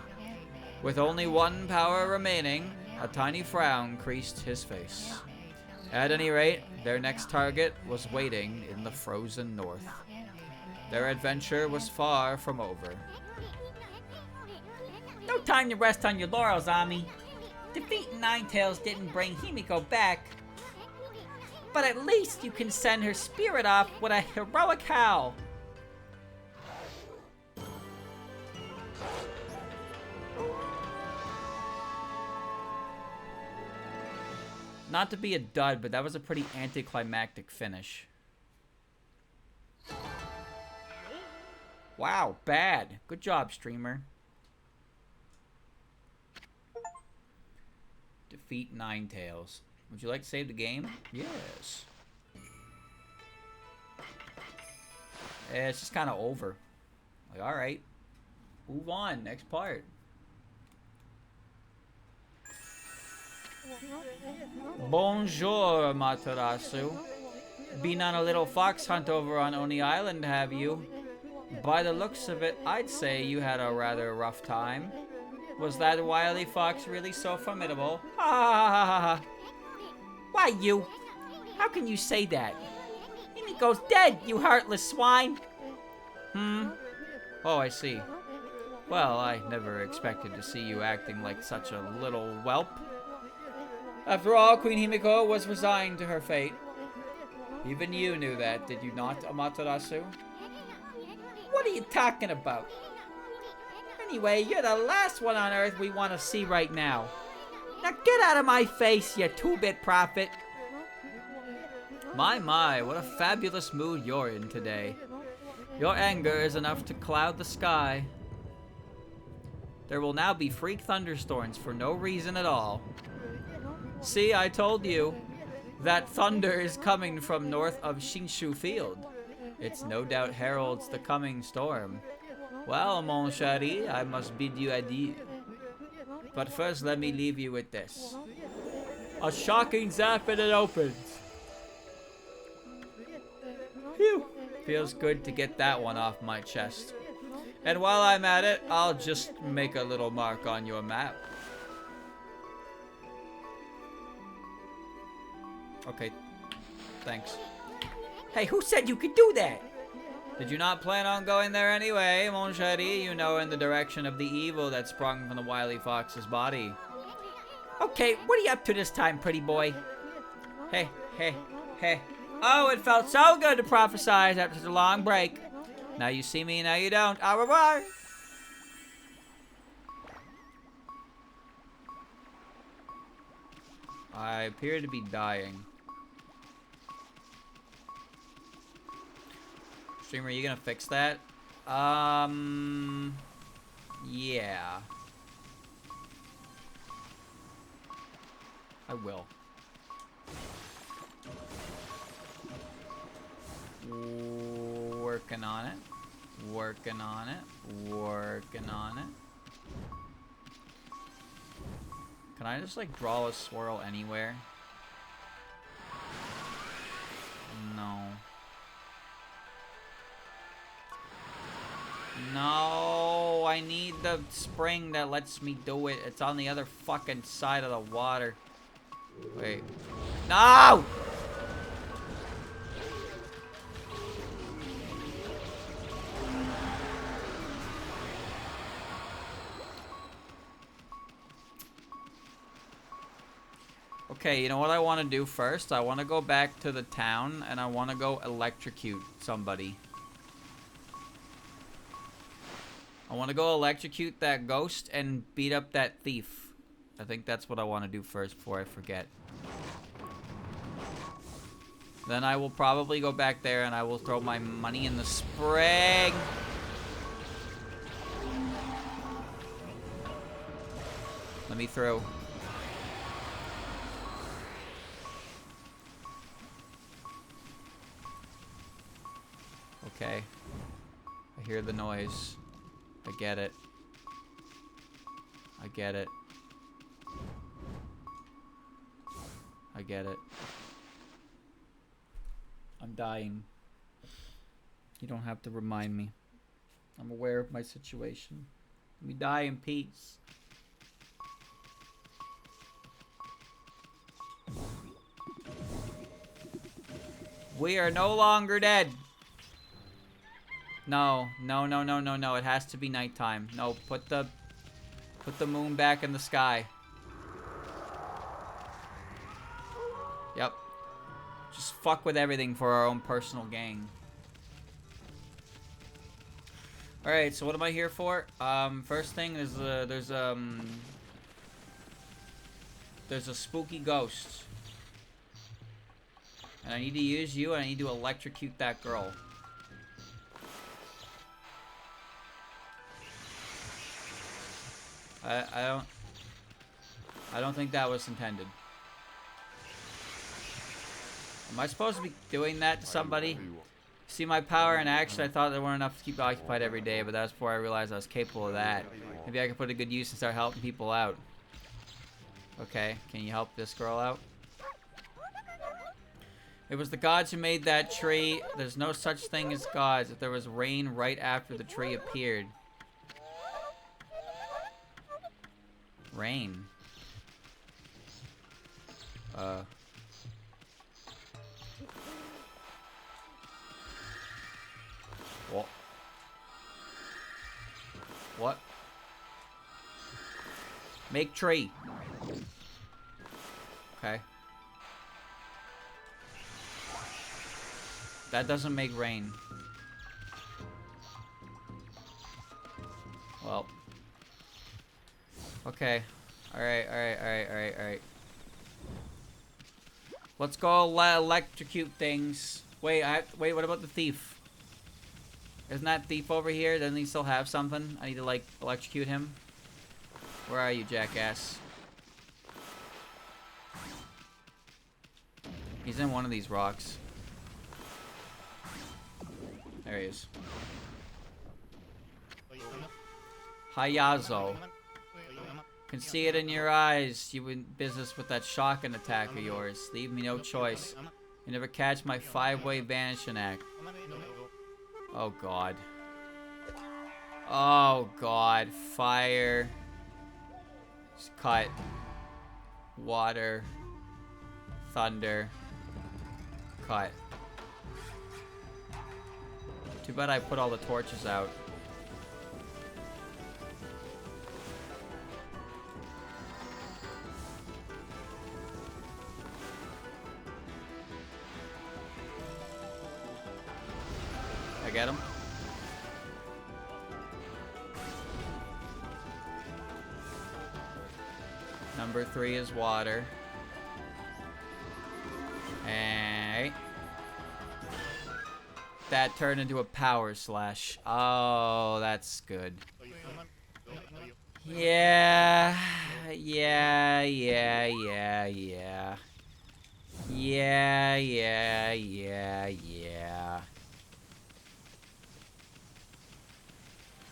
With only 1 power remaining, a tiny frown creased his face. At any rate, their next target was waiting in the frozen north. Their adventure was far from over. No time to rest on your laurels, Ami. Defeating Ninetales didn't bring Himiko back. But at least you can send her spirit off with a heroic howl. Not to be a dud, but that was a pretty anticlimactic finish. Wow, bad. Good job, streamer. Defeat Ninetales. Would you like to save the game? Yes. Yeah, it's just kind of over. Like, alright. Move on. Next part. Bonjour, Amaterasu. Been on a little fox hunt over on Oni Island, have you? By the looks of it, I'd say you had a rather rough time. Was that wily fox really so formidable? Ha ha ha ha ha. Why, you? How can you say that? Himiko's dead, you heartless swine! Oh, I see. Well, I never expected to see you acting like such a little whelp. After all, Queen Himiko was resigned to her fate. Even you knew that, did you not, Amaterasu? What are you talking about? Anyway, you're the last one on Earth we want to see right now. Now get out of my face, you two-bit prophet. My, what a fabulous mood you're in today. Your anger is enough to cloud the sky. There will now be freak thunderstorms for no reason at all. See, I told you. That thunder is coming from north of Shinshu Field. It's no doubt heralds the coming storm. Well, mon chéri, I must bid you adieu. But first, let me leave you with this. A shocking zap and it opens. Phew. Feels good to get that one off my chest. And while I'm at it, I'll just make a little mark on your map. Okay, thanks. Hey, who said you could do that? Did you not plan on going there anyway, mon chéri? You know, in the direction of the evil that sprung from the wily fox's body. Okay, what are you up to this time, pretty boy? Hey. Oh, it felt so good to prophesize after such a long break. Now you see me, now you don't. Au revoir. I appear to be dying. Streamer, are you gonna fix that? Yeah. I will. Working on it. Working on it. Working on it. Can I just, like, draw a swirl anywhere? No. No, I need the spring that lets me do it. It's on the other fucking side of the water. Wait. No! Okay, you know what I want to do first? I want to go back to the town and I want to go electrocute somebody. I want to go electrocute that ghost and beat up that thief. I think that's what I want to do first before I forget. Then I will probably go back there and I will throw my money in the spring. Let me through. Okay. I hear the noise. I get it. I get it. I get it. I'm dying. You don't have to remind me. I'm aware of my situation. Let me die in peace. We are no longer dead. No. It has to be nighttime. No, put the moon back in the sky. Yep. Just fuck with everything for our own personal gain. Alright, so what am I here for? First thing is there's a spooky ghost. And I need to use you and I need to electrocute that girl. I don't think that was intended. Am I supposed to be doing that to somebody? See my power in action? I thought there weren't enough to keep occupied every day, but that was before I realized I was capable of that. Maybe I could put a good use and start helping people out. Okay, can you help this girl out? It was the gods who made that tree. There's no such thing as gods. If there was rain right after the tree appeared. Rain. What? What? Make tree. Okay. That doesn't make rain. Well, Okay. Alright. Let's go electrocute things. Wait, wait, what about the thief? Isn't that thief over here? Doesn't he still have something? I need to, like, electrocute him. Where are you, jackass? He's in one of these rocks. There he is. Hayazo. Can see it in your eyes. You in business with that shotgun attack of yours. Leave me no choice. You never catch my 5-way vanishing act. Oh god. Oh god. Fire. Cut. Water. Thunder. Cut. Too bad I put all the torches out. I get him. Number 3 is water. And that turned into a power slash. Oh, that's good. Yeah.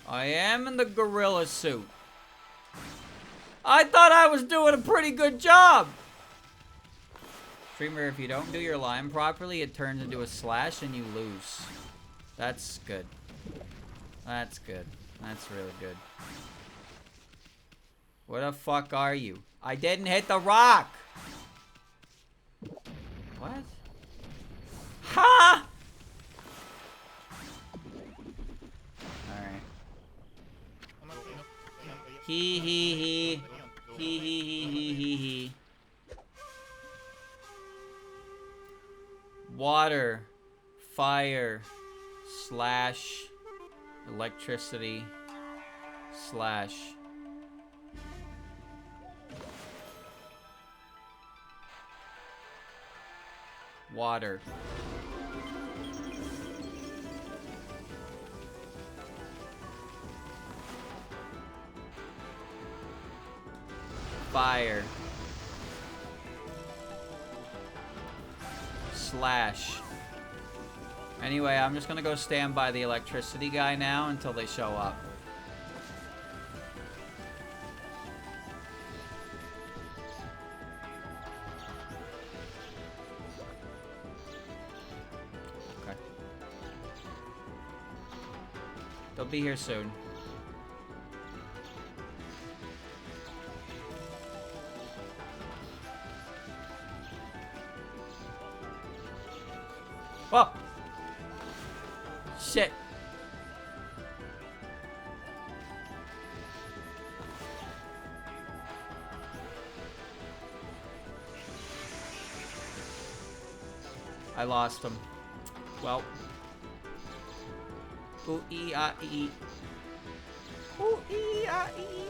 I am in the gorilla suit. I thought I was doing a pretty good job. Streamer, if you don't do your line properly, it turns into a slash and you lose. That's good. That's good. That's really good. Where the fuck are you? I didn't hit the rock! What? Ha! Alright. He. Water, fire, slash, electricity, slash. Water. Fire. Slash. Anyway, I'm just gonna go stand by the electricity guy now until they show up. Okay. They'll be here soon. Whoa! Shit. I lost him. Well. Ooh-ee-ah-ee. Ooh-ee-ah-ee.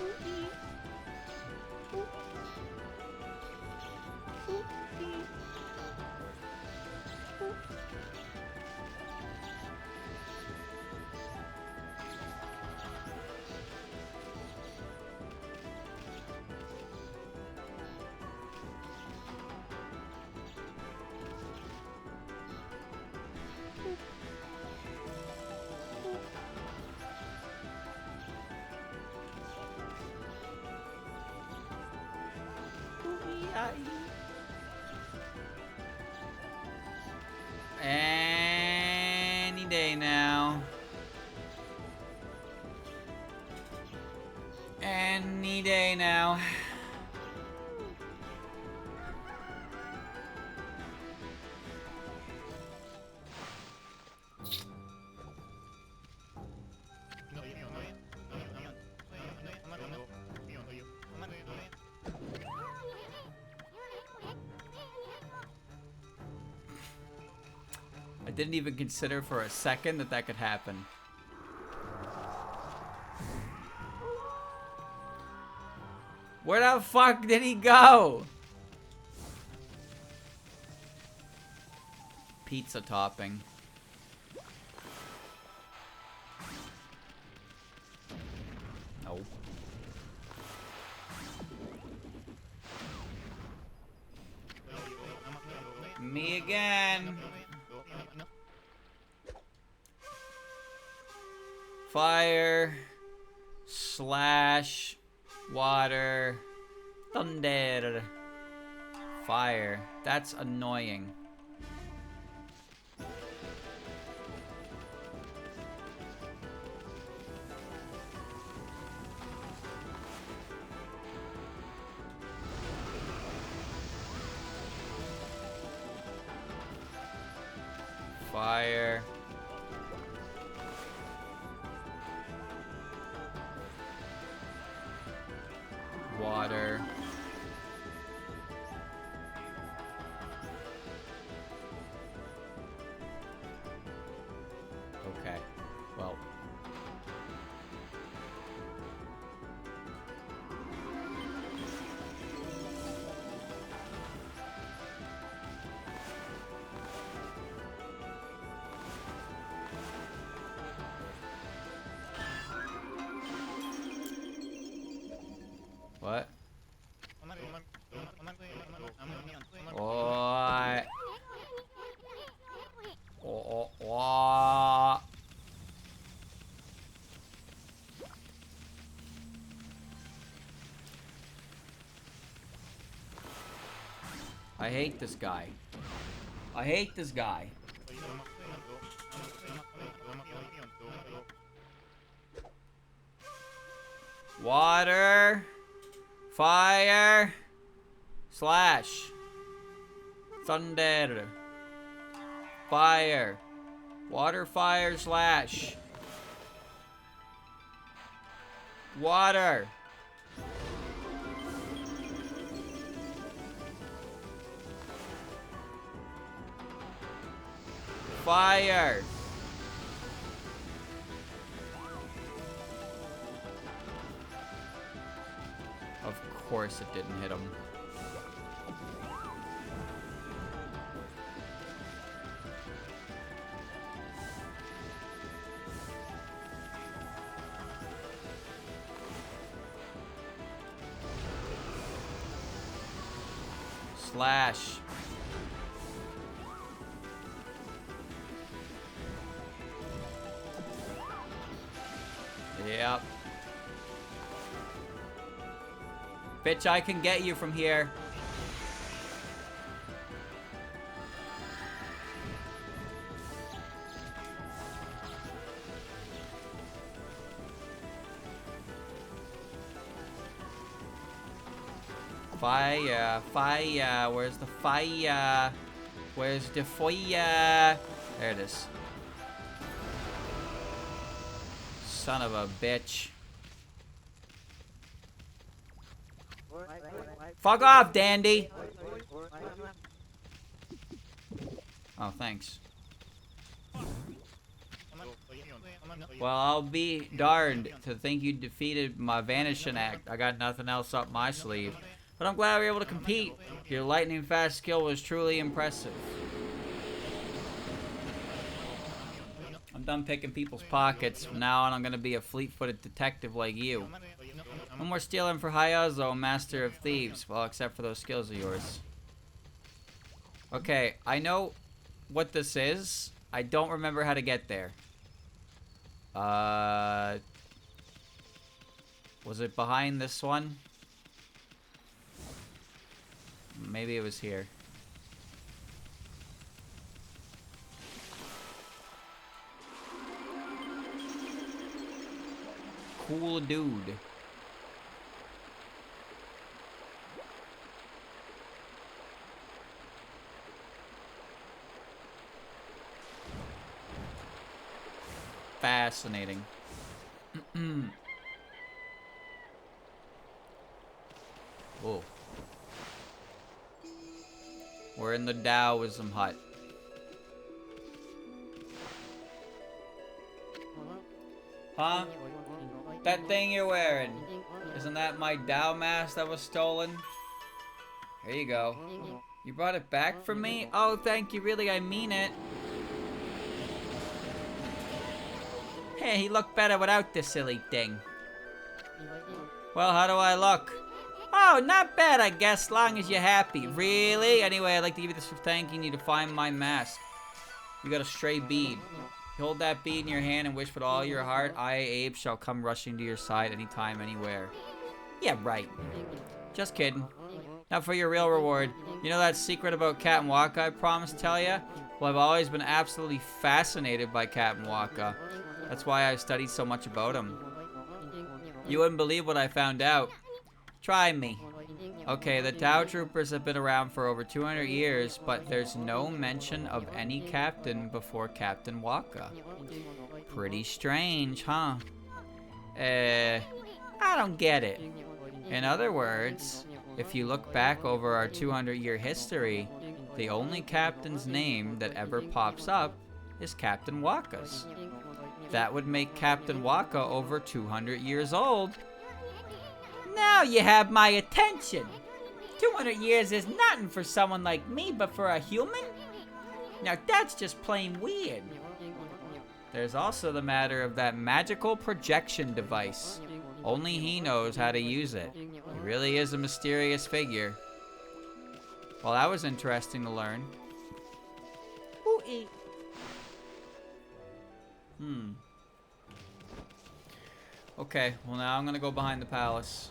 Ooh-ee. Any day now. Any day now. I didn't even consider for a second that that could happen. Where the fuck did he go? Pizza topping. Nope. Me again. Fire slash water thunder. Fire. That's annoying. Fire. Water. Okay. Well. What? What? What? I hate this guy. I hate this guy. Water. Fire. Slash. Thunder. Fire. Water, fire, slash. Water. Fire. Of course it didn't hit him. Slash. Yep. Bitch, I can get you from here. Fire, fire, where's the fire? Where's the fire? There it is. Son of a bitch. Fuck off, Dandy! Oh, thanks. Well, I'll be darned to think you defeated my vanishing act. I got nothing else up my sleeve. But I'm glad we were able to compete. Your lightning fast skill was truly impressive. I'm done picking people's pockets. From now on, I'm gonna be a fleet-footed detective like you. No more stealing for Hayazo, master of thieves. Well, except for those skills of yours. Okay, I know what this is. I don't remember how to get there. Was it behind this one? Maybe it was here. Cool dude. Fascinating. Whoa. We're in the Taoism hut. Huh? That thing you're wearing. Isn't that my Dao mask that was stolen? Here you go. You brought it back for me? Oh, thank you. Really, I mean it. Hey, he looked better without this silly thing. Well, how do I look? Oh, not bad, I guess, long as you're happy. Really? Anyway, I'd like to give you this for thanking you to find my mask. You got a stray bead. You hold that bead in your hand and wish with all your heart, I, Abe, shall come rushing to your side anytime, anywhere. Yeah, right. Just kidding. Now for your real reward. You know that secret about Captain Waka I promised to tell you? Well, I've always been absolutely fascinated by Captain Waka. That's why I've studied so much about him. You wouldn't believe what I found out. Try me. Okay, the Tao Troopers have been around for over 200 years, but there's no mention of any captain before Captain Waka. Pretty strange, huh? I don't get it. In other words, if you look back over our 200-year history, the only captain's name that ever pops up is Captain Waka's. That would make Captain Waka over 200 years old. Now you have my attention. 200 years is nothing for someone like me, but for a human? Now that's just plain weird. There's also the matter of that magical projection device. Only he knows how to use it. He really is a mysterious figure. Well, that was interesting to learn. Ooh-ee. Okay, well now I'm gonna go behind the palace.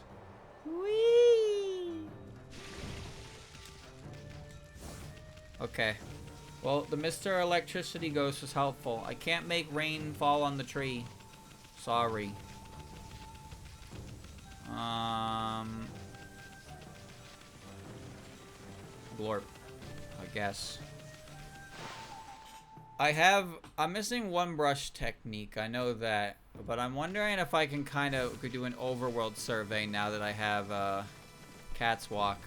Whee! Okay. Well, the Mr. Electricity Ghost was helpful. I can't make rain fall on the tree. Sorry. Glorp, I guess. I'm missing one brush technique, I know that. But I'm wondering if I can could do an overworld survey now that I have Cat's Walk.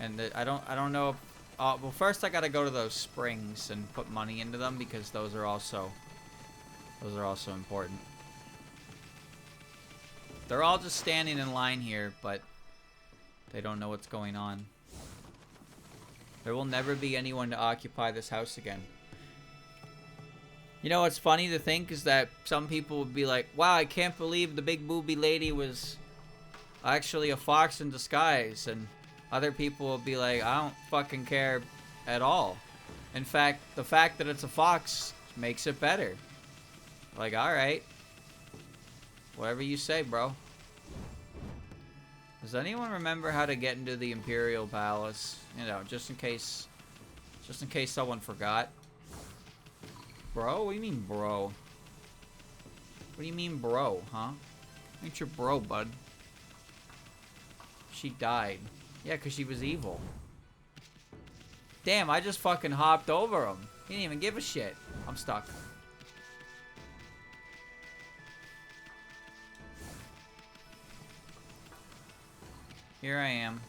And I don't know if, well, first I gotta go to those springs and put money into them because those are also important. They're all just standing in line here, but they don't know what's going on. There will never be anyone to occupy this house again. You know what's funny to think is that some people would be like, wow, I can't believe the big booby lady was actually a fox in disguise. And other people will be like, I don't fucking care at all. In fact, the fact that it's a fox makes it better. Like, alright. Whatever you say, bro. Does anyone remember how to get into the Imperial Palace? You know, just in case someone forgot. Bro? What do you mean, bro? What do you mean, bro, huh? Ain't your bro, bud. She died. Yeah, because she was evil. Damn, I just fucking hopped over him. He didn't even give a shit. I'm stuck. Here I am.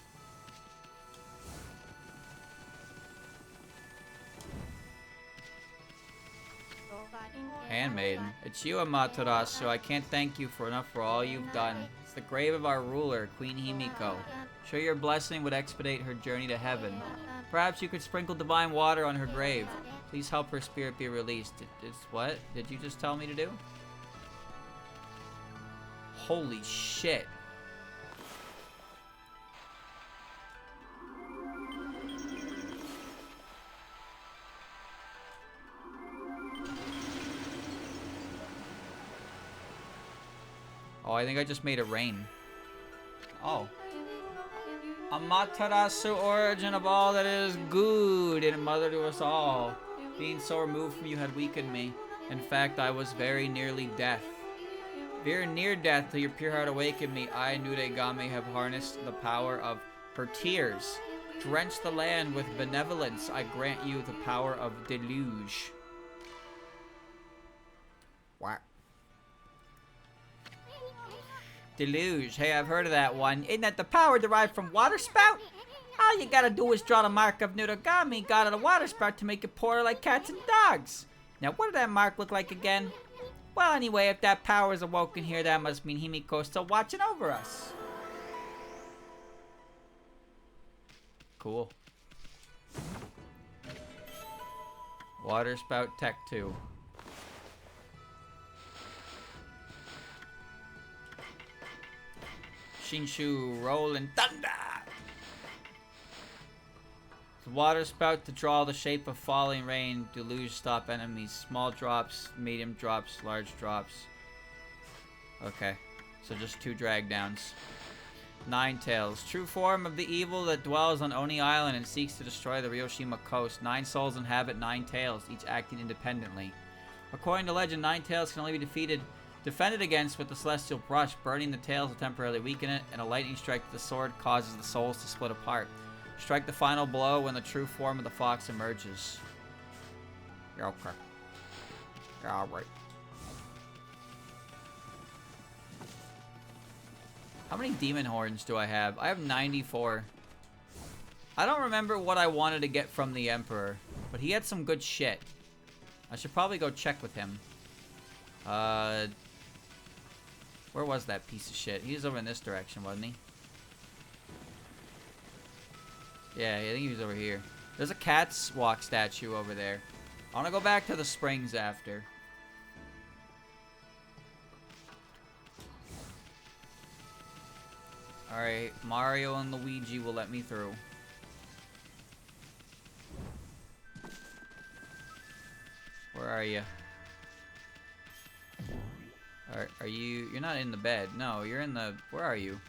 Handmaiden. It's you, Amaterasu. I can't thank you for enough for all you've done. It's the grave of our ruler, Queen Himiko. Sure your blessing would expedite her journey to heaven. Perhaps you could sprinkle divine water on her grave. Please help her spirit be released. It's what? Did you just tell me to do? Holy shit. Oh, I think I just made it rain. Oh. Amaterasu, origin of all that is good, and mother to us all. Being so removed from you had weakened me. In fact, I was very nearly death. Very near death till your pure heart awakened me. I, Nudegame, have harnessed the power of her tears. Drench the land with benevolence. I grant you the power of deluge. What? Deluge. Hey, I've heard of that one. Isn't that the power derived from water spout? All you gotta do is draw the mark of Nudegame, god of the water spout, to make it pour like cats and dogs. Now, what did that mark look like again? Well, anyway, if that power is awoken here, that must mean Himiko's still watching over us. cool. Water spout tech 2. Shinshu, rolling thunder! The water spout to draw the shape of falling rain. Deluge, stop enemies. Small drops, medium drops, large drops. Okay, so just 2 drag downs. Ninetales, true form of the evil that dwells on Oni Island and seeks to destroy the Ryoshima coast. 9 souls inhabit 9 tails, each acting independently. According to legend, 9 tails can only be defended against with the celestial brush. Burning the tails will temporarily weaken it, and a lightning strike to the sword causes the souls to split apart. Strike the final blow when the true form of the fox emerges. You're okay. You're alright. How many demon horns do I have? I have 94. I don't remember what I wanted to get from the Emperor, but he had some good shit. I should probably go check with him. Where was that piece of shit? He was over in this direction, wasn't he? Yeah, I think he was over here. There's a cat's walk statue over there. I want to go back to the springs after. Alright, Mario and Luigi will let me through. Where are you? Are you... You're not in the bed. No, you're in the... Where are you?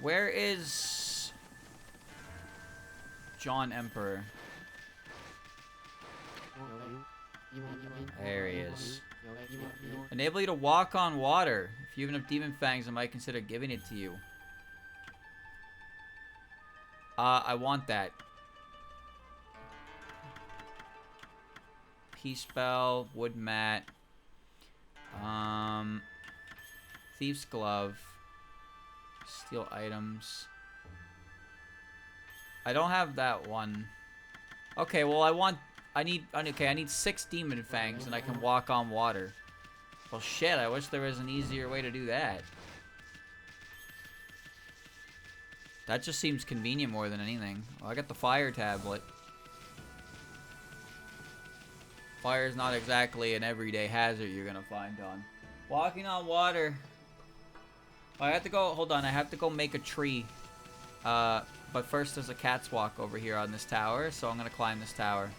Where is... John Emperor? There he is. Enable you to walk on water. If you have enough demon fangs, I might consider giving it to you. I want that. Peace spell, wood mat. Thief's glove. Steal items. I don't have that one. Okay, well I need 6 demon fangs and I can walk on water. Well shit, I wish there was an easier way to do that. That just seems convenient more than anything. Well, I got the fire tablet. Fire is not exactly an everyday hazard you're gonna find on. Walking on water. I have to go, hold on, I have to go make a tree. But first there's a cat's walk over here on this tower, so I'm gonna climb this tower.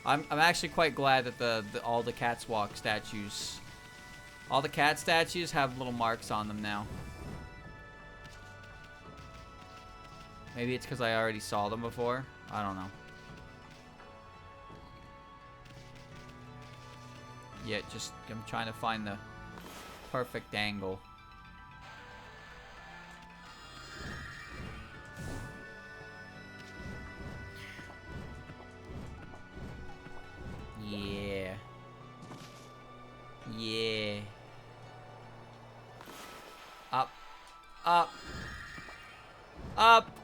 I'm actually quite glad that all the cat's walk statues, all the cat statues have little marks on them now. Maybe it's because I already saw them before. I don't know. Yeah, just I'm trying to find the perfect angle. Yeah. Yeah. Up. Up. Up.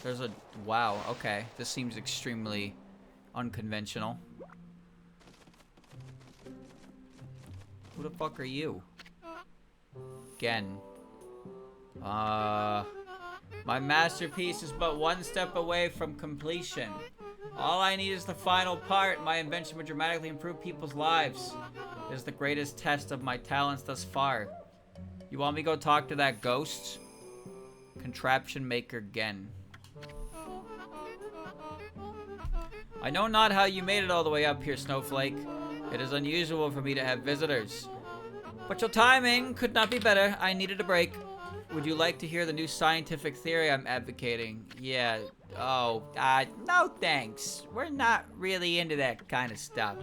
There's a... Wow, okay. This seems extremely unconventional. Who the fuck are you? Again. My masterpiece is but one step away from completion. All I need is the final part. My invention would dramatically improve people's lives. It is the greatest test of my talents thus far. You want me to go talk to that ghost? Contraption maker Gen. I know not how you made it all the way up here, Snowflake. It is unusual for me to have visitors. But your timing could not be better. I needed a break. Would you like to hear the new scientific theory I'm advocating? Yeah. Oh, no thanks. We're not really into that kind of stuff.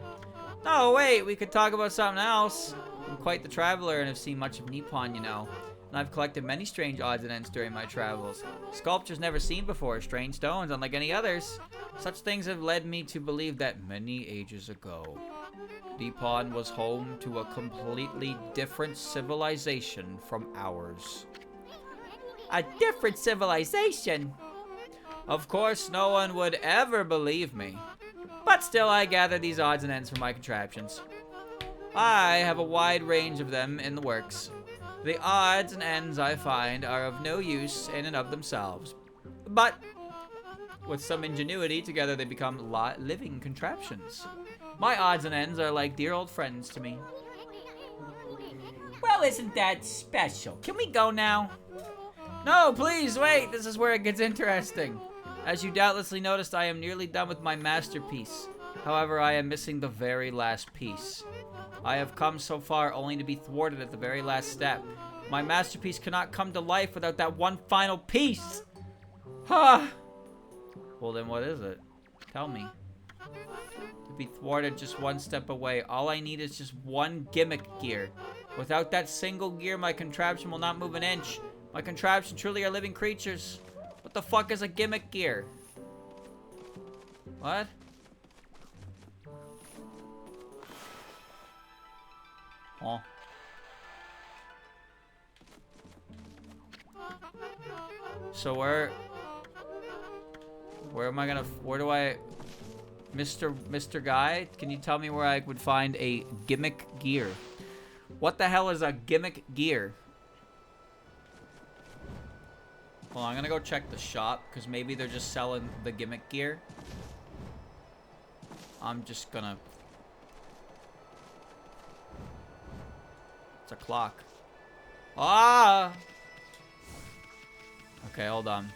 No, wait, we could talk about something else. I'm quite the traveler and have seen much of Nippon, you know. And I've collected many strange odds and ends during my travels. Sculptures never seen before, strange stones unlike any others. Such things have led me to believe that many ages ago, Nippon was home to a completely different civilization from ours. A different civilization? Of course, no one would ever believe me. But still, I gather these odds and ends from my contraptions. I have a wide range of them in the works. The odds and ends I find are of no use in and of themselves. But with some ingenuity, together they become living contraptions. My odds and ends are like dear old friends to me. Well, isn't that special? Can we go now? No, please, wait. This is where it gets interesting. As you doubtlessly noticed, I am nearly done with my masterpiece. However, I am missing the very last piece. I have come so far only to be thwarted at the very last step. My masterpiece cannot come to life without that one final piece. Ha! Well, then what is it? Tell me. To be thwarted just one step away. All I need is just one gimmick gear. Without that single gear, my contraption will not move an inch. My contraption truly are living creatures. What the fuck is a gimmick gear? What? Oh. So where am I gonna, where do I, Mr. Guy, can you tell me where I would find a gimmick gear? What the hell is a gimmick gear? Well, I'm gonna go check the shop, because maybe they're just selling the gimmick gear. I'm just gonna... It's a clock. Ah! Okay, hold on.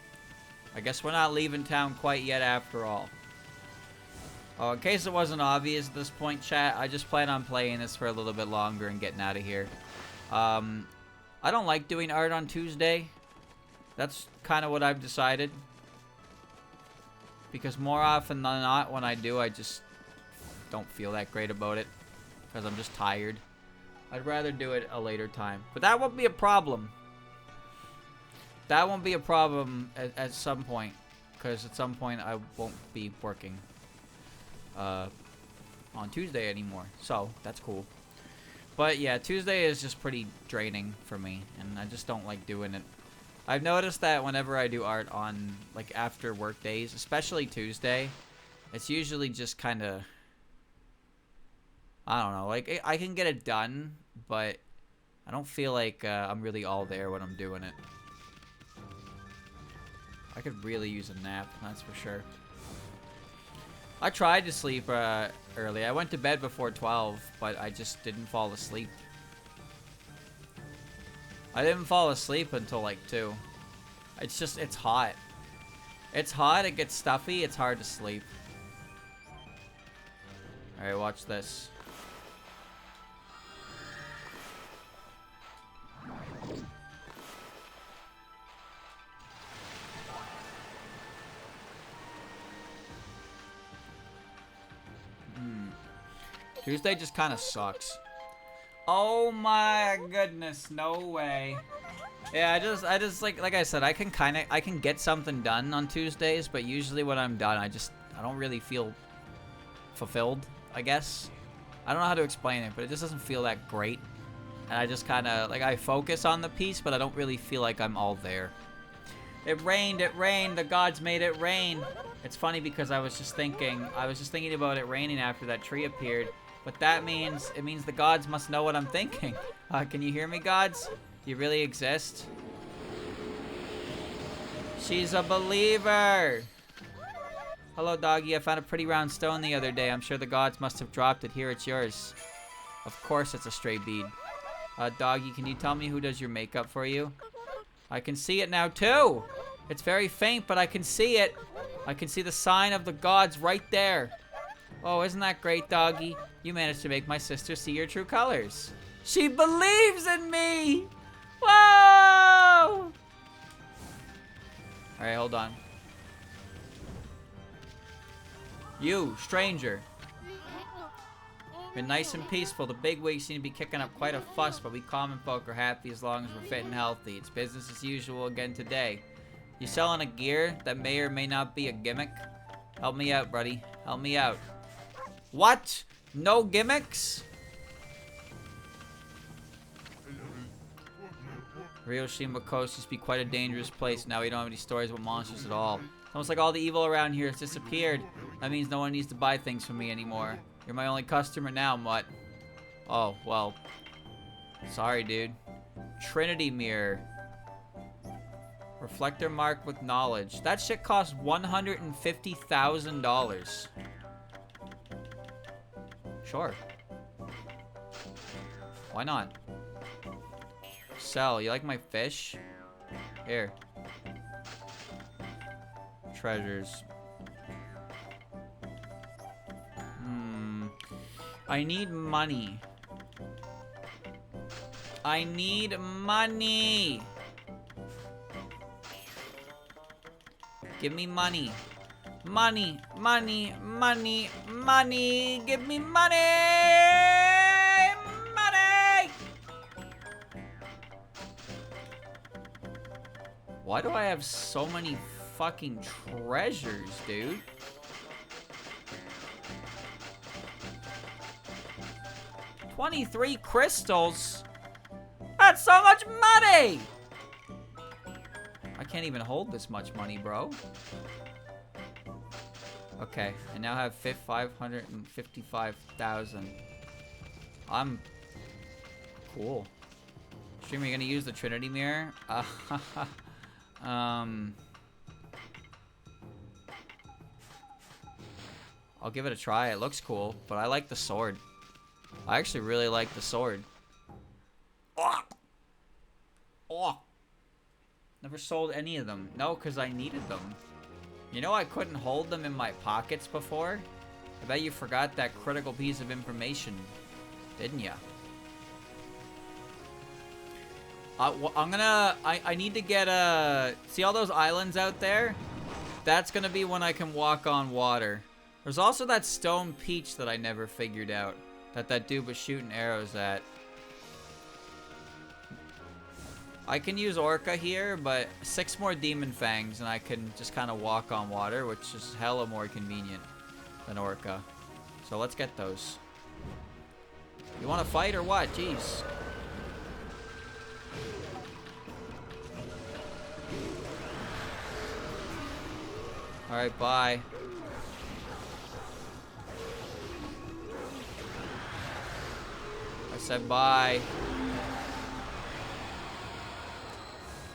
I guess we're not leaving town quite yet after all. Oh, in case it wasn't obvious at this point, chat, I just plan on playing this for a little bit longer and getting out of here. I don't like doing art on Tuesday. That's kind of what I've decided. Because more often than not, when I do, I just don't feel that great about it. Because I'm just tired. I'd rather do it a later time. But that won't be a problem. That won't be a problem at some point. Because at some point, I won't be working on Tuesday anymore. So, that's cool. But yeah, Tuesday is just pretty draining for me. And I just don't like doing it. I've noticed that whenever I do art on, like, after work days, especially Tuesday, it's usually just kind of, I don't know, like, I can get it done, but I don't feel like I'm really all there when I'm doing it. I could really use a nap, that's for sure. I tried to sleep early. I went to bed before 12, but I just didn't fall asleep. I didn't fall asleep until like 2. It's just, it's hot. It's hot, it gets stuffy, it's hard to sleep. Alright, watch this. Tuesday just kind of sucks. Oh my goodness, no way. Yeah, I just like I said, I can get something done on Tuesdays, but usually when I'm done, I don't really feel fulfilled, I guess. I don't know how to explain it, but it just doesn't feel that great. And I just kind of, like, I focus on the piece, but I don't really feel like I'm all there. It rained, the gods made it rain. It's funny because I was just thinking about it raining after that tree appeared. But that means, it means the gods must know what I'm thinking. Can you hear me, gods? You really exist? She's a believer! Hello, doggy. I found a pretty round stone the other day. I'm sure the gods must have dropped it. Here, it's yours. Of course it's a stray bead. Doggy, can you tell me who does your makeup for you? I can see it now, too! It's very faint, but I can see it. I can see the sign of the gods right there. Oh, isn't that great, doggy? You managed to make my sister see your true colors. She believes in me! Whoa! Alright, hold on. You, stranger. Been nice and peaceful. The bigwigs seem to be kicking up quite a fuss, but we common folk are happy as long as we're fit and healthy. It's business as usual again today. You selling a gear that may or may not be a gimmick? Help me out, buddy. Help me out. What? No gimmicks? Ryoshima Coast used to be quite a dangerous place. Now we don't have any stories about monsters at all. It's almost like all the evil around here has disappeared. That means no one needs to buy things from me anymore. You're my only customer now, Mutt. Oh, well. Sorry, dude. Trinity mirror. Reflector mark with knowledge. That shit costs $150,000. Sure. Why not? Sell. You like my fish? Here. Treasures. I need money. I need money. Give me money. Money, money, money, money. Give me money. Money. Why do I have so many fucking treasures, dude? $23 crystals? That's so much money! I can't even hold this much money, bro. Okay, I now have 555,000. I'm cool. Streamer, you gonna use the Trinity mirror? I'll give it a try. It looks cool, but I like the sword. I actually really like the sword. Oh! Oh! Never sold any of them. No, because I needed them. You know I couldn't hold them in my pockets before? I bet you forgot that critical piece of information, didn't ya? I need to get see all those islands out there? That's gonna be when I can walk on water. There's also that stone peach that I never figured out. That dude was shooting arrows at. I can use Orca here, but 6 more Demon Fangs and I can just kind of walk on water, which is hella more convenient than Orca. So let's get those. You want to fight or what? Jeez. Alright, bye. I said bye.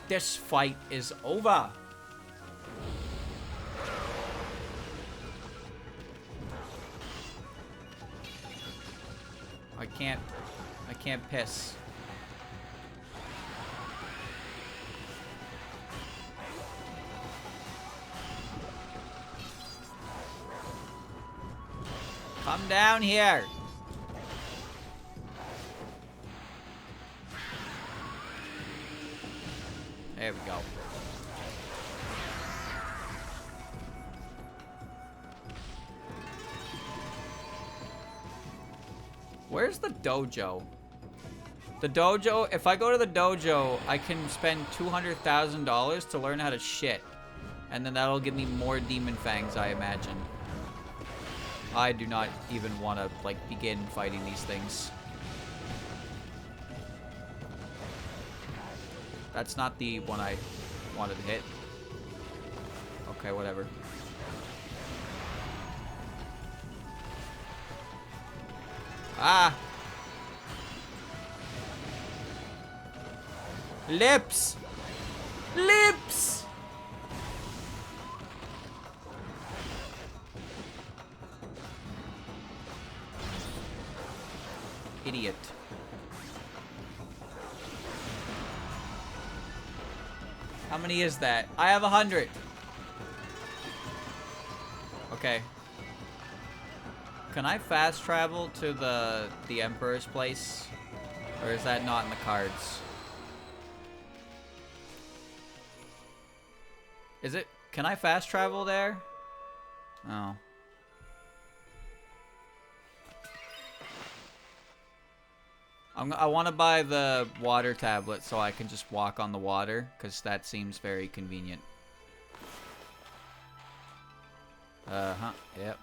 This fight is over. I can't piss. Come down here. There we go. Where's the dojo? The dojo, if I go to the dojo, I can spend $200,000 to learn how to shit. And then that'll give me more Demon Fangs, I imagine. I do not even want to, like, begin fighting these things. That's not the one I wanted to hit. Okay, whatever. Ah! Lips! Lips! Idiot. How many is that? I have 100. Okay. Can I fast travel to the Emperor's place? Or is that not in the cards? Is it? Can I fast travel there? Oh. I want to buy the water tablet so I can just walk on the water, because that seems very convenient. Uh-huh, yep.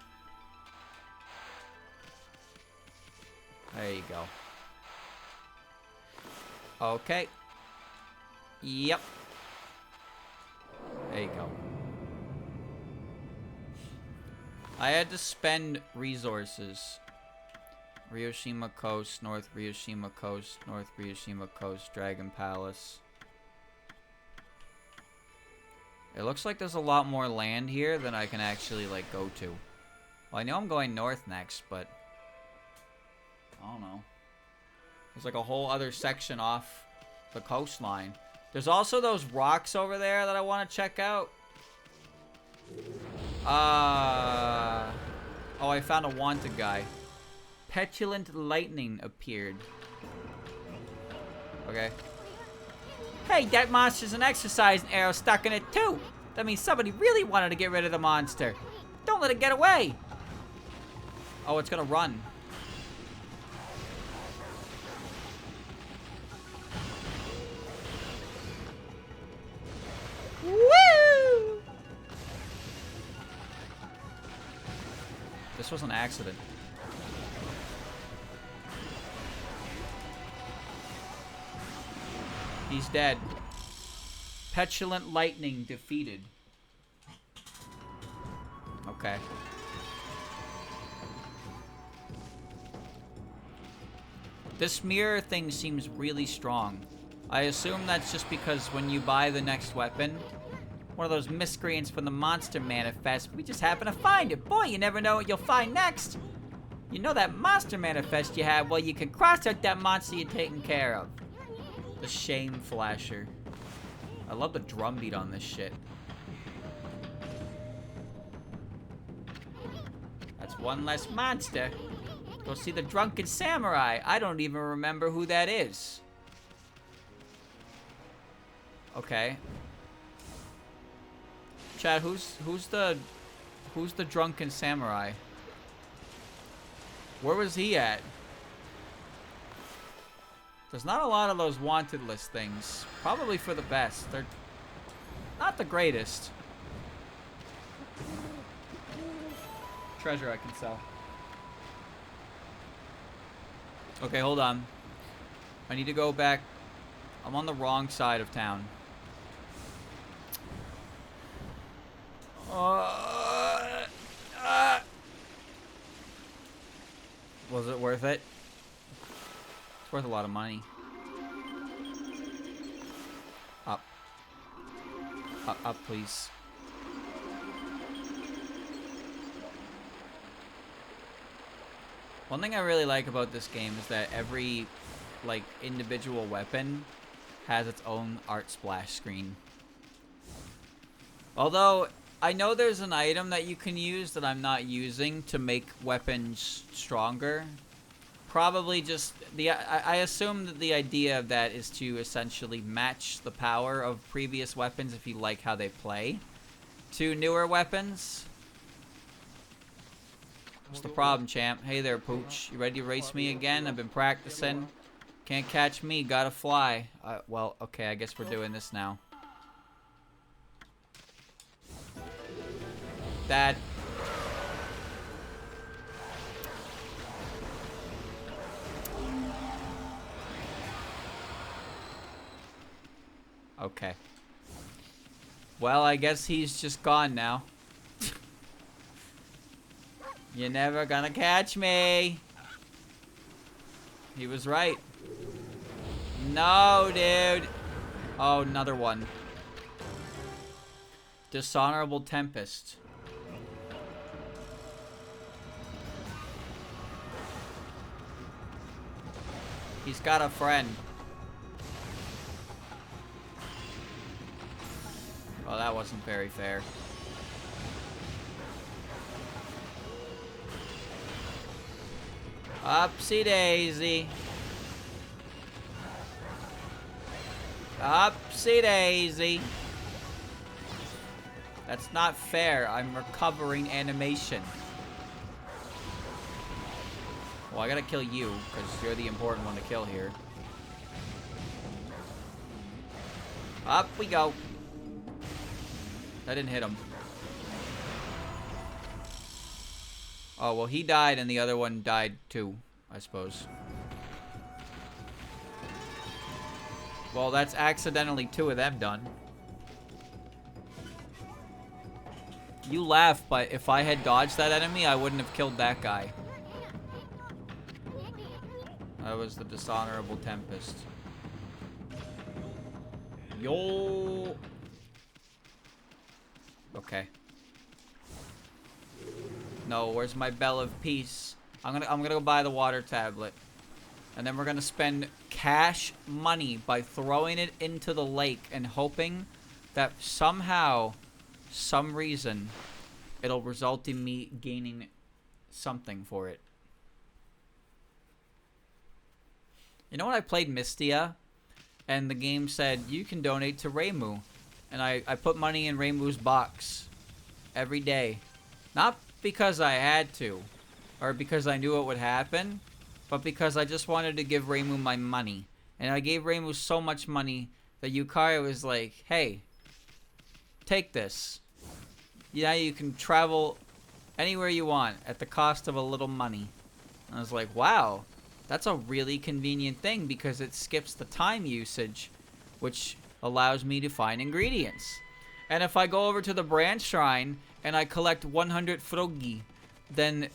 There you go. Okay. Yep. There you go. I had to spend resources. Ryoshima Coast, North Ryoshima Coast, North Ryoshima Coast, Dragon Palace. It looks like there's a lot more land here than I can actually, like, go to. Well, I know I'm going north next, but... I don't know. There's, like, a whole other section off the coastline. There's also those rocks over there that I want to check out. Oh, I found a wanted guy. Petulant lightning appeared. Okay. Hey, that monster's an exercise arrow stuck in it too. That means somebody really wanted to get rid of the monster. Don't let it get away. Oh, it's gonna run. Woo! This was an accident. He's dead. Petulant lightning defeated. Okay. This mirror thing seems really strong. I assume that's just because when you buy the next weapon, one of those miscreants from the monster manifest, we just happen to find it. Boy, you never know what you'll find next. You know that monster manifest you have? Well, you can cross out that monster you're taking care of. The shame flasher. I love the drum beat on this shit. That's one less monster. Go see the drunken samurai. I don't even remember who that is. Okay. Chad, who's the drunken samurai? Where was he at? There's not a lot of those wanted list things. Probably for the best. They're not the greatest. Treasure I can sell. Okay, hold on. I need to go back. I'm on the wrong side of town. Was it worth it? It's worth a lot of money. Up. Up, please. One thing I really like about this game is that every, like, individual weapon has its own art splash screen. Although, I know there's an item that you can use that I'm not using to make weapons stronger. Probably just, I assume that the idea of that is to essentially match the power of previous weapons, if you like how they play, to newer weapons. What's the problem, champ? Hey there, Pooch. You ready to race me again? I've been practicing. Can't catch me, gotta fly. Well, okay, I guess we're doing this now. Dad. Okay. Well, I guess he's just gone now. You're never gonna catch me. He was right. No, dude. Oh, another one. Dishonorable Tempest. He's got a friend. Well, that wasn't very fair. Upsy daisy. Upsy daisy. That's not fair. I'm recovering animation. Well, I gotta kill you, because you're the important one to kill here. Up we go. That didn't hit him. Oh, well, he died and the other one died too, I suppose. Well, that's accidentally 2 of them done. You laugh, but if I had dodged that enemy, I wouldn't have killed that guy. That was the dishonorable Tempest. Yo. Okay. No, where's my bell of peace? I'm gonna go buy the water tablet. And then we're gonna spend cash money by throwing it into the lake and hoping that somehow, some reason, it'll result in me gaining something for it. You know when I played Mystia and the game said you can donate to Reimu, and I put money in Reimu's box every day. Not because I had to, or because I knew it would happen, but because I just wanted to give Reimu my money. And I gave Reimu so much money that Yukari was like, hey, take this. Yeah, you can travel anywhere you want at the cost of a little money. And I was like, wow, that's a really convenient thing because it skips the time usage, which allows me to find ingredients. And if I go over to the branch shrine and I collect 100 frogi, then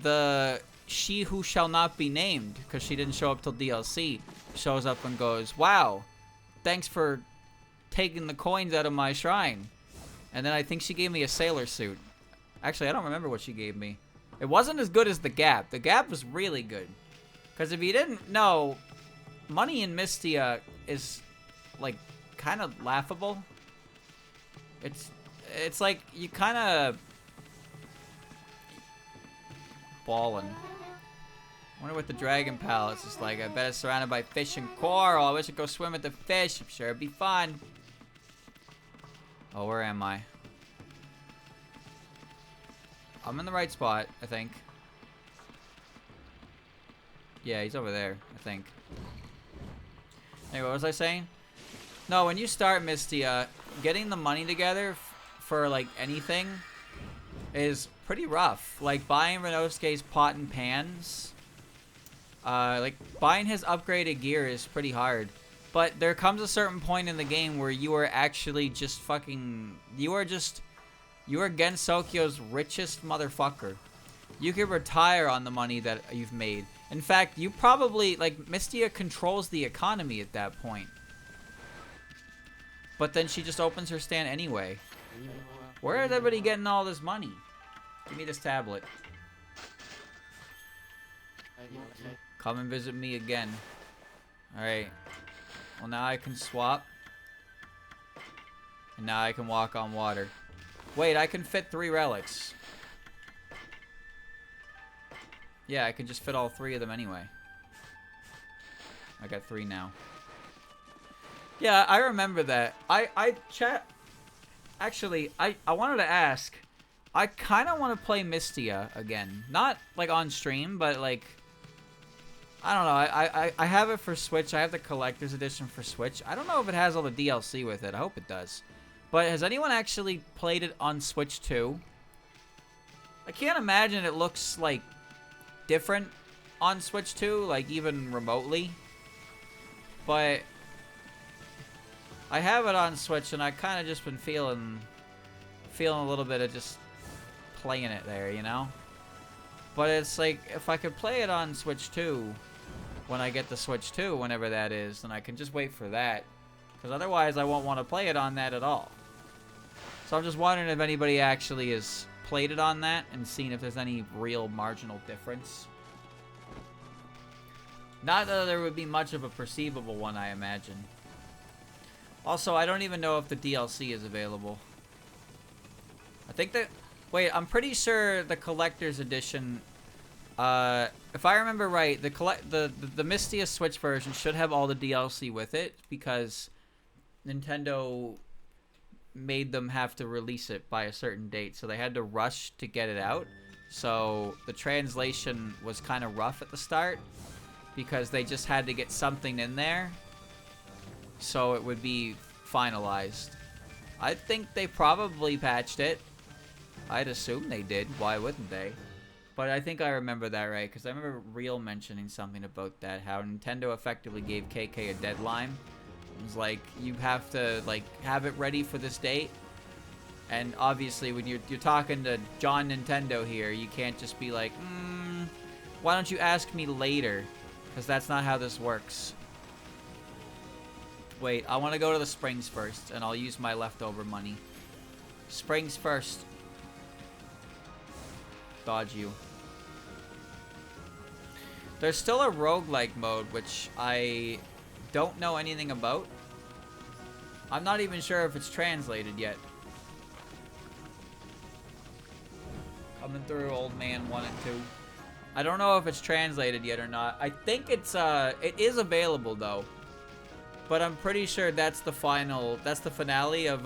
the she who shall not be named, because she didn't show up till DLC, shows up and goes, wow, thanks for taking the coins out of my shrine. And then I think she gave me a sailor suit. Actually, I don't remember what she gave me. It wasn't as good as the Gap. The Gap was really good. Because if you didn't know, money in Mystia is, like, kind of laughable. It's like, you kind of balling. I wonder what the Dragon Palace is like. I bet it's surrounded by fish and coral. I wish I could go swim with the fish. I'm sure it'd be fun. Oh, where am I? I'm in the right spot, I think. Yeah, he's over there, I think. Anyway, what was I saying? No, when you start Mystia, getting the money together for, like, anything is pretty rough. Like, buying Renosuke's pot and pans. Like, buying his upgraded gear is pretty hard. But there comes a certain point in the game where you are actually just fucking... You are Gensokyo's richest motherfucker. You could retire on the money that you've made. In fact, you probably... Like, Mystia controls the economy at that point. But then she just opens her stand anyway. Where is everybody getting all this money? Give me this tablet. Come and visit me again. Alright. Well, now I can swap. And now I can walk on water. Wait, I can fit 3 relics. Yeah, I can just fit all 3 of them anyway. I got 3 now. Yeah, I remember that. Actually, I wanted to ask. I kind of want to play Mystia again. Not, like, on stream, but, like... I don't know. I have it for Switch. I have the Collector's Edition for Switch. I don't know if it has all the DLC with it. I hope it does. But has anyone actually played it on Switch too? I can't imagine it looks, like, different on Switch 2, like, even remotely. But I have it on Switch, and I kind of just been feeling a little bit of just playing it there, you know? But it's like, if I could play it on Switch 2 when I get the Switch 2, whenever that is, then I can just wait for that. Because otherwise, I won't want to play it on that at all. So I'm just wondering if anybody actually has played it on that and seen if there's any real marginal difference. Not that there would be much of a perceivable one, I imagine. Also, I don't even know if the DLC is available. I think that... Wait, I'm pretty sure the Collector's Edition... if I remember right, the Mystia Switch version should have all the DLC with it, because Nintendo made them have to release it by a certain date, so they had to rush to get it out. So the translation was kind of rough at the start, because they just had to get something in there so it would be finalized. I think they probably patched it. I'd assume they did. Why wouldn't they? But I think I remember that right, because I remember Real mentioning something about that, how Nintendo effectively gave KK a deadline. It was like, you have to, like, have it ready for this date. And obviously, when you're talking to John Nintendo here, you can't just be like, why don't you ask me later? Because that's not how this works. Wait, I want to go to the springs first, and I'll use my leftover money. Springs first. Dodge you. There's still a roguelike mode, which I don't know anything about. I'm not even sure if it's translated yet. Coming through, Old Man 1 and 2. I don't know if it's translated yet or not. I think it is available though. But I'm pretty sure that's the finale of,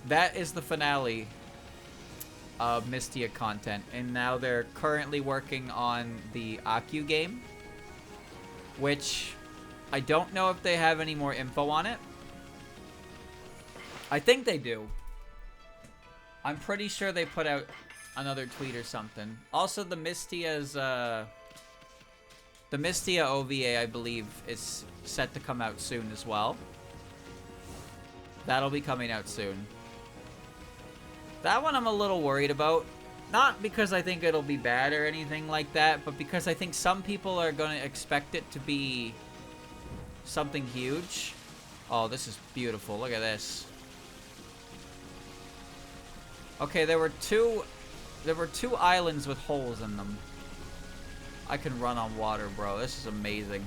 that is the finale of Mystia content. And now they're currently working on the Aku game, which I don't know if they have any more info on it. I think they do. I'm pretty sure they put out another tweet or something. Also, the Mystia's, the Mystia OVA, I believe, is set to come out soon as well. That'll be coming out soon. That one I'm a little worried about. Not because I think it'll be bad or anything like that, but because I think some people are going to expect it to be something huge. Oh, this is beautiful. Look at this. Okay, there were two islands with holes in them. I can run on water, bro. This is amazing.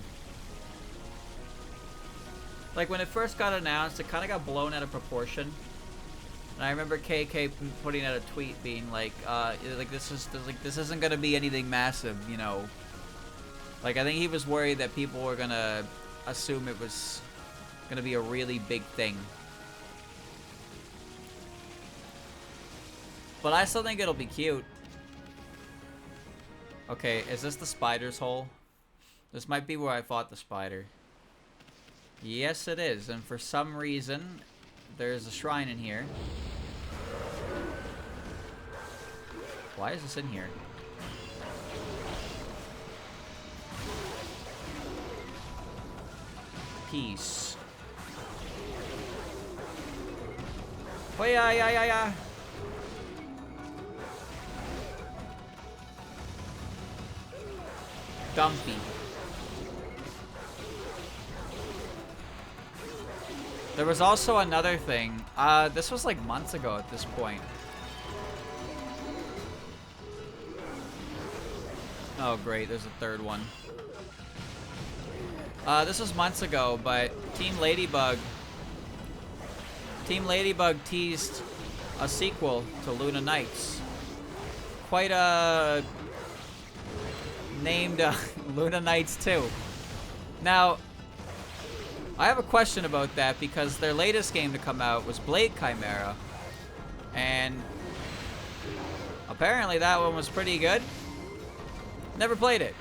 Like, when it first got announced, it kind of got blown out of proportion. And I remember KK putting out a tweet being like, this isn't gonna be anything massive, you know. Like, I think he was worried that people were gonna assume it was gonna be a really big thing. But I still think it'll be cute. Okay, is this the spider's hole? This might be where I fought the spider. Yes, it is. And for some reason, there's a shrine in here. Why is this in here? Peace. Oh, yeah. Dumpy. There was also another thing. This was like months ago at this point. Oh, great. There's a third one. This was months ago, but Team Ladybug teased a sequel to Luna Nights. Quite a... named Luna Nights 2. Now, I have a question about that because their latest game to come out was Blade Chimera. And apparently that one was pretty good. Never played it.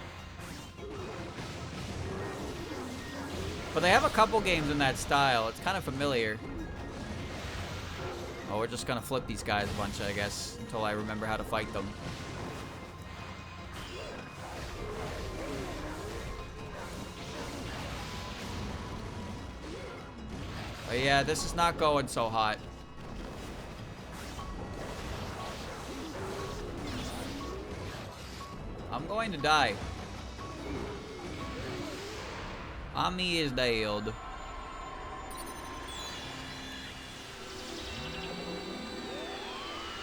But they have a couple games in that style. It's kind of familiar. Oh, we're just gonna flip these guys a bunch, I guess, until I remember how to fight them. But yeah, this is not going so hot. I'm going to die. Ami is dead.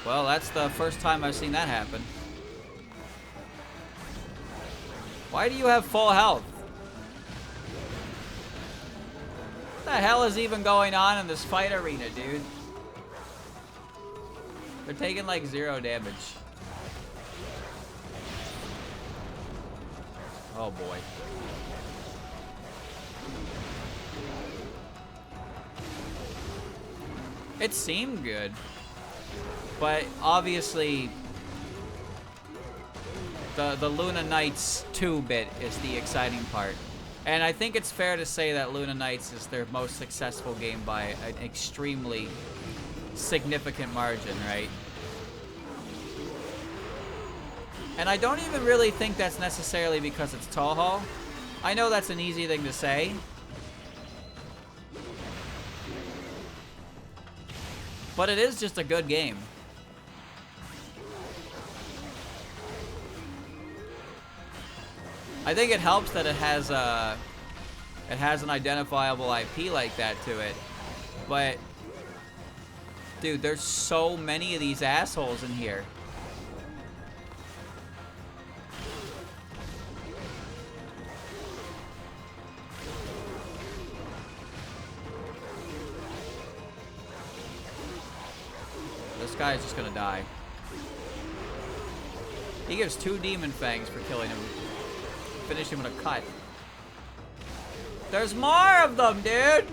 Well, that's the first time I've seen that happen. Why do you have full health? What the hell is even going on in this fight arena, dude? They're taking like 0 damage. Oh boy. It seemed good, but obviously the Luna Nights 2 bit is the exciting part. And I think it's fair to say that Luna Nights is their most successful game by an extremely significant margin, right? And I don't even really think that's necessarily because it's Toho. I know that's an easy thing to say. But it is just a good game. I think it helps that it has an identifiable IP like that to it. But dude, there's so many of these assholes in here. This guy's just gonna die. He gives 2 demon fangs for killing him. Finish him with a cut. There's more of them, dude!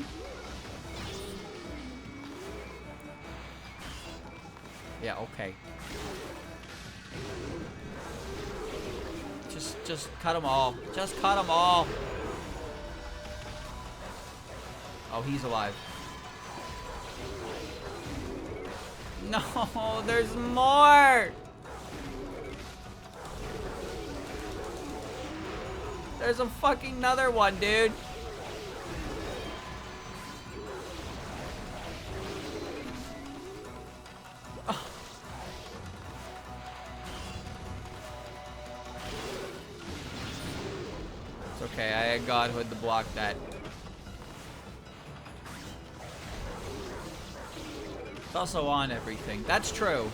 Yeah, okay. Just cut them all. Just cut them all. Oh, he's alive. No, there's more! There's a fucking another one, dude. Oh. It's okay, I had Godhood to block that. It's also on everything. That's true.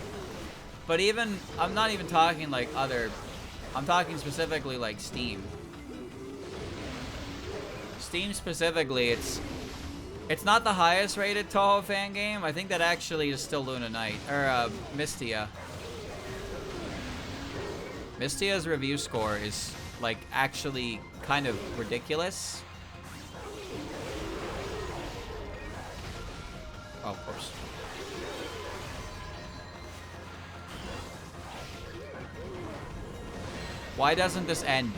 But even, I'm not even talking like other, I'm talking specifically like Steam. Steam specifically, it's not the highest rated Toho fan game. I think that actually is still Luna Knight, or Mystia. Mystia's review score is like actually kind of ridiculous. Oh, of course. Why doesn't this end?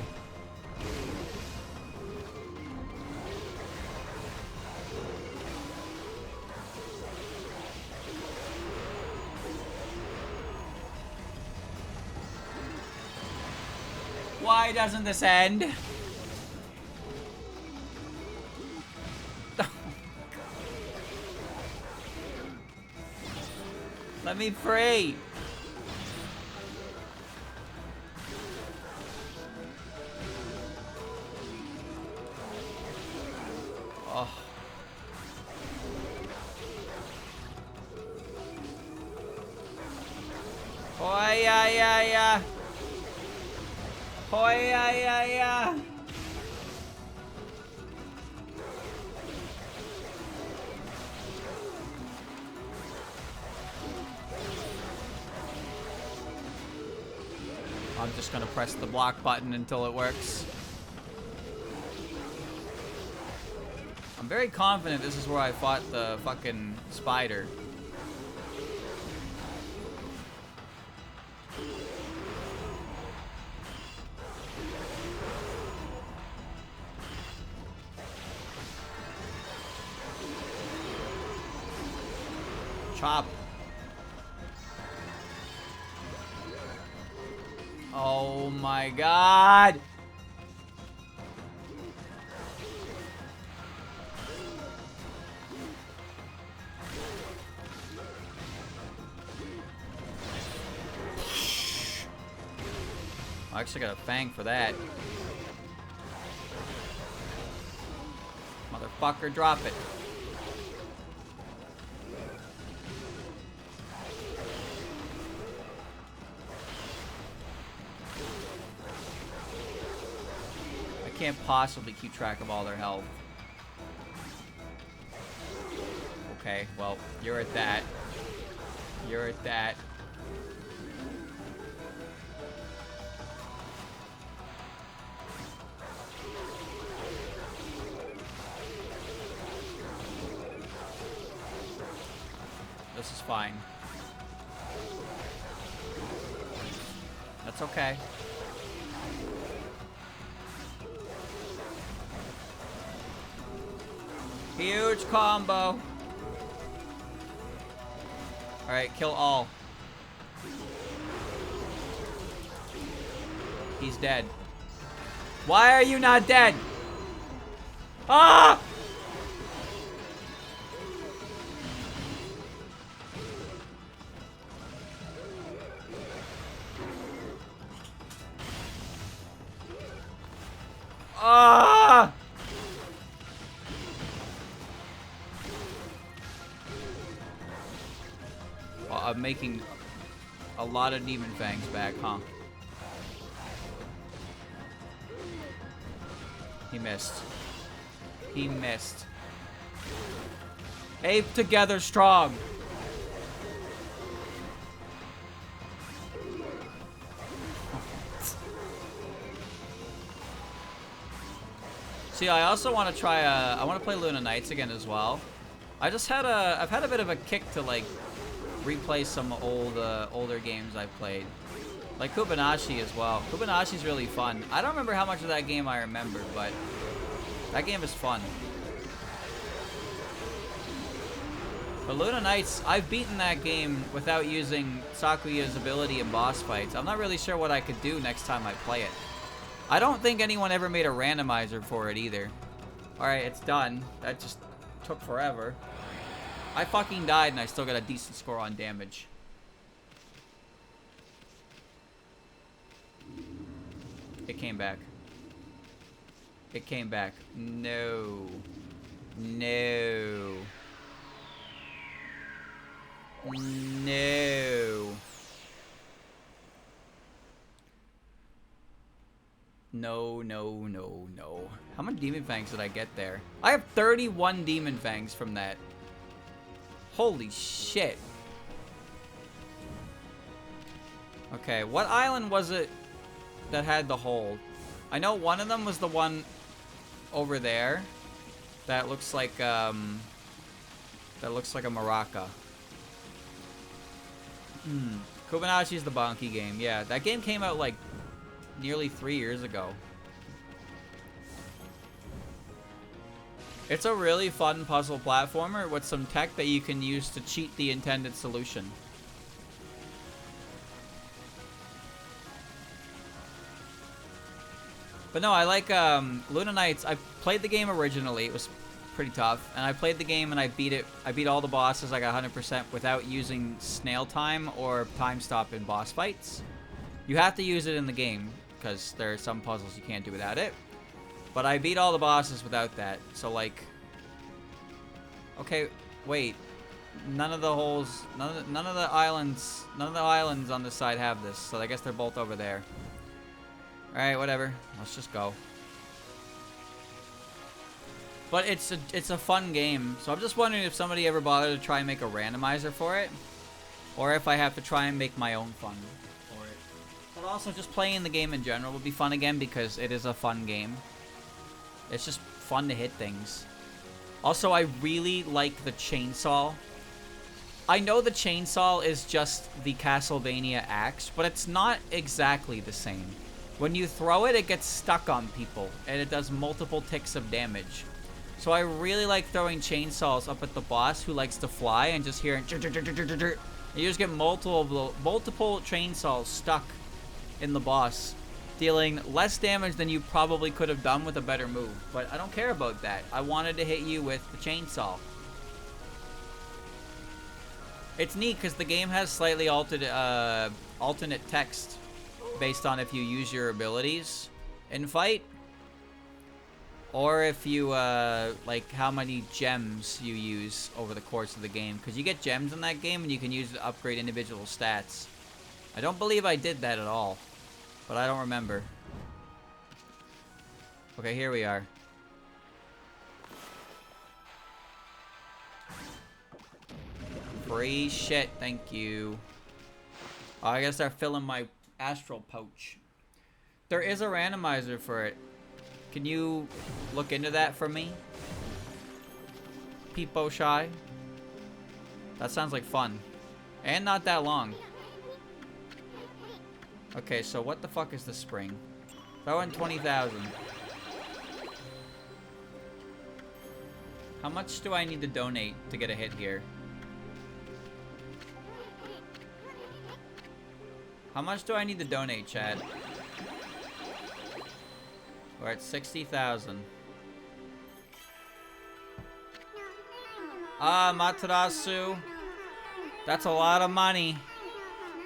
Why doesn't this end? Let me free. Oh. Oh, yeah, yeah, yeah. Oh, yeah, yeah, yeah. I'm just gonna press the block button until it works. I'm very confident this is where I fought the fucking spider. Chop. Oh my god. I actually got a fang for that. Motherfucker, drop it. I can't possibly keep track of all their health. Okay, well, you're at that. You're at that. This is fine. That's okay. Huge combo. Alright, kill all. He's dead. Why are you not dead? Ah! of making a lot of demon fangs back, huh? He missed. He missed. Ape together strong. See, I also want to try I want to play Luna Nights again as well. I've had a bit of a kick to like replay some older games I've played. Like Kubanashi as well. Kubanashi's really fun. I don't remember how much of that game I remembered, but that game is fun. But Luna Nights, I've beaten that game without using Sakuya's ability in boss fights. I'm not really sure what I could do next time I play it. I don't think anyone ever made a randomizer for it either. Alright, it's done. That just took forever. I fucking died and I still got a decent score on damage. It came back. It came back. No. No. No. No, no, no, no. How many demon fangs did I get there? I have 31 demon fangs from that. Holy shit. Okay, what island was it that had the hole? I know one of them was the one over there that looks like a maraca. Kobanashi's the Bonky game. Yeah, that game came out like nearly 3 years ago. It's a really fun puzzle platformer with some tech that you can use to cheat the intended solution. But no, I like Luna Nights. I played the game originally. It was pretty tough. And I played the game and I beat it. I beat all the bosses. I got 100% without using snail time or time stop in boss fights. You have to use it in the game because there are some puzzles you can't do without it. But I beat all the bosses without that. So like, okay, wait. None of the holes, none of the islands on this side have this. So I guess they're both over there. Alright, whatever. Let's just go. But it's a fun game. So I'm just wondering if somebody ever bothered to try and make a randomizer for it. Or if I have to try and make my own fun for it. But also just playing the game in general would be fun again because it is a fun game. It's just fun to hit things. Also, I really like the chainsaw. I know the chainsaw is just the Castlevania axe, but it's not exactly the same. When you throw it, it gets stuck on people, and it does multiple ticks of damage. So I really like throwing chainsaws up at the boss who likes to fly and just hearing and you just get multiple chainsaws stuck in the boss, dealing less damage than you probably could have done with a better move. But I don't care about that. I wanted to hit you with the chainsaw. It's neat because the game has slightly alternate text based on if you use your abilities in fight. Or if you, like, how many gems you use over the course of the game. Because you get gems in that game and you can use it to upgrade individual stats. I don't believe I did that at all. But I don't remember. Okay, here we are. Free shit, thank you. Oh, I gotta start filling my astral pouch. There is a randomizer for it. Can you look into that for me? Peepo Shy? That sounds like fun. And not that long. Okay, so what the fuck is the spring? Throw in 20,000. How much do I need to donate to get a hit here? How much do I need to donate, Chad? We're at 60,000. Ah, Matarasu. That's a lot of money.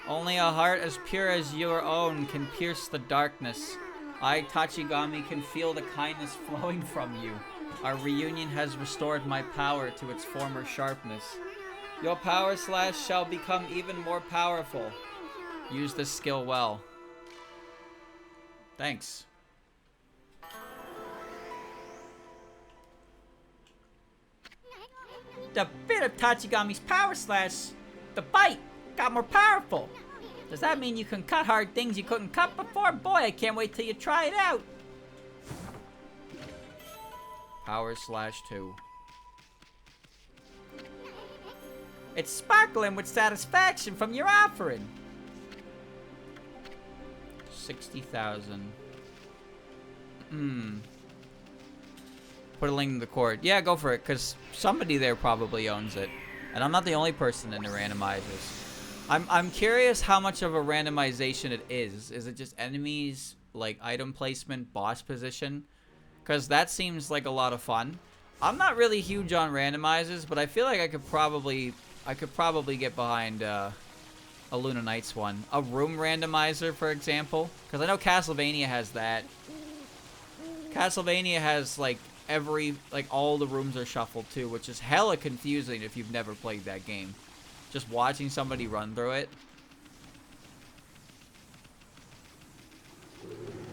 Only a heart as pure as your own can pierce the darkness. I, Tachigami, can feel the kindness flowing from you. Our reunion has restored my power to its former sharpness. Your power slash shall become even more powerful. Use this skill well. Thanks. The bit of Tachigami's power slash, the bite, got more powerful. Does that mean you can cut hard things you couldn't cut before? Boy, I can't wait till you try it out. Power slash 2. It's sparkling with satisfaction from your offering. 60,000. Put a link in the cord. Yeah, go for it, because somebody there probably owns it. And I'm not the only person in the randomizers. I'm curious how much of a randomization it is. Is it just enemies, like item placement, boss position? Because that seems like a lot of fun. I'm not really huge on randomizers, but I feel like I could probably get behind a Luna Nights one. A room randomizer, for example. Because I know Castlevania has that. Castlevania has, like, all the rooms are shuffled, too, which is hella confusing if you've never played that game. Just watching somebody run through it.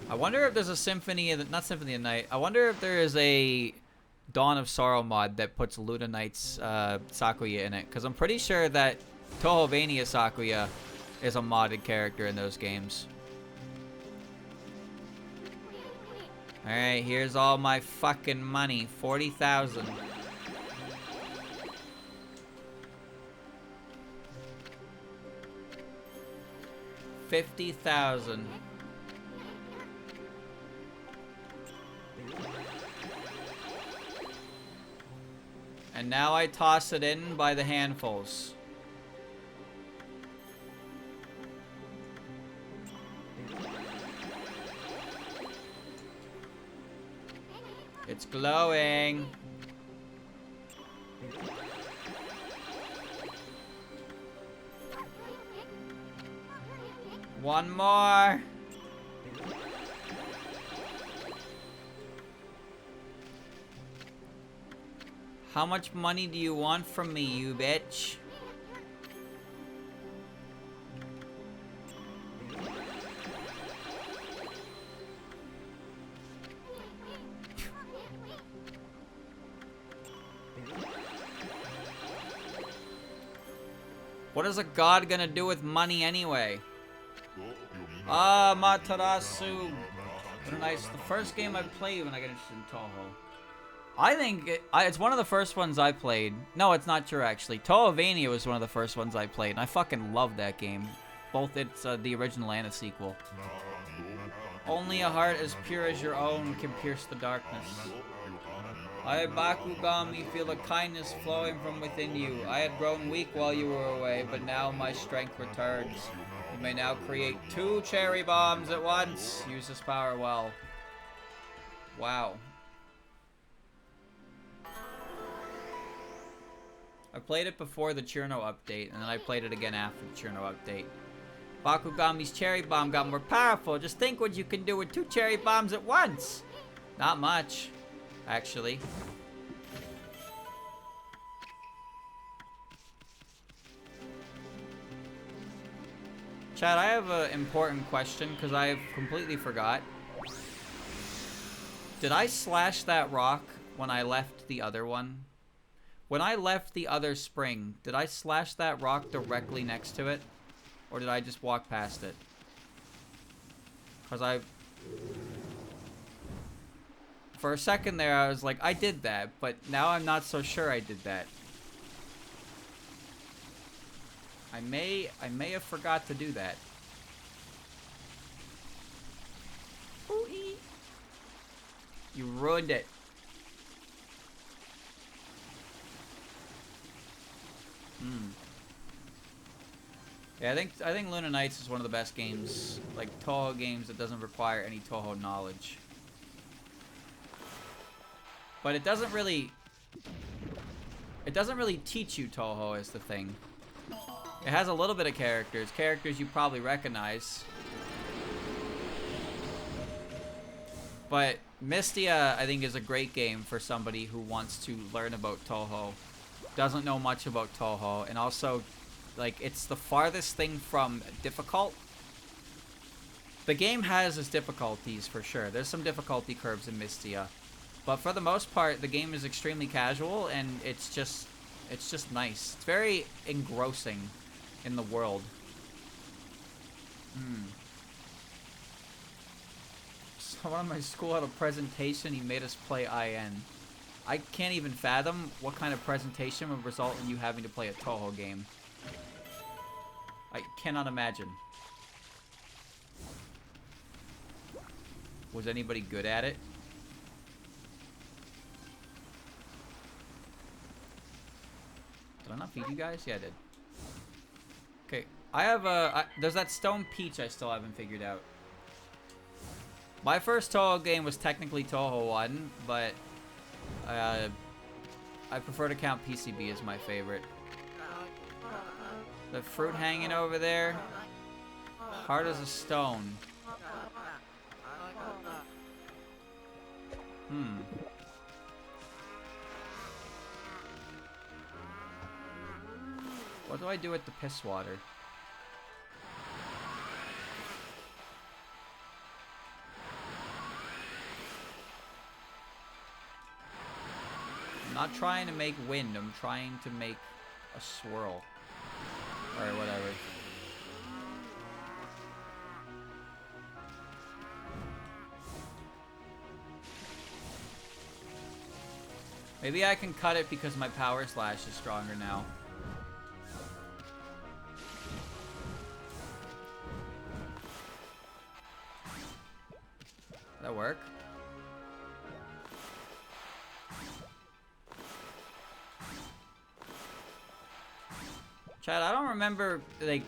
I wonder if there's a not Symphony of Night. I wonder if there is a Dawn of Sorrow mod that puts Luna Knight's Sakuya in it. Because I'm pretty sure that Tohovania Sakuya is a modded character in those games. Alright, here's all my fucking money. 40,000. $50,000. And now I toss it in by the handfuls. It's glowing. One more. How much money do you want from me, you bitch? What is a god gonna do with money anyway? Ah, Matarasu. What a nice. The first game I played when I got interested in Toho. I think it's one of the first ones I played. No, it's not true, actually. Tohovania was one of the first ones I played, and I fucking love that game. Both it's the original and a sequel. Only a heart as pure as your own can pierce the darkness. I, Bakugami, feel a kindness flowing from within you. I had grown weak while you were away, but now my strength returns. You may now create 2 cherry bombs at once. Use this power well. Wow. I played it before the Cherno update, and then I played it again after the Cherno update. Bakugami's cherry bomb got more powerful. Just think what you can do with 2 cherry bombs at once. Not much, actually. Chad, I have an important question, because I have completely forgot. Did I slash that rock when I left the other one? When I left the other spring, did I slash that rock directly next to it? Or did I just walk past it? Because for a second there, I was like, I did that. But now I'm not so sure I did that. I may have forgot to do that. Ooh-ee. You ruined it. Yeah, I think Luna Nights is one of the best games, like Toho games that doesn't require any Toho knowledge. But it doesn't really teach you Toho is the thing. It has a little bit of characters you probably recognize. But Mystia, I think, is a great game for somebody who wants to learn about Toho. doesn't know much about Toho, and also, like, it's the farthest thing from difficult. The game has its difficulties for sure. There's some difficulty curves in Mystia, but for the most part, the game is extremely casual, and it's just nice. It's very engrossing in the world. Someone at my school had a presentation. He made us play IN. I can't even fathom what kind of presentation would result in you having to play a Toho game. I cannot imagine. Was anybody good at it? Did I not feed you guys? Yeah, I did. Okay, I have there's that stone peach I still haven't figured out. My first Toho game was technically Toho 1, but I prefer to count PCB as my favorite. The fruit hanging over there, hard as a stone. What do I do with the piss water? I'm not trying to make wind, I'm trying to make a swirl. Or whatever. Maybe I can cut it because my power slash is stronger now. That work? Chad, I don't remember, like,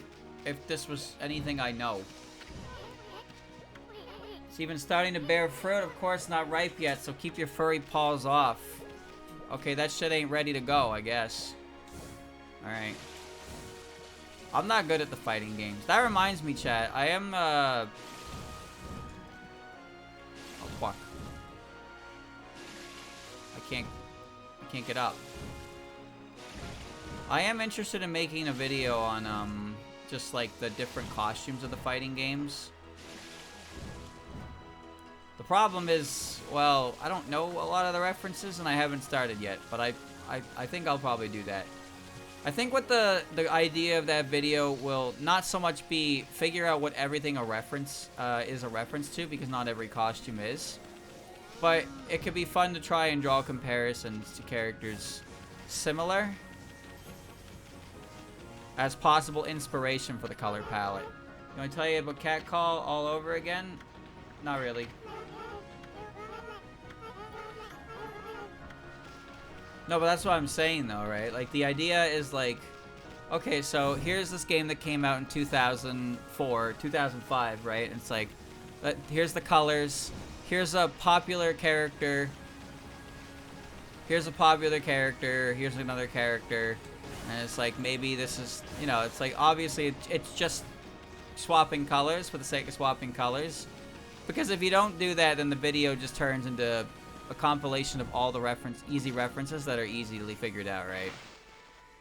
if this was anything I know. It's even starting to bear fruit. Of course, not ripe yet, so keep your furry paws off. Okay, that shit ain't ready to go, I guess. Alright. I'm not good at the fighting games. That reminds me, chat. I am, oh, fuck. I can't get up. I am interested in making a video on, just, like, the different costumes of the fighting games. The problem is, well, I don't know a lot of the references, and I haven't started yet, but I think I'll probably do that. I think what the idea of that video will not so much be figure out what everything a reference is a reference to, because not every costume is. But it could be fun to try and draw comparisons to characters similar as possible inspiration for the color palette. You want to tell you about Catcall all over again? Not really. No, but that's what I'm saying though, right? Like, the idea is like, okay, so here's this game that came out in 2004, 2005, right? And it's like, here's the colors, here's a popular character, here's a popular character, here's another character, and it's like, maybe this is, you know, it's like, obviously it's just swapping colors for the sake of swapping colors. Because if you don't do that, then the video just turns into a compilation of all the easy references that are easily figured out, right?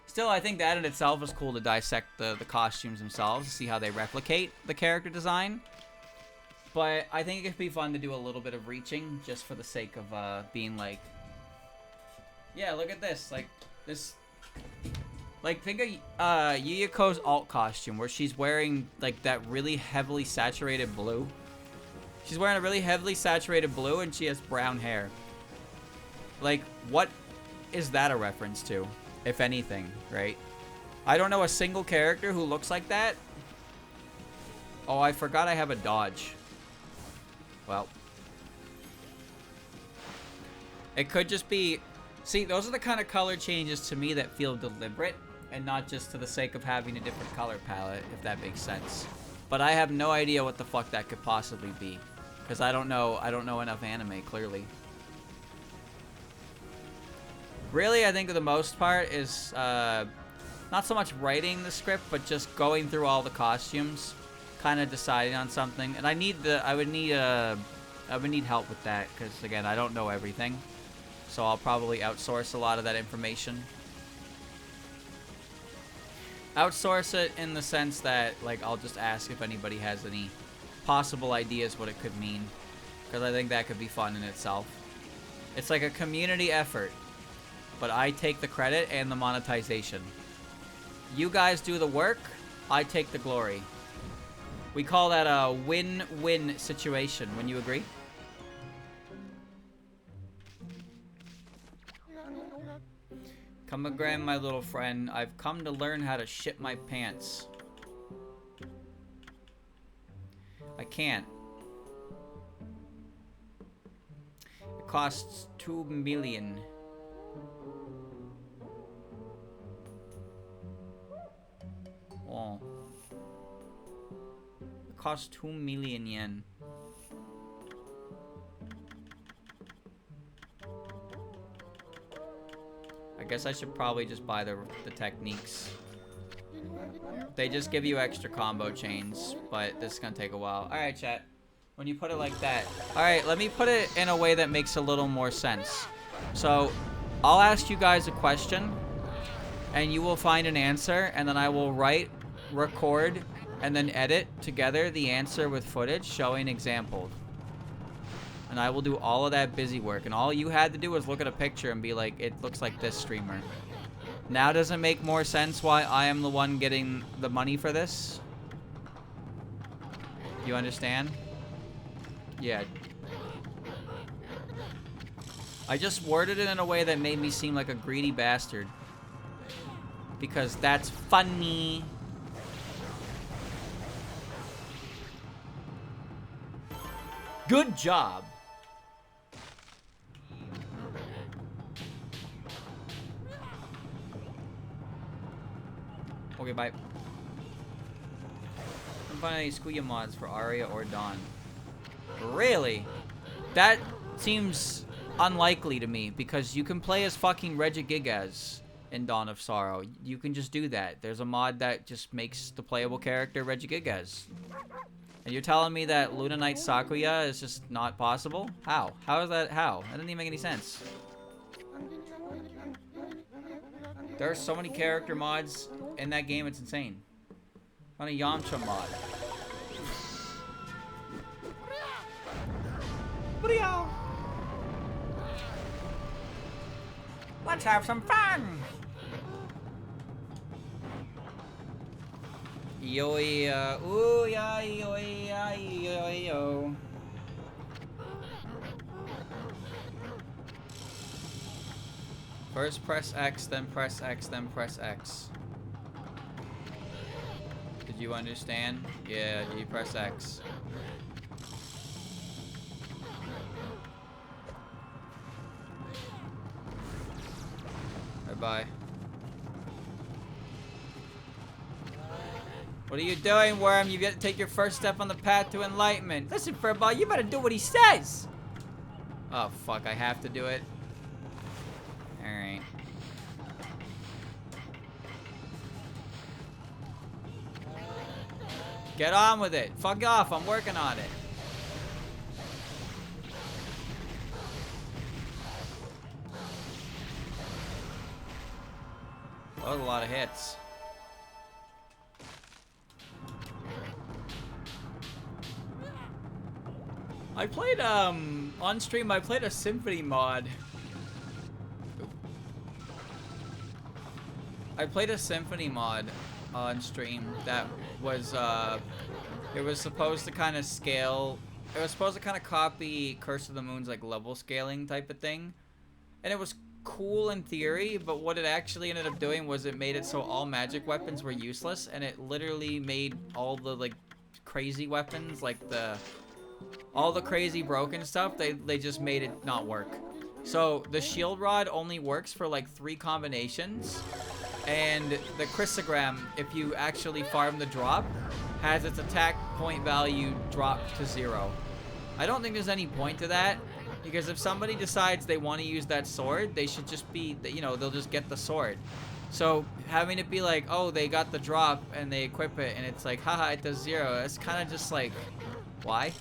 Still, I think that in itself is cool to dissect the costumes themselves, to see how they replicate the character design. But I think it could be fun to do a little bit of reaching, just for the sake of being like, yeah, look at this, like, this, like, think of Yuyiko's alt costume, where she's wearing, like, that really heavily saturated blue. She's wearing a really heavily saturated blue, and she has brown hair. Like, what is that a reference to, if anything, right? I don't know a single character who looks like that. Oh, I forgot I have a dodge. Well. It could just be... See, those are the kind of color changes to me that feel deliberate, and not just to the sake of having a different color palette, if that makes sense. But I have no idea what the fuck that could possibly be. Because I don't know enough anime, clearly. Really, I think for the most part is not so much writing the script, but just going through all the costumes, kind of deciding on something. And I would need help with that, because again, I don't know everything. So I'll probably outsource a lot of that information. Outsource it in the sense that, like, I'll just ask if anybody has any possible ideas what it could mean. Because I think that could be fun in itself. It's like a community effort. But I take the credit and the monetization. You guys do the work, I take the glory. We call that a win-win situation. Wouldn't you agree? Come again, my little friend. I've come to learn how to shit my pants. I can't. It costs 2 million. Oh. It costs 2 million yen. I guess I should probably just buy the techniques. They just give you extra combo chains, but this is gonna take a while. Alright, chat. When you put it like that. Alright, let me put it in a way that makes a little more sense. So, I'll ask you guys a question, and you will find an answer, and then I will write, record, and then edit together the answer with footage showing examples. And I will do all of that busy work. And all you had to do was look at a picture and be like, it looks like this streamer. Now does it make more sense why I am the one getting the money for this? You understand? Yeah. I just worded it in a way that made me seem like a greedy bastard. Because that's funny. Good job. Okay, bye. I'm finding any Squia mods for Arya or Dawn. Really? That seems unlikely to me, because you can play as fucking Regigigas in Dawn of Sorrow. You can just do that. There's a mod that just makes the playable character Regigigas. And you're telling me that Luna Knight Sakuya is just not possible? How? How is that? How? That doesn't even make any sense. There are so many character mods in that game, it's insane. On a Yamcha mod. Let's have some fun! Yo, ooh, yeah, yo, yeah, yo. First press X, then press X, then press X. Did you understand? Yeah, you press X. Bye-bye. What are you doing, Worm? You've got to take your first step on the path to enlightenment. Listen, Furball, you better do what he says. Oh, fuck, I have to do it. Alright. Get on with it. Fuck off, I'm working on it. That was a lot of hits. I played, on stream, I played a Symphony mod. I played a Symphony mod on stream that was, it was supposed to kind of scale, it was supposed to kind of copy Curse of the Moon's, like, level scaling type of thing. And it was cool in theory, but what it actually ended up doing was it made it so all magic weapons were useless, and it literally made all the, like, crazy weapons, like all the crazy broken stuff, they just made it not work. So the shield rod only works for like 3 combinations, and the chrysogram, if you actually farm the drop, has its attack point value dropped to 0. I don't think there's any point to that, because if somebody decides they want to use that sword, they should just be, you know, they'll just get the sword. So having it be like, oh, they got the drop and they equip it and it's like, haha, it does 0. It's kind of just like, why?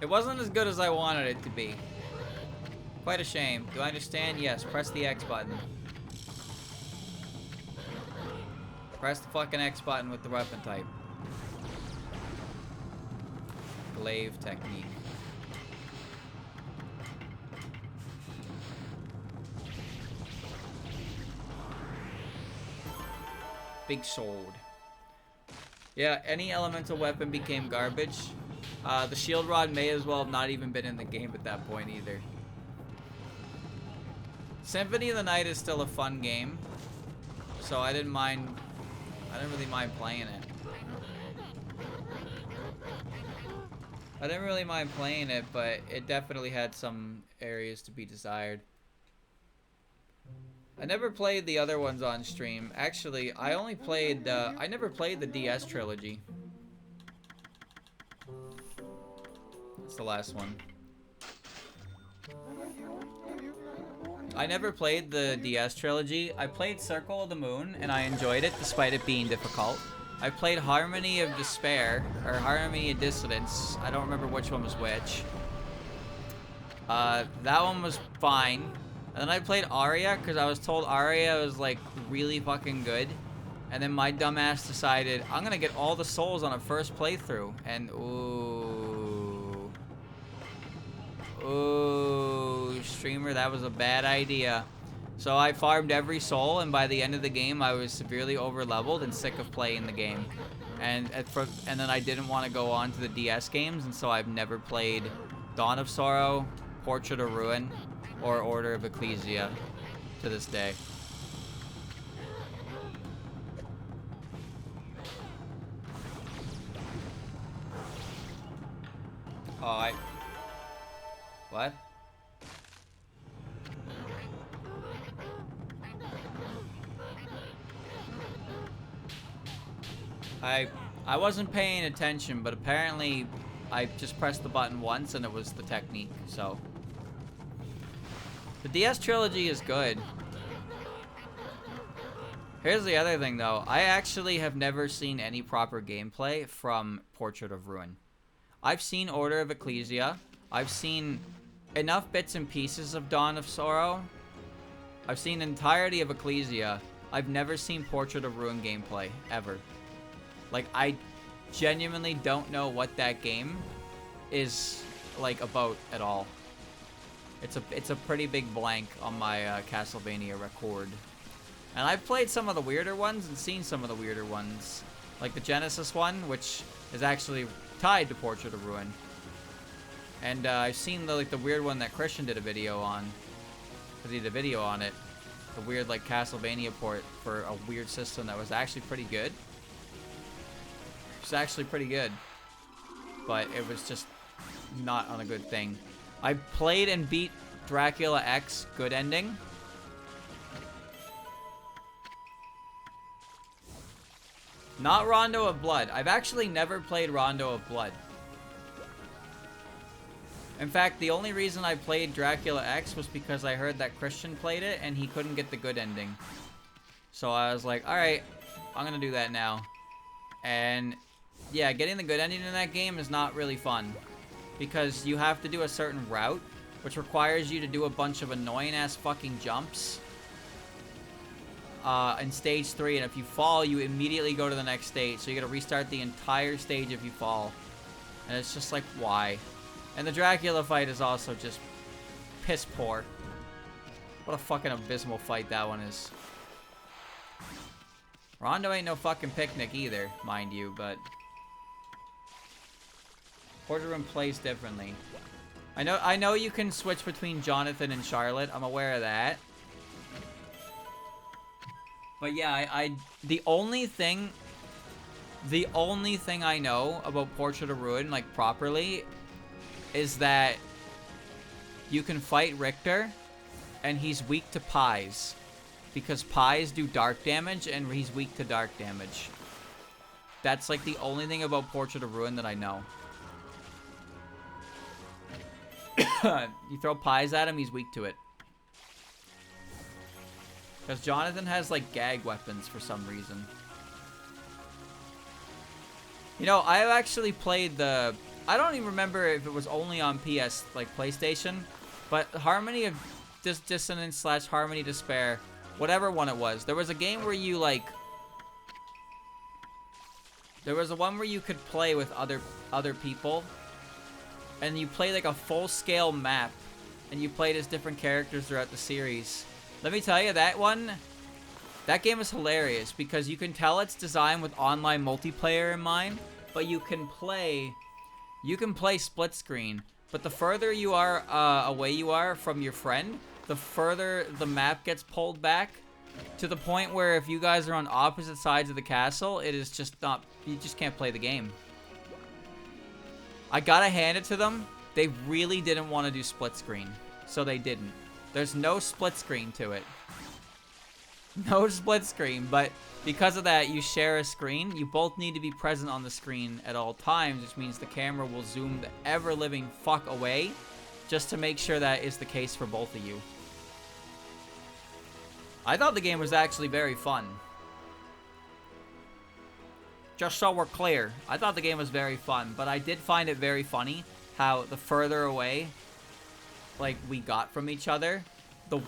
It wasn't as good as I wanted it to be. Quite a shame. Do I understand? Yes. Press the X button. Press the fucking X button with the weapon type. Glaive technique. Big sword. Yeah, any elemental weapon became garbage. The shield rod may as well have not even been in the game at that point either. Symphony of the Night is still a fun game, so I didn't really mind playing it. I didn't really mind playing it, but it definitely had some areas to be desired. I never played the other ones on stream. Actually, I never played the DS trilogy. That's the last one. I never played the DS trilogy. I played Circle of the Moon, and I enjoyed it despite it being difficult. I played Harmony of Despair, or Harmony of Dissonance. I don't remember which one was which. That one was fine. And then I played Aria, because I was told Aria was, like, really fucking good. And then my dumbass decided, I'm gonna get all the souls on a first playthrough. And, ooh. Ooh, streamer, that was a bad idea. So I farmed every soul, and by the end of the game, I was severely over-leveled and sick of playing the game. And then I didn't want to go on to the DS games, and so I've never played Dawn of Sorrow, Portrait of Ruin, or Order of Ecclesia to this day. Oh, what? I wasn't paying attention, but apparently I just pressed the button once and it was the technique, so. The DS trilogy is good. Here's the other thing though. I actually have never seen any proper gameplay from Portrait of Ruin. I've seen Order of Ecclesia. I've seen enough bits and pieces of Dawn of Sorrow. I've seen the entirety of Ecclesia. I've never seen Portrait of Ruin gameplay, ever. Like, I genuinely don't know what that game is, like, about at all. It's a pretty big blank on my Castlevania record. And I've played some of the weirder ones and seen some of the weirder ones. Like the Genesis one, which is actually tied to Portrait of Ruin. And I've seen the weird one that Christian did a video on. Because he did a video on it. The weird, like, Castlevania port for a weird system that was actually pretty good. It was actually pretty good. But it was just not on a good thing. I played and beat Dracula X good ending. Not Rondo of Blood. I've actually never played Rondo of Blood. In fact, the only reason I played Dracula X was because I heard that Christian played it and he couldn't get the good ending. So I was like, alright, I'm gonna do that now. And yeah, getting the good ending in that game is not really fun. Because you have to do a certain route, which requires you to do a bunch of annoying-ass fucking jumps in stage 3, and if you fall, you immediately go to the next stage, so you gotta restart the entire stage if you fall. And it's just like, why? And the Dracula fight is also just piss poor. What a fucking abysmal fight that one is. Rondo ain't no fucking picnic either, mind you, but Portrait of Ruin plays differently. I know you can switch between Jonathan and Charlotte. I'm aware of that. But yeah, the only thing I know about Portrait of Ruin, like, properly, is that you can fight Richter, and he's weak to pies. Because pies do dark damage, and he's weak to dark damage. That's, like, the only thing about Portrait of Ruin that I know. You throw pies at him, he's weak to it. Because Jonathan has, like, gag weapons for some reason. You know, I've actually played the... I don't even remember if it was only on PS, like, PlayStation. But Harmony of Dissonance / Harmony Despair, whatever one it was. There was a game where you, like... There was a one where you could play with other people, and you play like a full-scale map, and you played as different characters throughout the series. Let me tell you, that game is hilarious because you can tell it's designed with online multiplayer in mind, but you can play split screen. But the further you are away you are from your friend, the further the map gets pulled back, to the point where if you guys are on opposite sides of the castle, it is just not, you just can't play the game. I gotta hand it to them. They really didn't want to do split screen, so they didn't. There's no split screen to it. No split screen, but because of that, you share a screen. You both need to be present on the screen at all times, which means the camera will zoom the ever-living fuck away just to make sure that is the case for both of you. I thought the game was actually very fun. Just so we're clear, I thought the game was very fun, but I did find it very funny how the further away, like, we got from each other, the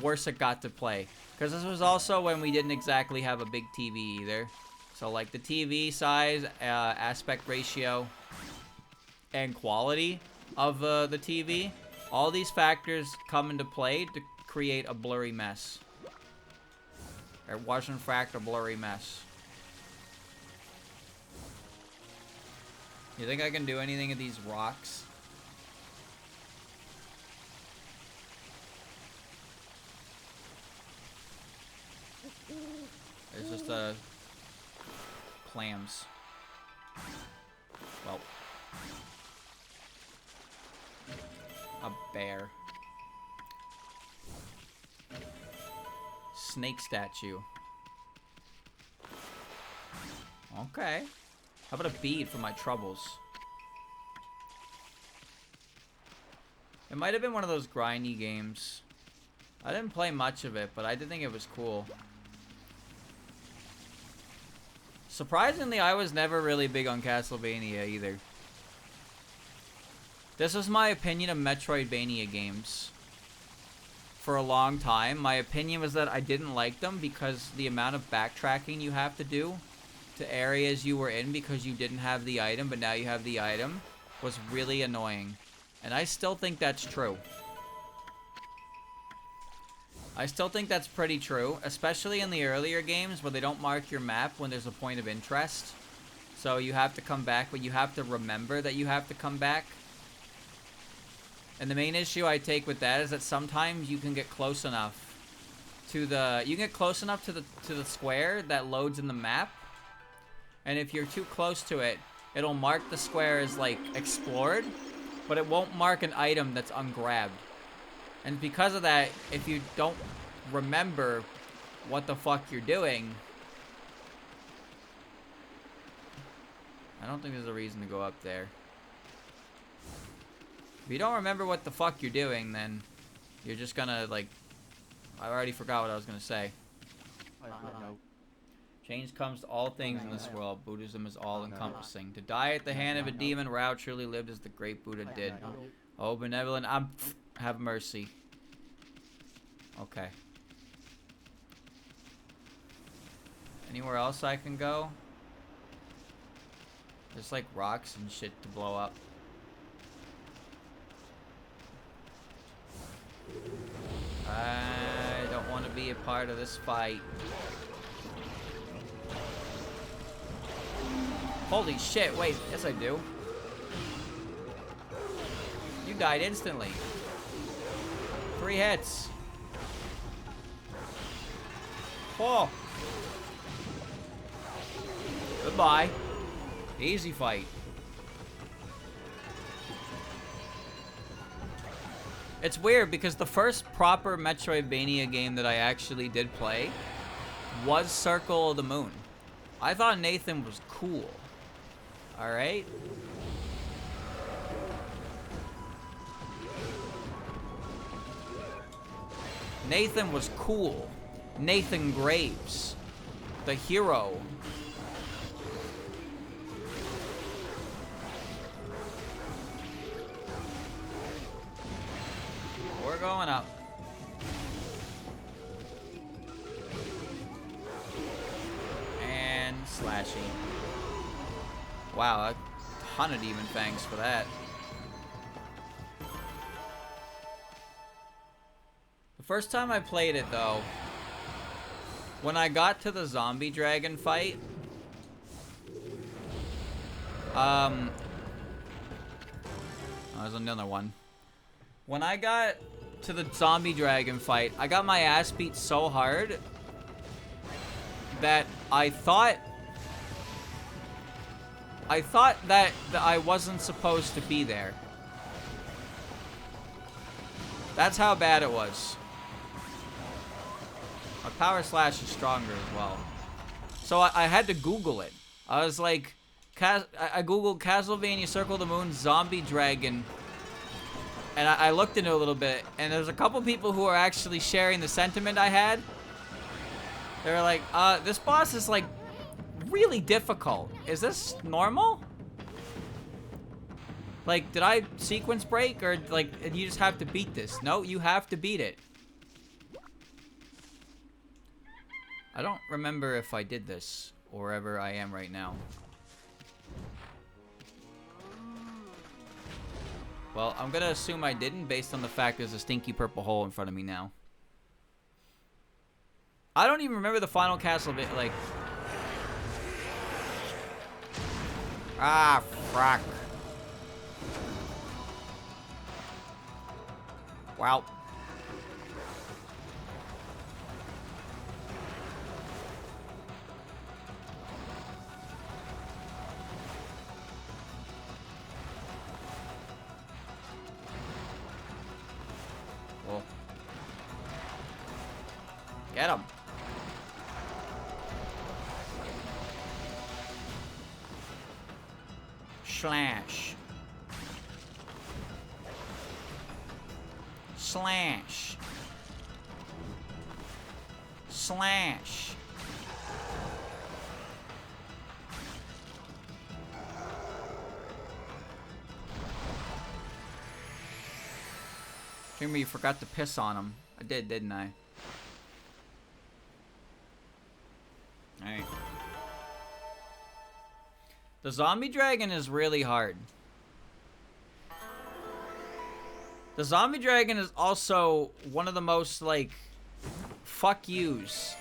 worse it got to play. Because this was also when we didn't exactly have a big TV either. So, like, the TV size, aspect ratio, and quality of the TV, all these factors come into play to create a blurry mess. It was, in fact, a blurry mess. You think I can do anything of these rocks? It's just clams. Well, a bear. Snake statue. Okay. How about a bead for my troubles? It might have been one of those grindy games. I didn't play much of it, but I did think it was cool. Surprisingly, I was never really big on Castlevania either. This was my opinion of Metroidvania games. For a long time, my opinion was that I didn't like them because the amount of backtracking you have to do to areas you were in because you didn't have the item, but now you have the item, was really annoying. And I still think that's true. I still think that's pretty true, especially in the earlier games where they don't mark your map when there's a point of interest. So you have to come back, but you have to remember that you have to come back. And the main issue I take with that is that sometimes you can get close enough to the square that loads in the map. And if you're too close to it, it'll mark the square as like explored, but it won't mark an item that's ungrabbed. And because of that, if you don't remember what the fuck you're doing, I don't think there's a reason to go up there. If you don't remember what the fuck you're doing, then you're just gonna, like, I already forgot what I was gonna say. Change comes to all things in this world. Buddhism is all-encompassing. To die at the hand of a demon, Rao truly lived as the great Buddha did. Oh, benevolent, have mercy. Okay. Anywhere else I can go? There's like rocks and shit to blow up. I don't want to be a part of this fight. Holy shit, wait, yes I do. You died instantly. 3 hits. Oh. Goodbye. Easy fight. It's weird because the first proper Metroidvania game that I actually did play was Circle of the Moon. I thought Nathan was cool. Alright? Nathan was cool. Nathan Graves. The hero. We're going up. And slashy. Wow, a ton of demon fangs for that. The first time I played it, though, when I got to the zombie dragon fight, oh, there's another one. When I got to the zombie dragon fight, I got my ass beat so hard that I thought that I wasn't supposed to be there. That's how bad it was. My power slash is stronger as well. So I had to Google it. I was like, I Googled Castlevania Circle of the Moon Zombie Dragon. And I looked into it a little bit. And there's a couple people who are actually sharing the sentiment I had. They were like, this boss is like really difficult. Is this normal? Like, did I sequence break, or like you just have to beat this? No, you have to beat it. I don't remember if I did this or wherever I am right now. Well, I'm gonna assume I didn't based on the fact there's a stinky purple hole in front of me now. I don't even remember the final Castlevania, like... Ah, frack. Wow. Whoa. Get him. Slash. Slash. Slash. Jimmy, you forgot to piss on him. I did, didn't I? Alright. The zombie dragon is really hard. The zombie dragon is also one of the most, like, fuck yous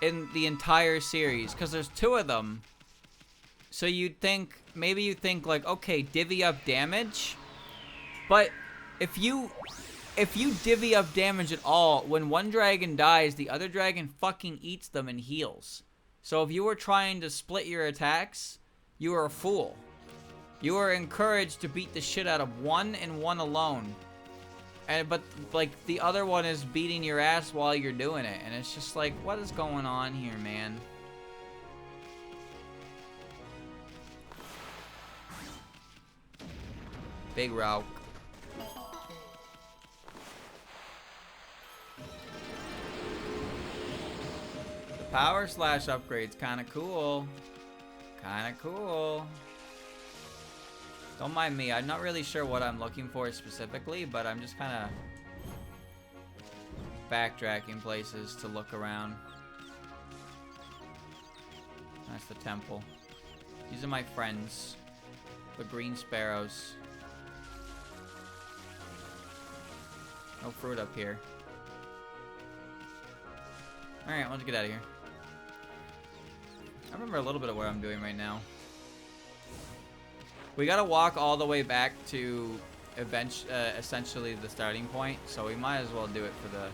in the entire series. Because there's two of them. So you'd think, maybe you think, like, okay, divvy up damage. But if you divvy up damage at all, when one dragon dies, the other dragon fucking eats them and heals. So if you were trying to split your attacks, you were a fool. You are encouraged to beat the shit out of one and one alone. But like the other one is beating your ass while you're doing it. And it's just like, what is going on here, man? Big route. The power slash upgrade's kinda cool. Kinda cool. Don't mind me, I'm not really sure what I'm looking for specifically, but I'm just kind of backtracking places to look around. That's the temple. These are my friends, the green sparrows. No fruit up here. Alright, let's get out of here. I remember a little bit of what I'm doing right now. We gotta walk all the way back to essentially the starting point, so we might as well do it for the...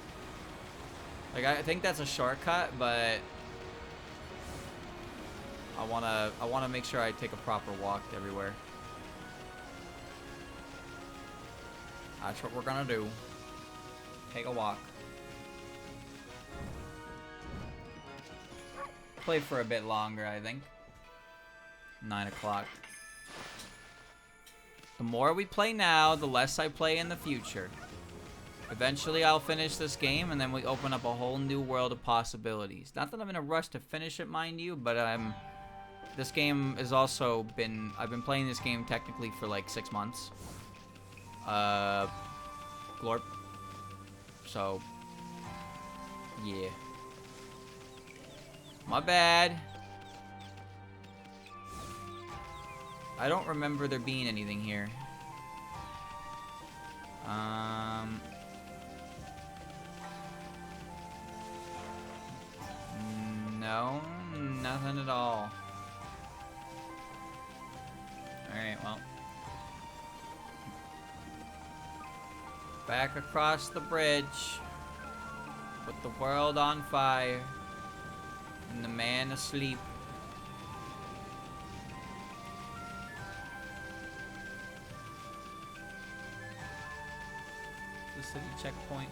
Like, I think that's a shortcut, but I wanna make sure I take a proper walk everywhere. That's what we're gonna do. Take a walk. Play for a bit longer, I think. 9 o'clock. The more we play now, the less I play in the future. Eventually, I'll finish this game, and then we open up a whole new world of possibilities. Not that I'm in a rush to finish it, mind you, but this game has also been... I've been playing this game technically for like 6 months. Glorp. So, yeah. My bad. I don't remember there being anything here. No, nothing at all. Alright, well. Back across the bridge. Put the world on fire. And the man asleep. The city checkpoint.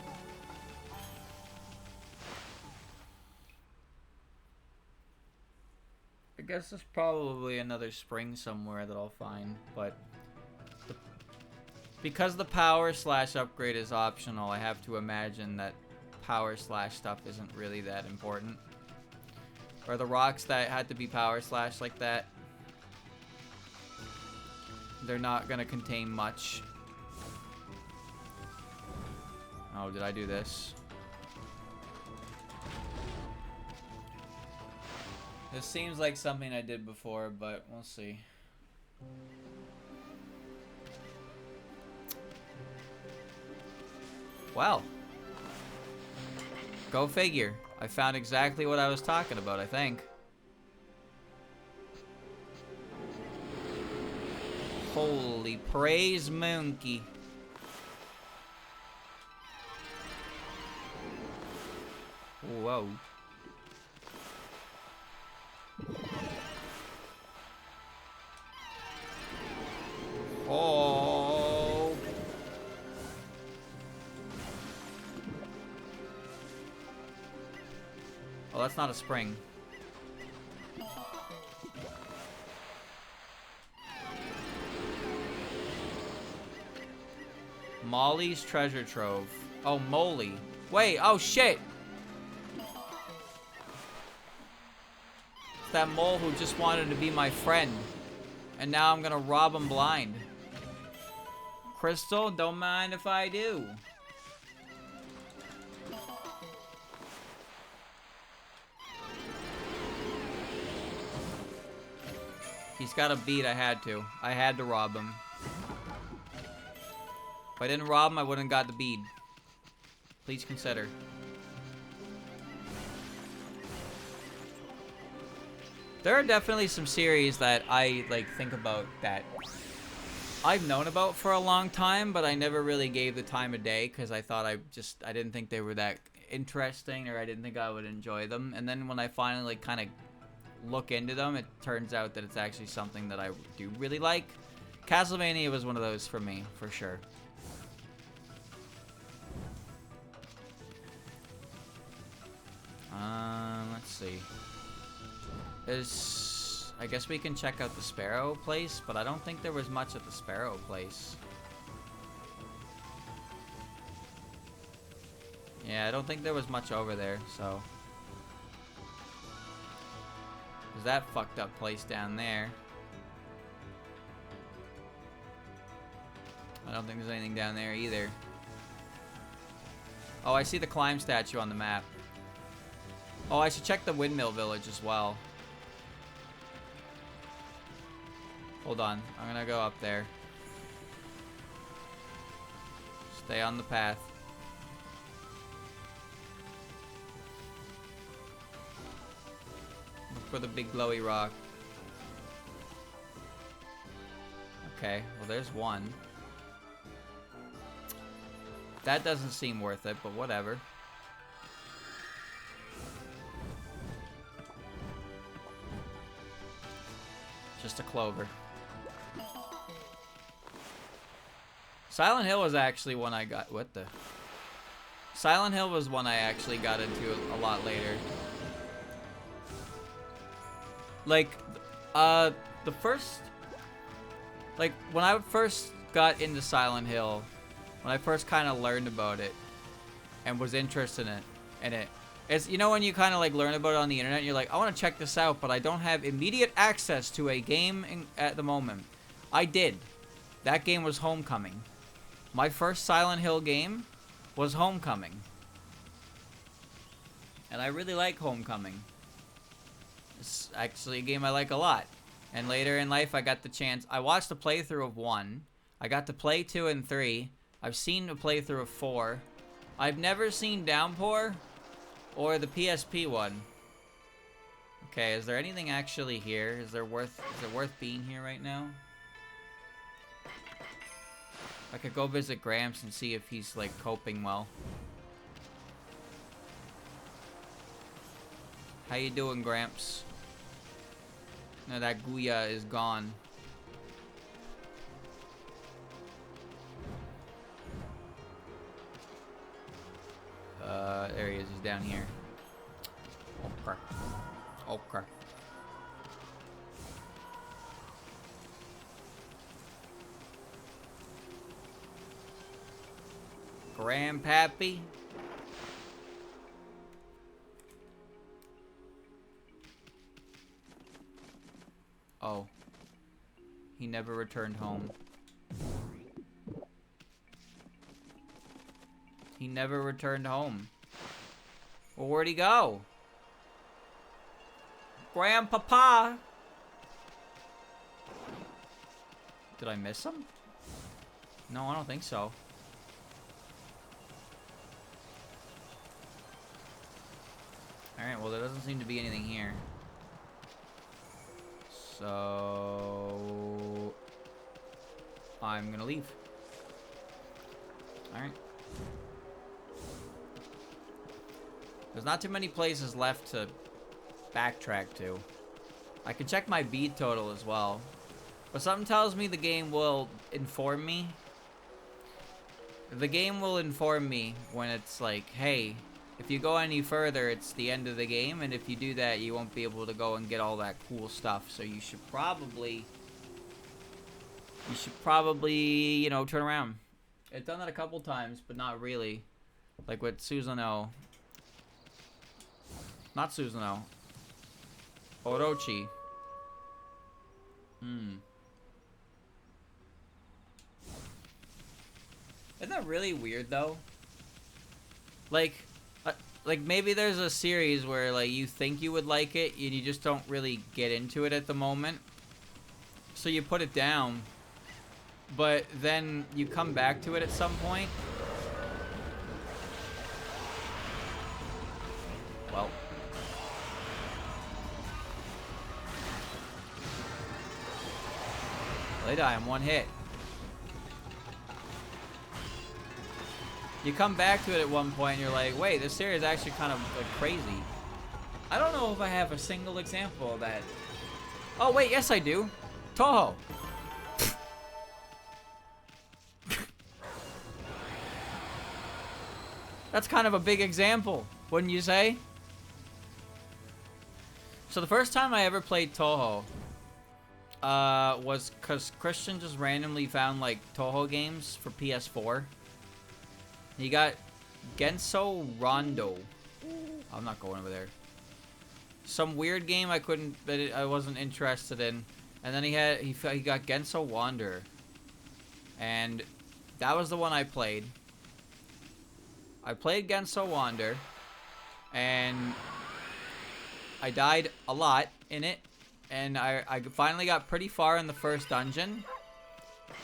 I guess there's probably another spring somewhere that I'll find, but because the power slash upgrade is optional, I have to imagine that power slash stuff isn't really that important. Or the rocks that had to be power slash like that, they're not gonna contain much. Oh, did I do this? This seems like something I did before, but we'll see. Well. Go figure. I found exactly what I was talking about, I think. Holy praise monkey. Whoa. Oh. Oh, that's not a spring. Molly's treasure trove. Oh, Molly. Wait, oh shit! It's that mole who just wanted to be my friend. And now I'm gonna rob him blind. Crystal, don't mind if I do. He's got a beat, I had to. I had to rob him. If I didn't rob him, I wouldn't have got the bead. Please consider. There are definitely some series that I like think about that I've known about for a long time, but I never really gave the time of day because I thought I didn't think they were that interesting, or I didn't think I would enjoy them. And then when I finally kind of look into them, it turns out that it's actually something that I do really like. Castlevania was one of those for me, for sure. Let's see. I guess we can check out the Sparrow place, but I don't think there was much at the Sparrow place. Yeah, I don't think there was much over there, so. There's that fucked up place down there. I don't think there's anything down there either. Oh, I see the climb statue on the map. Oh, I should check the windmill village as well. Hold on, I'm gonna go up there. Stay on the path. Look for the big glowy rock. Okay, well there's one. That doesn't seem worth it, but whatever. Just a clover. Silent Hill was actually one I got. What the? Silent Hill was one I actually got into a lot later. Like, the first. Like, when I first got into Silent Hill, when I first kind of learned about it and was interested in it, it's, you know, when you kind of like learn about it on the internet, you're like, I want to check this out, but I don't have immediate access to a game at the moment. I did. That game was Homecoming. My first Silent Hill game was Homecoming. And I really like Homecoming. It's actually a game I like a lot. And later in life, I got the chance. I watched a playthrough of 1. I got to play 2 and 3. I've seen a playthrough of 4. I've never seen Downpour or the PSP one. Okay, is there anything actually here? Is it worth being here right now? I could go visit Gramps and see if he's, like, coping well. How you doing, Gramps? No, that Guya is gone. There he is. He's down here. Oh, crap. Oh, crap. Grandpappy. Oh. He never returned home. He never returned home. Well, where'd he go? Grandpapa! Did I miss him? No, I don't think so. Alright, well, there doesn't seem to be anything here. So... I'm gonna leave. Alright. There's not too many places left to backtrack to. I can check my beat total as well. But something tells me the game will inform me. The game will inform me when it's like, hey, if you go any further, it's the end of the game, and if you do that, you won't be able to go and get all that cool stuff. So you should probably, you know, turn around. I've done that a couple times, but not really. Like with Susanoo. Not Susanoo. Orochi. Isn't that really weird, though? Like maybe there's a series where, like, you think you would like it, and you just don't really get into it at the moment. So you put it down. But then you come back to it at some point. Well. They die in one hit. You come back to it at one point and you're like, wait, this series is actually kind of like crazy. I don't know if I have a single example of that. Oh wait, yes I do. Toho. That's kind of a big example, wouldn't you say? So the first time I ever played Toho was because Christian just randomly found like Toho games for PS4. He got Genso Rondo. I'm not going over there. Some weird game I wasn't interested in, and then he got Genso Wander, and that was the one I played. I played Genso Wander, and I died a lot in it, and I finally got pretty far in the first dungeon,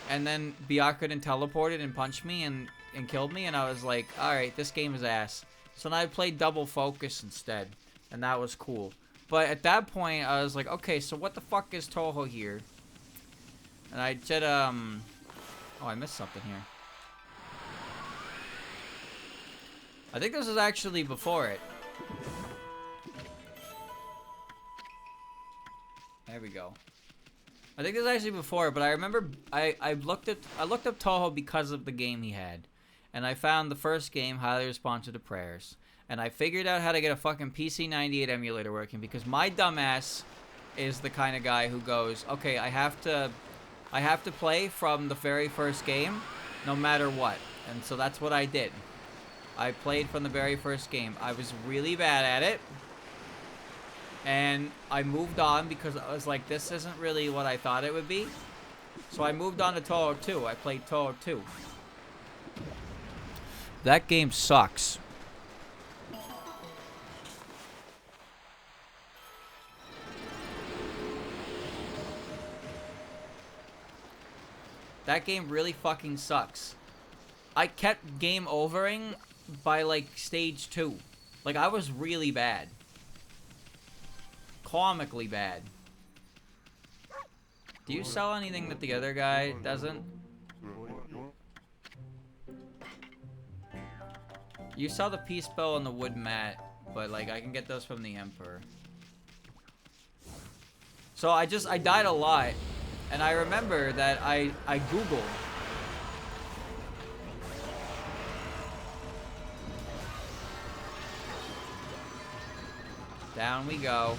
and then Byakuren teleported and punched me and killed me, and I was like, alright, this game is ass. So then I played Double Focus instead, and that was cool. But at that point, I was like, okay, so what the fuck is Toho here? And I said, oh, I missed something here. I think this is actually before it. There we go. I think this is actually before, but I remember I looked up Toho because of the game he had. And I found the first game highly responsive to prayers. And I figured out how to get a fucking PC98 emulator working, because my dumbass is the kind of guy who goes, okay, I have to play from the very first game, no matter what. And so that's what I did. I played from the very first game. I was really bad at it. And I moved on because I was like, this isn't really what I thought it would be. So I moved on to Toho 2. I played Toho 2. That game sucks. That game really fucking sucks. I kept game overing by, like, stage 2. Like, I was really bad. Comically bad. Do you sell anything that the other guy doesn't? You sell the peace bell and the wood mat, but, like, I can get those from the Emperor. So I died a lot, and I remember that I Googled. Down we go.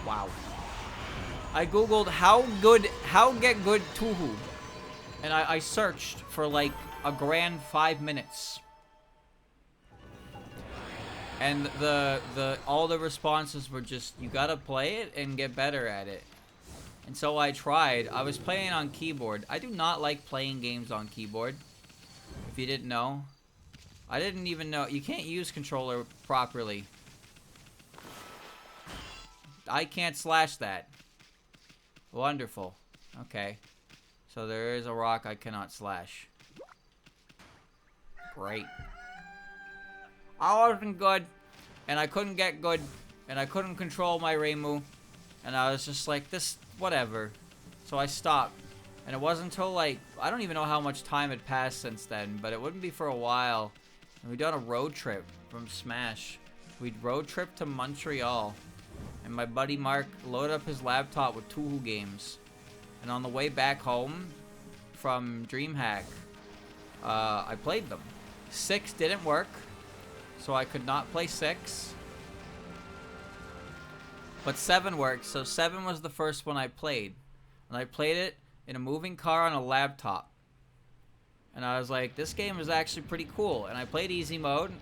Wow. I Googled how get good Tuhu. And I searched for like a grand 5 minutes. And all the responses were just, you gotta play it and get better at it. And so I tried. I was playing on keyboard. I do not like playing games on keyboard. If you didn't know. I didn't even know. You can't use controller properly. I can't slash that. Wonderful. Okay. So there is a rock I cannot slash. Great. I wasn't good. And I couldn't get good. And I couldn't control my Reimu. And I was just like, this, whatever. So I stopped. And it wasn't until, like, I don't even know how much time had passed since then, but it wouldn't be for a while. And we'd done a road trip from Smash. We'd road trip to Montreal. And my buddy Mark loaded up his laptop with Tuhu games. And on the way back home from DreamHack, I played them. 6 didn't work, so I could not play 6. But 7 worked, so 7 was the first one I played. And I played it in a moving car on a laptop. And I was like, this game is actually pretty cool. And I played easy mode,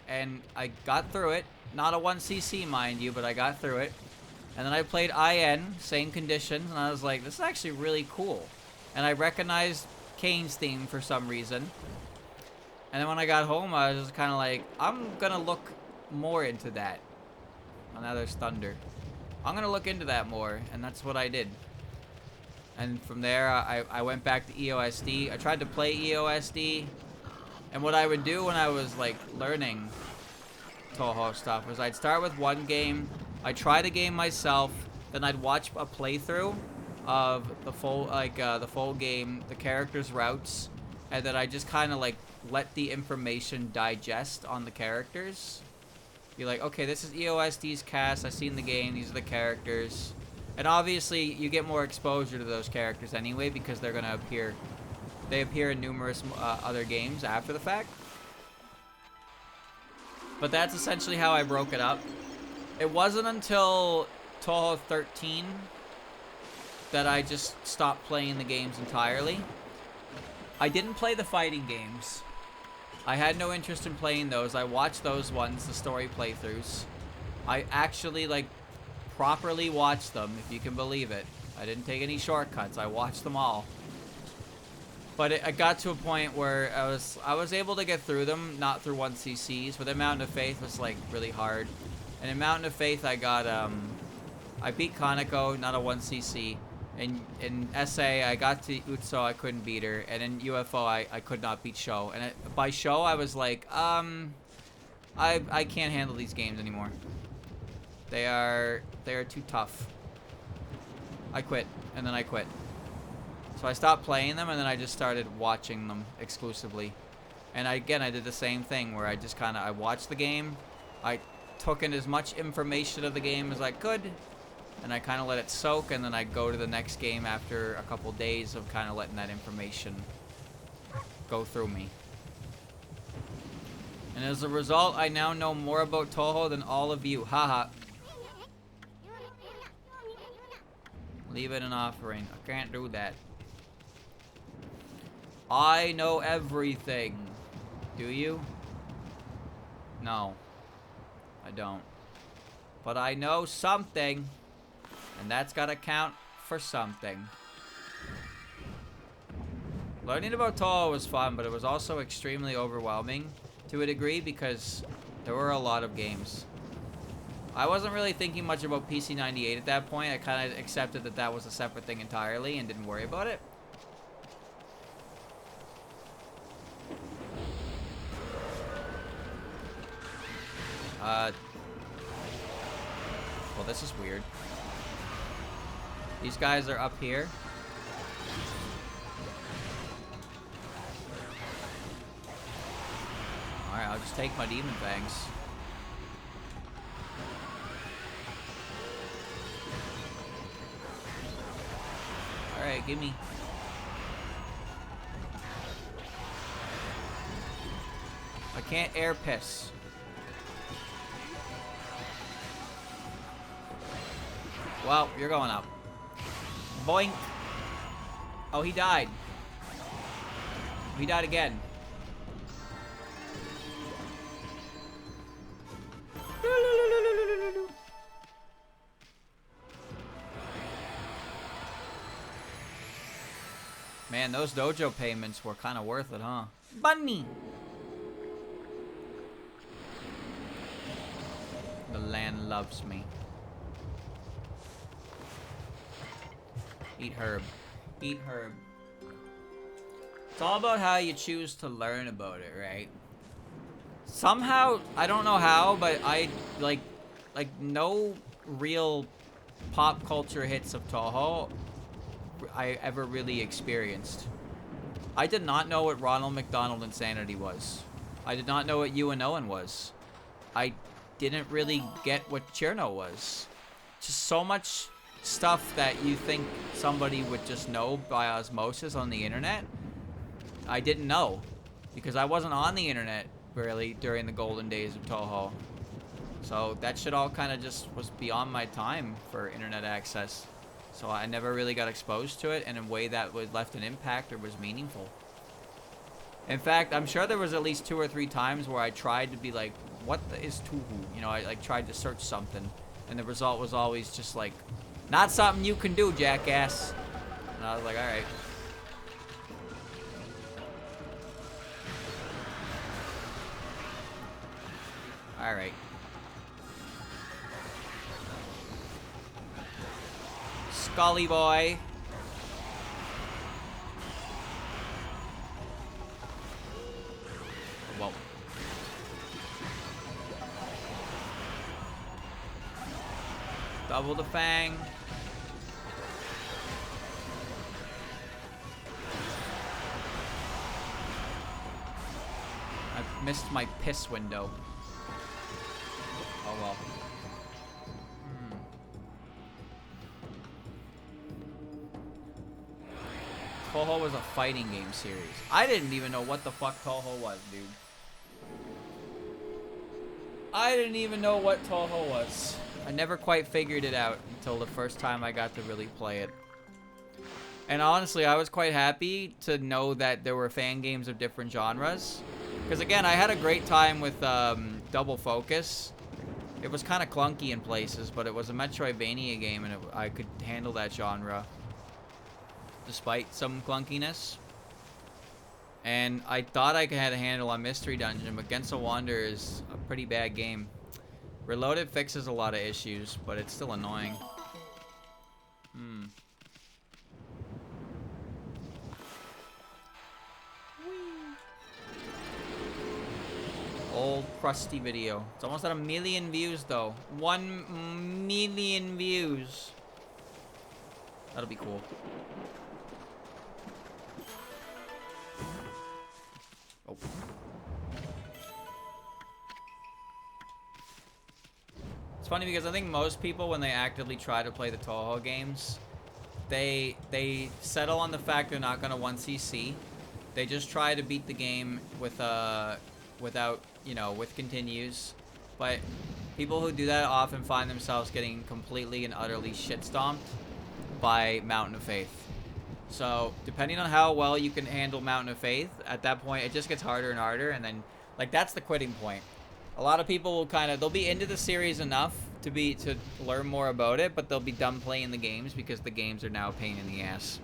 and I got through it. Not a 1cc, mind you, but I got through it. And then I played IN, same conditions, and I was like, this is actually really cool. And I recognized Kane's theme for some reason. And then when I got home, I was just kind of like, I'm gonna look more into that. Oh, now there's thunder. I'm gonna look into that more, and that's what I did. And from there, I went back to EOSD. I tried to play EOSD. And what I would do when I was, like, learning Toho stuff was I'd start with one game. I'd try the game myself. Then I'd watch a playthrough of the full, like, the full game, the characters' routes. And then I just kind of, like, let the information digest on the characters. Be like, okay, this is EOSD's cast. I've seen the game. These are the characters. And obviously, you get more exposure to those characters anyway because they're going to appear. They appear in numerous other games after the fact. But that's essentially how I broke it up. It wasn't until Toho 13 that I just stopped playing the games entirely. I didn't play the fighting games. I had no interest in playing those. I watched those ones, the story playthroughs. I actually, like, properly watched them, if you can believe it. I didn't take any shortcuts. I watched them all. But it got to a point where I was able to get through them, not through 1cc's, but the Mountain of Faith was, like, really hard. And in Mountain of Faith, I got, I beat Kaneko, not a 1cc. In SA, I got to Utso, I couldn't beat her. And in UFO, I could not beat Sho. And by Sho, I was like, I can't handle these games anymore. They are too tough. I quit, and then I quit. So I stopped playing them, and then I just started watching them exclusively. And I did the same thing, where I just kind of, I watched the game, I took in as much information of the game as I could, and I kind of let it soak, and then I go to the next game after a couple days of kind of letting that information go through me. And as a result, I now know more about Toho than all of you. Haha. Leave it an offering. I can't do that. I know everything. Do you? No. I don't. But I know something. And that's gotta count for something. Learning about Toho was fun, but it was also extremely overwhelming to a degree because there were a lot of games. I wasn't really thinking much about PC98 at that point. I kind of accepted that that was a separate thing entirely and didn't worry about it. Well, this is weird. These guys are up here. Alright, I'll just take my demon fangs. Alright, gimme. I can't air piss. Well, you're going up. Boink. Oh, he died. He died again. Man, those dojo payments were kind of worth it, huh? Bunny! The land loves me. Eat herb. Eat herb. It's all about how you choose to learn about it, right? Somehow, I don't know how, but I, like no real pop culture hits of Toho I ever really experienced. I did not know what Ronald McDonald Insanity was. I did not know what you and Owen was. I didn't really get what Cherno was. Just so much stuff that you think somebody would just know by osmosis on the internet. I didn't know because I wasn't on the internet really during the golden days of Toho. So that shit all kind of just was beyond my time for internet access. So I never really got exposed to it in a way that was left an impact or was meaningful. In fact, I'm sure there was at least 2 or 3 times where I tried to be like, what is Tuhu? You know, I like tried to search something and the result was always just like, not something you can do, jackass. And I was like, alright. Alright. Scully boy. Whoa. Double the fang. I missed my piss window. Oh well. Toho was a fighting game series. I didn't even know what the fuck Toho was, dude. I didn't even know what Toho was. I never quite figured it out until the first time I got to really play it. And honestly, I was quite happy to know that there were fan games of different genres. Because again, I had a great time with Double Focus. It was kind of clunky in places, but it was a Metroidvania game and I could handle that genre. Despite some clunkiness. And I thought I had a handle on Mystery Dungeon, but Genso Wander is a pretty bad game. Reloaded fixes a lot of issues, but it's still annoying. Old crusty video. It's almost at 1 million views though. 1 million views. That'll be cool. Oh. It's funny because I think most people, when they actively try to play the Toho games, they settle on the fact they're not gonna 1cc. They just try to beat the game with without, you know, with continues. But people who do that often find themselves getting completely and utterly shit stomped by Mountain of Faith. So depending on how well you can handle Mountain of Faith, at that point it just gets harder and harder, and then like that's the quitting point. A lot of people will they'll be into the series enough to learn more about it, but they'll be done playing the games because the games are now a pain in the ass.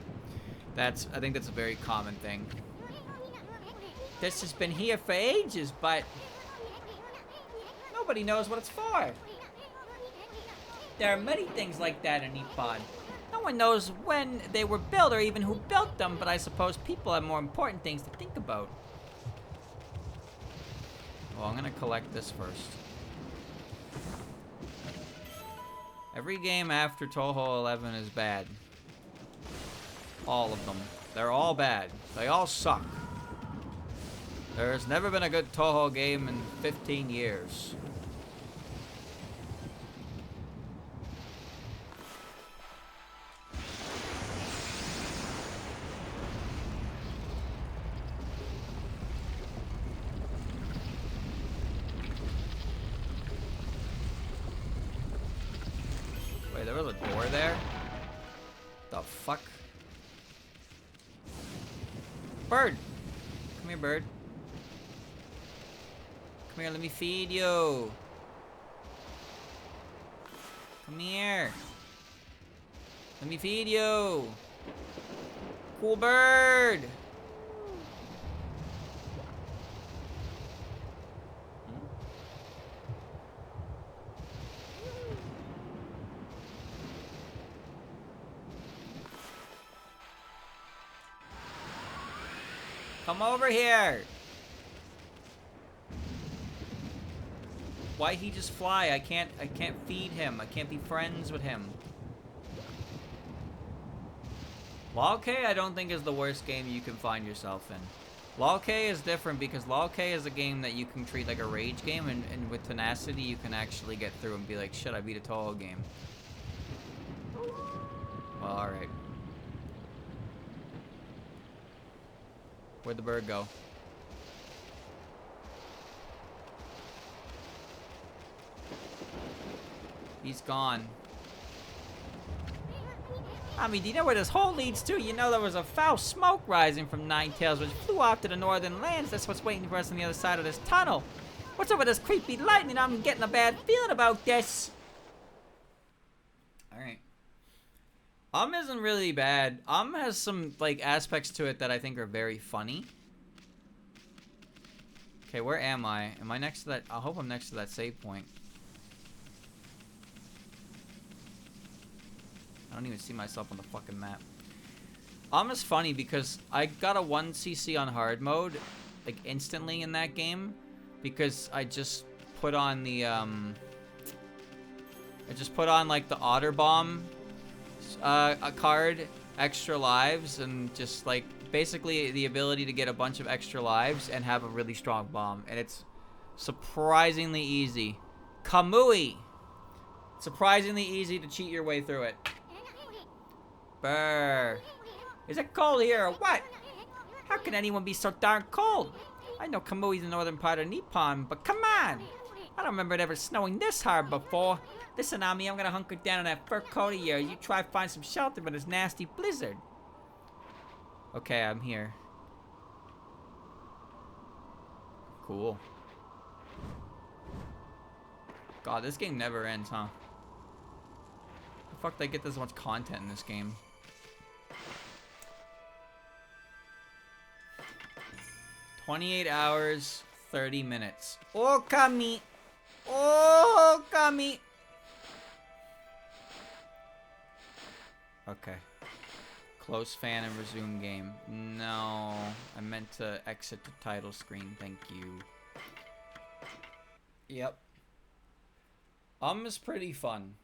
I think that's a very common thing. This has been here for ages, but nobody knows what it's for. There are many things like that in Nippon. No one knows when they were built or even who built them, but I suppose people have more important things to think about. Well, I'm gonna collect this first. Every game after Toho 11 is bad. All of them. They're all bad. They all suck. There's never been a good Toho game in 15 years. Wait, there was a door there? The fuck? Bird! Come here, bird. Come here, let me feed you. Come here. Let me feed you. Cool bird! Come over here! Why he just fly? I can't feed him. I can't be friends with him. Lol K I don't think is the worst game you can find yourself in. Lol K is different because Lol K is a game that you can treat like a rage game, and with tenacity you can actually get through and be like, shit, I beat a Toho game. Well, alright. Where'd the bird go? He's gone. Ami, do you know where this hole leads to? You know there was a foul smoke rising from Ninetales which flew off to the northern lands. That's what's waiting for us on the other side of this tunnel. What's up with this creepy lightning? I'm getting a bad feeling about this. Alright. Isn't really bad. Has some, like, aspects to it that I think are very funny. Okay, where am I? Am I next to that? I hope I'm next to that save point. I don't even see myself on the fucking map. Is funny because I got a 1cc on hard mode, like, instantly in that game. Because I just put on the, like, the Otter Bomb a card, extra lives, and just, like, basically the ability to get a bunch of extra lives and have a really strong bomb. And it's surprisingly easy. Kamui! Surprisingly easy to cheat your way through it. Brr. Is it cold here or what? How can anyone be so darn cold? I know Kamui's the northern part of Nippon, but come on! I don't remember it ever snowing this hard before. Listen, Ami, I'm gonna hunker down in that fur coat of yours. You try to find some shelter from this nasty blizzard. Okay, I'm here. Cool. God, this game never ends, huh? The fuck did I get this much content in this game? "28 hours, 30 minutes. Okami! Okami! Okay. Close fan and resume game. No. I meant to exit the title screen. Thank you. Yep. Is pretty fun.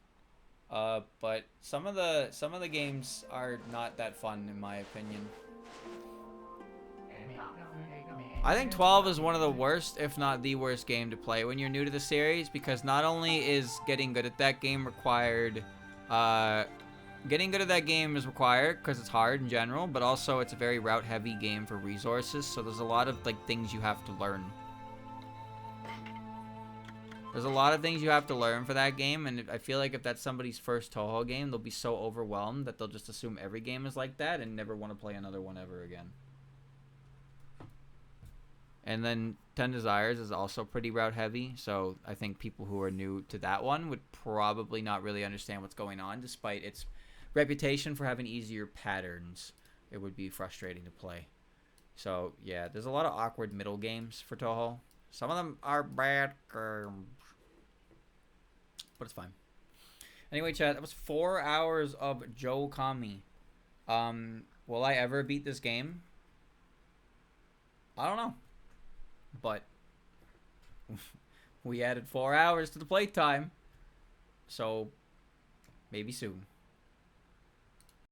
But some of the games are not that fun in my opinion. I think 12 is one of the worst, if not the worst game to play when you're new to the series, because not only is getting good at that game required, getting good at that game is required because it's hard in general, but also it's a very route heavy game for resources, so there's a lot of like things you have to learn. There's a lot of things you have to learn for that game, and I feel like if that's somebody's first Toho game, they'll be so overwhelmed that they'll just assume every game is like that and never want to play another one ever again. And then 10 Desires is also pretty route heavy, so I think people who are new to that one would probably not really understand what's going on, despite its reputation for having easier patterns. It would be frustrating to play. So, yeah, there's a lot of awkward middle games for Toho. Some of them are bad games, but it's fine. Anyway, chat, that was 4 hours of Joe Okami. Will I ever beat this game? I don't know. But we added 4 hours to the playtime. So maybe soon.